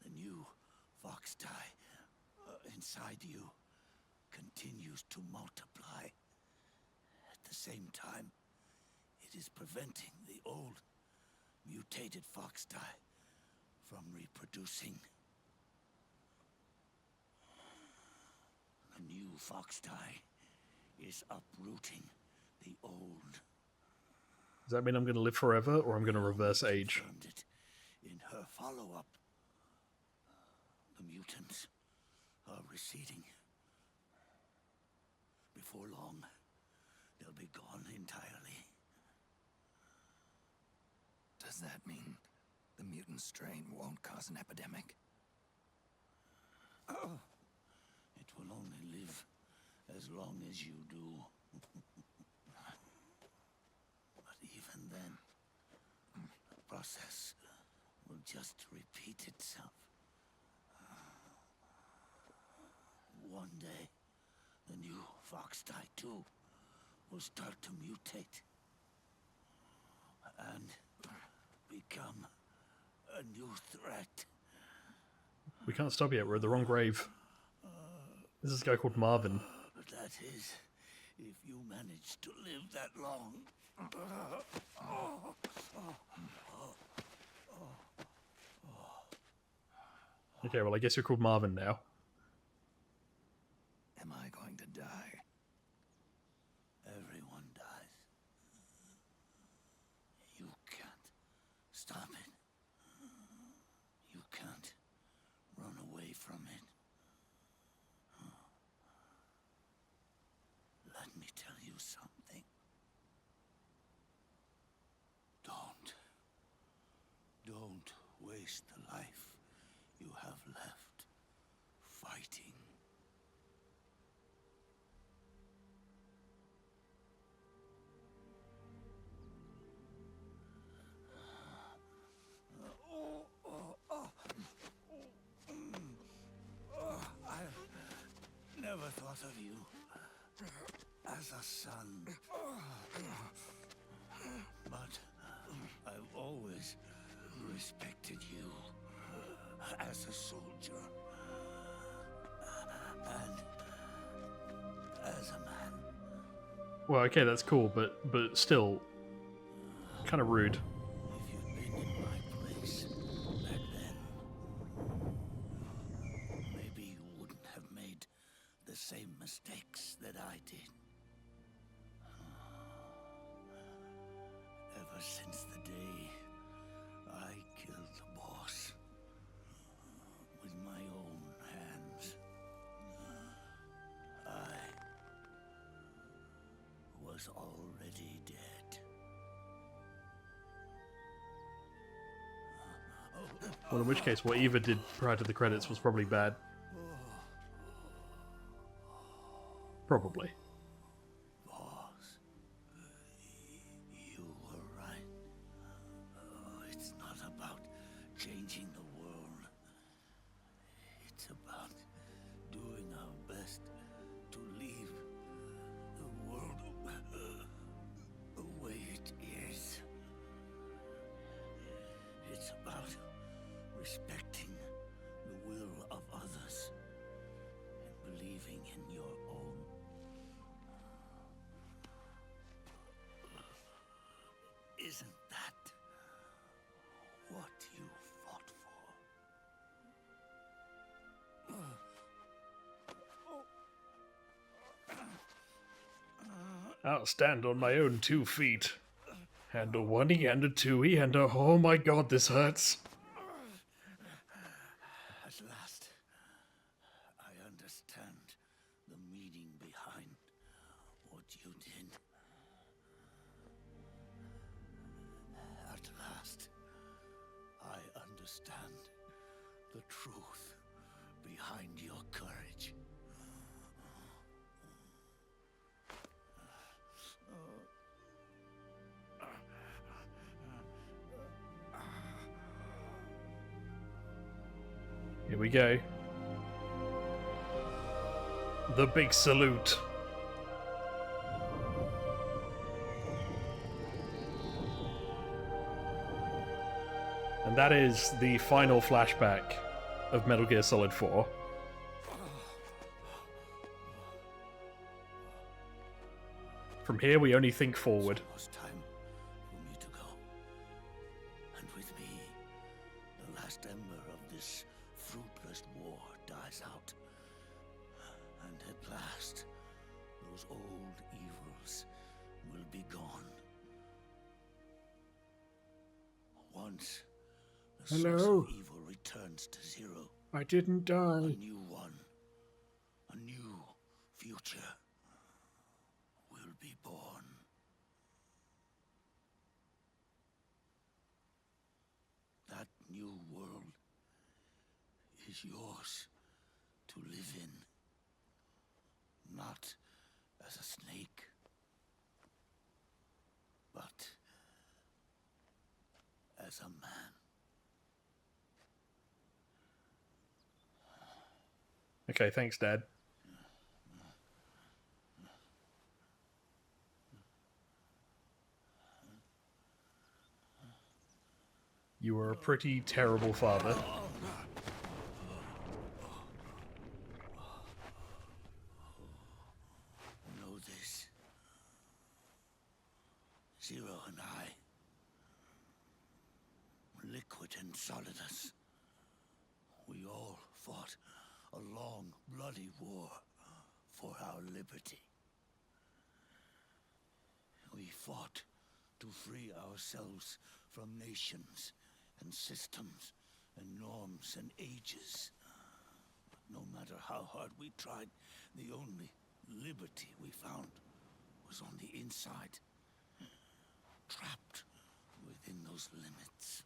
The new fox die inside you continues to multiply. At the same time, it is preventing the old mutated fox die from reproducing. The new fox die is uprooting the old. Does that mean I'm going to live forever, or I'm going to reverse age? Confirmed it in her follow-up. The mutants are receding. Before long, they'll be gone entirely. Does that mean the mutant strain won't cause an epidemic? Oh, it will only live as long as you do. But even then, the process will just repeat itself. One day, the new fox die too will start to mutate and become a new threat. We can't stop yet. We're at the wrong grave. This is a guy called Marvin. That is, if you manage to live that long. Okay, well, I guess you're called Marvin now. Am I going to die? Everyone dies. You can't stop it. You can't run away from it. Let me tell you something. Don't waste the life you have left fighting. I never thought of you as a son. But I've always respected you as a soldier and as a man. Well, okay, that's cool, but still, kind of rude. If you'd been in my place back then, maybe you wouldn't have made the same mistakes that I did. Ever since the day I killed the boss with my own hands, I was already dead. Well, in which case, what Eva did prior to the credits was probably bad. Probably. Boss, you were right. It's not about changing the world. It's about doing our best to leave the world the way it is. It's about respecting the will of others and believing in your own. Isn't that what you fought for? I'll stand on my own 2 feet. And a 1-y and a 2-y and a... Oh my god, this hurts. At last, I understand the meaning behind what you did. At last, I understand the truth behind your courage. Here we go. The big salute. And that is the final flashback of Metal Gear Solid 4. From here, we only think forward. It's time for me to go. And with me, the last ember of this fruitless war dies out. And at last, those old evils will be gone. Once the source of evil returns to zero, I didn't die. a new one, a new future will be born. That new world is yours to live in, not as a snake, but as a man. Okay, thanks, Dad. You were a pretty terrible father. Know this. Zero and I, Liquid and Solidus, we all fought a long, bloody war for our liberty. We fought to free ourselves from nations and systems and norms and ages. But no matter how hard we tried, the only liberty we found was on the inside, trapped within those limits.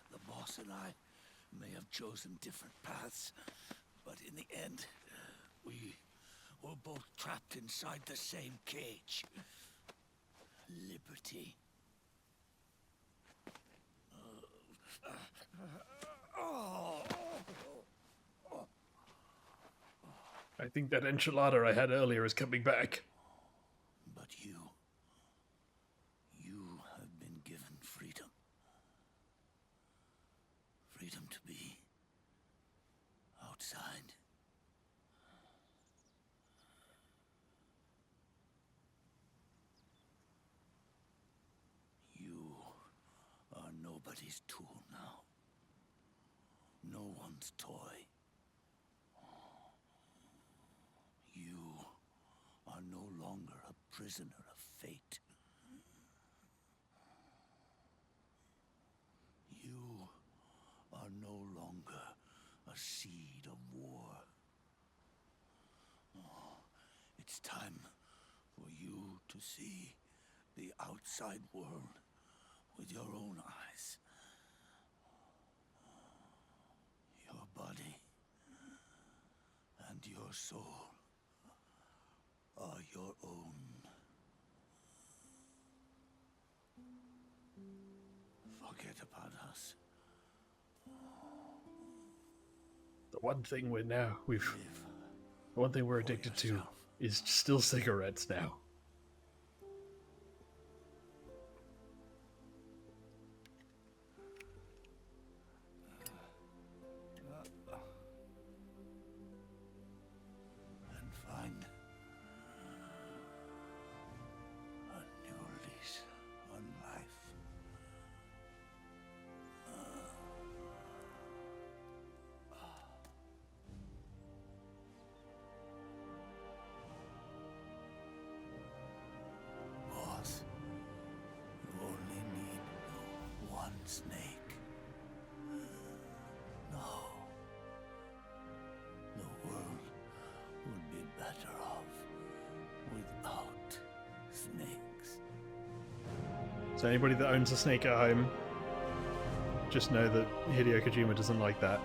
The boss and I may have chosen different paths, but in the end, we were both trapped inside the same cage. Liberty. I think that enchilada I had earlier is coming back. But you have been given freedom. Freedom to be outside. You are nobody's tool now. No one's toy. You are no longer a prisoner of fate. You are no longer a seed of war. Oh, it's time for you to to see the outside world with your own eyes. Your body and your soul are your own. Forget about us. The one thing the one thing we're addicted to is still cigarettes now. And find a new lease on life. Boss, you only need one snake. No. The world would be better off without snakes. So anybody that owns a snake at home, just know that Hideo Kojima doesn't like that.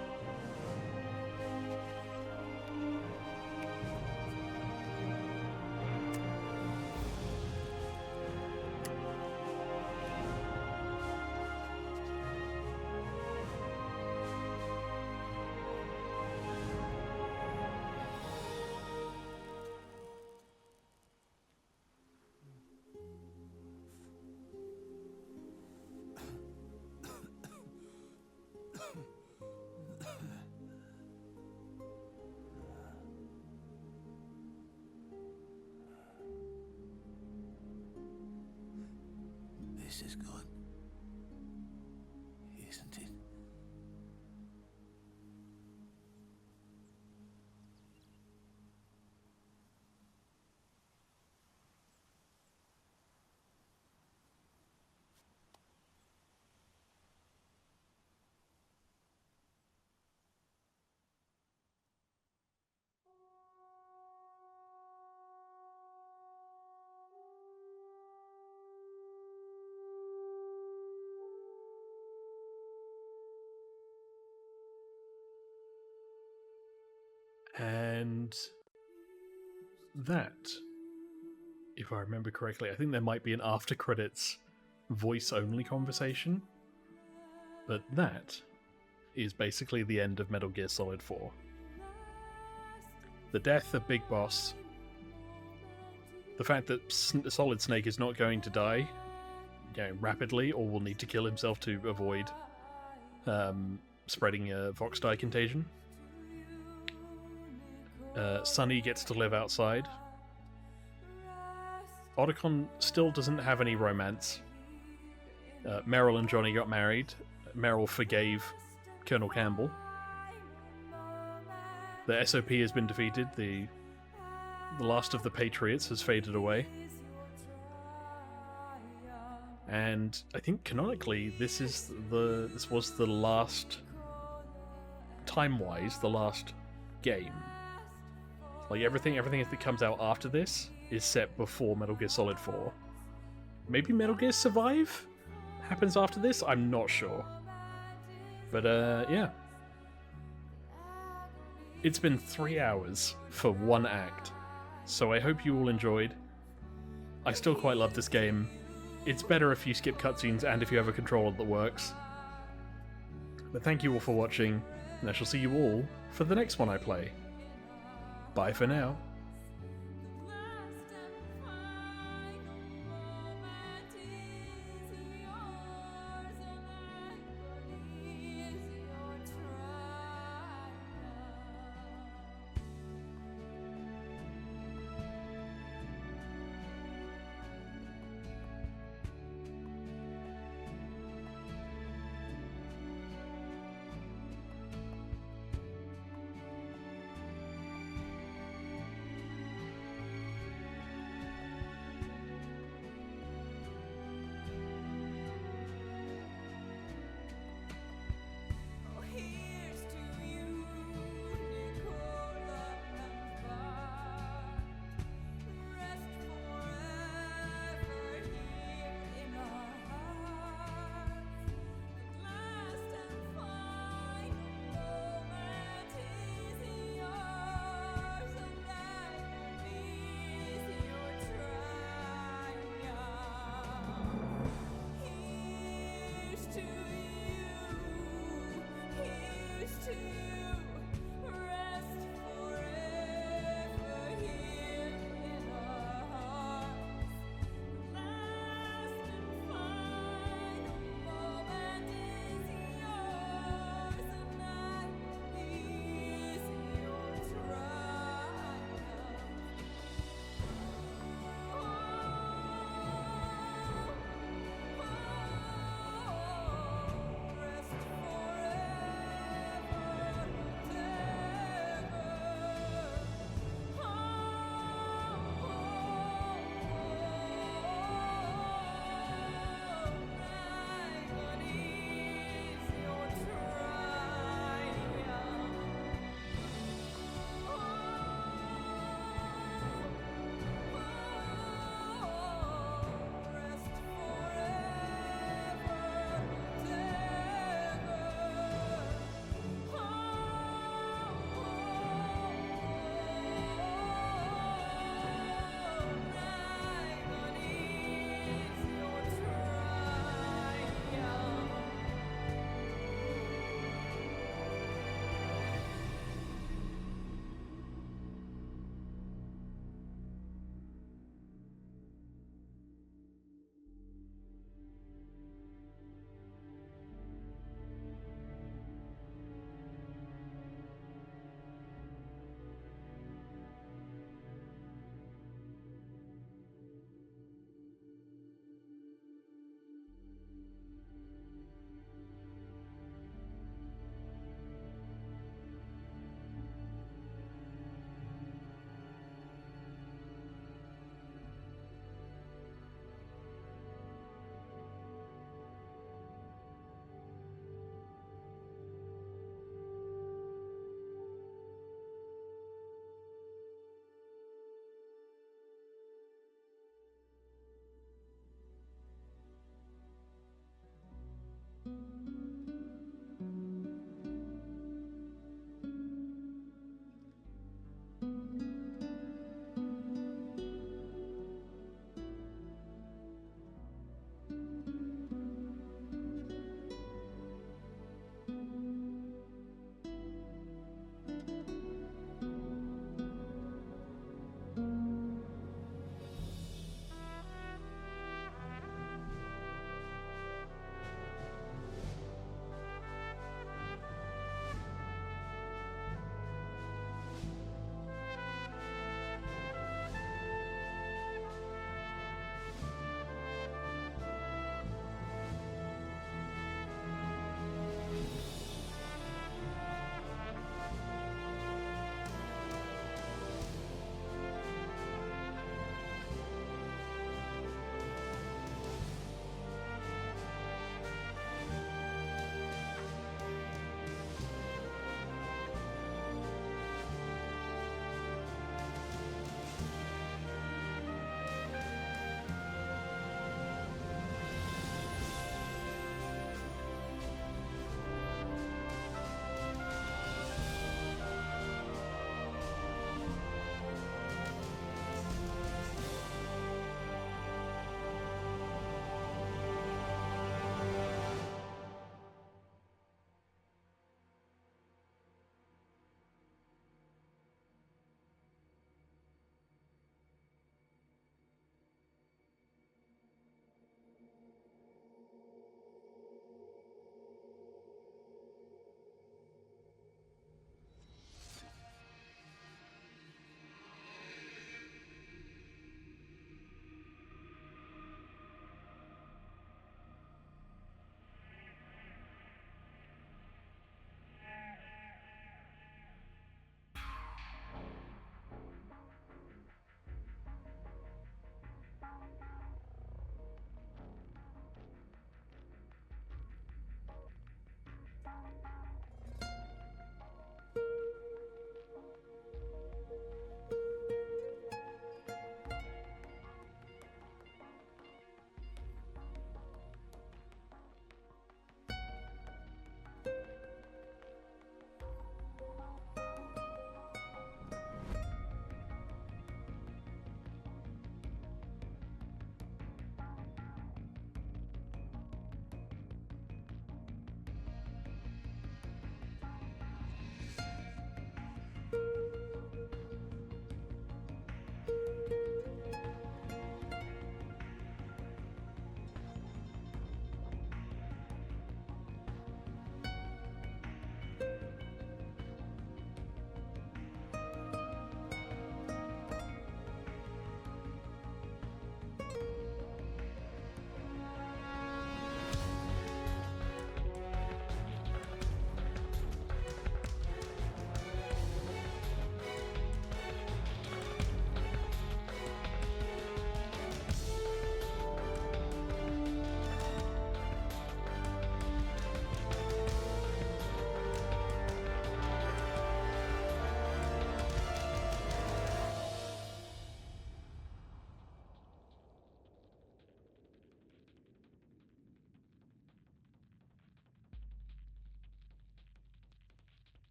This is good, isn't it? And that, if I remember correctly, I think there might be an after credits voice only conversation, but that is basically the end of Metal Gear Solid 4. The death of Big Boss, the fact that Solid Snake is not going to die rapidly or will need to kill himself to avoid spreading a Vox Die contagion. Sunny gets to live outside. Otacon still doesn't have any romance. Meryl and Johnny got married. Meryl forgave Colonel Campbell. The SOP has been defeated. The last of the Patriots has faded away. And I think canonically this was the last, time-wise, the last game. Like everything that comes out after this is set before Metal Gear Solid 4. Maybe Metal Gear Survive happens after this? I'm not sure. But yeah. It's been 3 hours for one act, so I hope you all enjoyed. I still quite love this game. It's better if you skip cutscenes and if you have a controller that works. But thank you all for watching, and I shall see you all for the next one I play. Bye for now.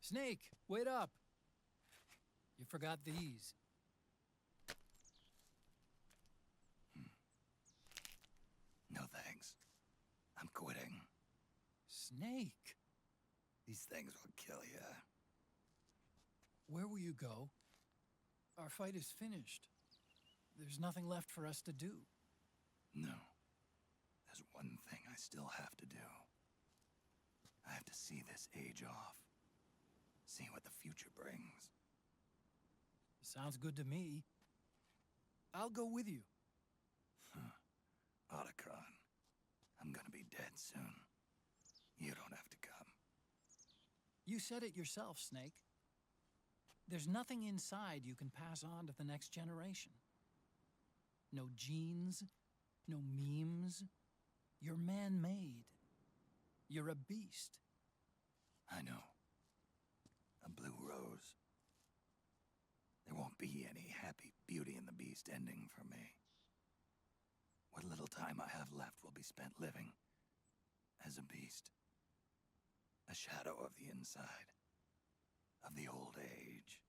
Snake, wait up. You forgot these. No thanks. I'm quitting. Snake, These things will kill you. where will you go? Our fight is finished. There's nothing left for us to do. No. There's one thing I still have to do. I have to see this age off. See what the future brings. Sounds good to me. I'll go with you. Otacon, I'm gonna be dead soon. You don't have to come. You said it yourself, Snake. There's nothing inside you can pass on to the next generation. No genes, no memes. You're man-made. You're a beast. I know. A blue rose. There won't be any happy Beauty and the Beast ending for me. What little time I have left will be spent living as a beast. A shadow of the inside. Of the old age.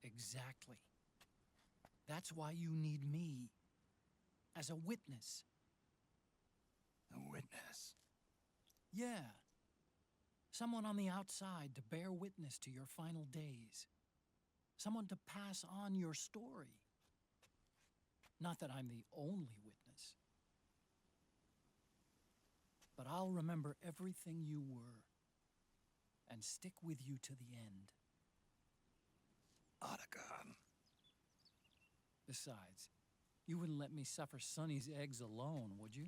Exactly. That's why you need me. As a witness. A witness? Yeah. Someone on the outside to bear witness to your final days. Someone to pass on your story. Not that I'm the only witness. But I'll remember everything you were. And stick with you to the end. Otacon. Besides, you wouldn't let me suffer Sonny's eggs alone, would you?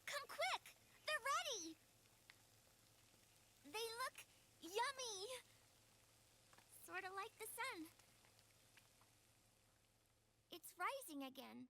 Come quick! They're ready! They look yummy! Sort of like the sun. It's rising again.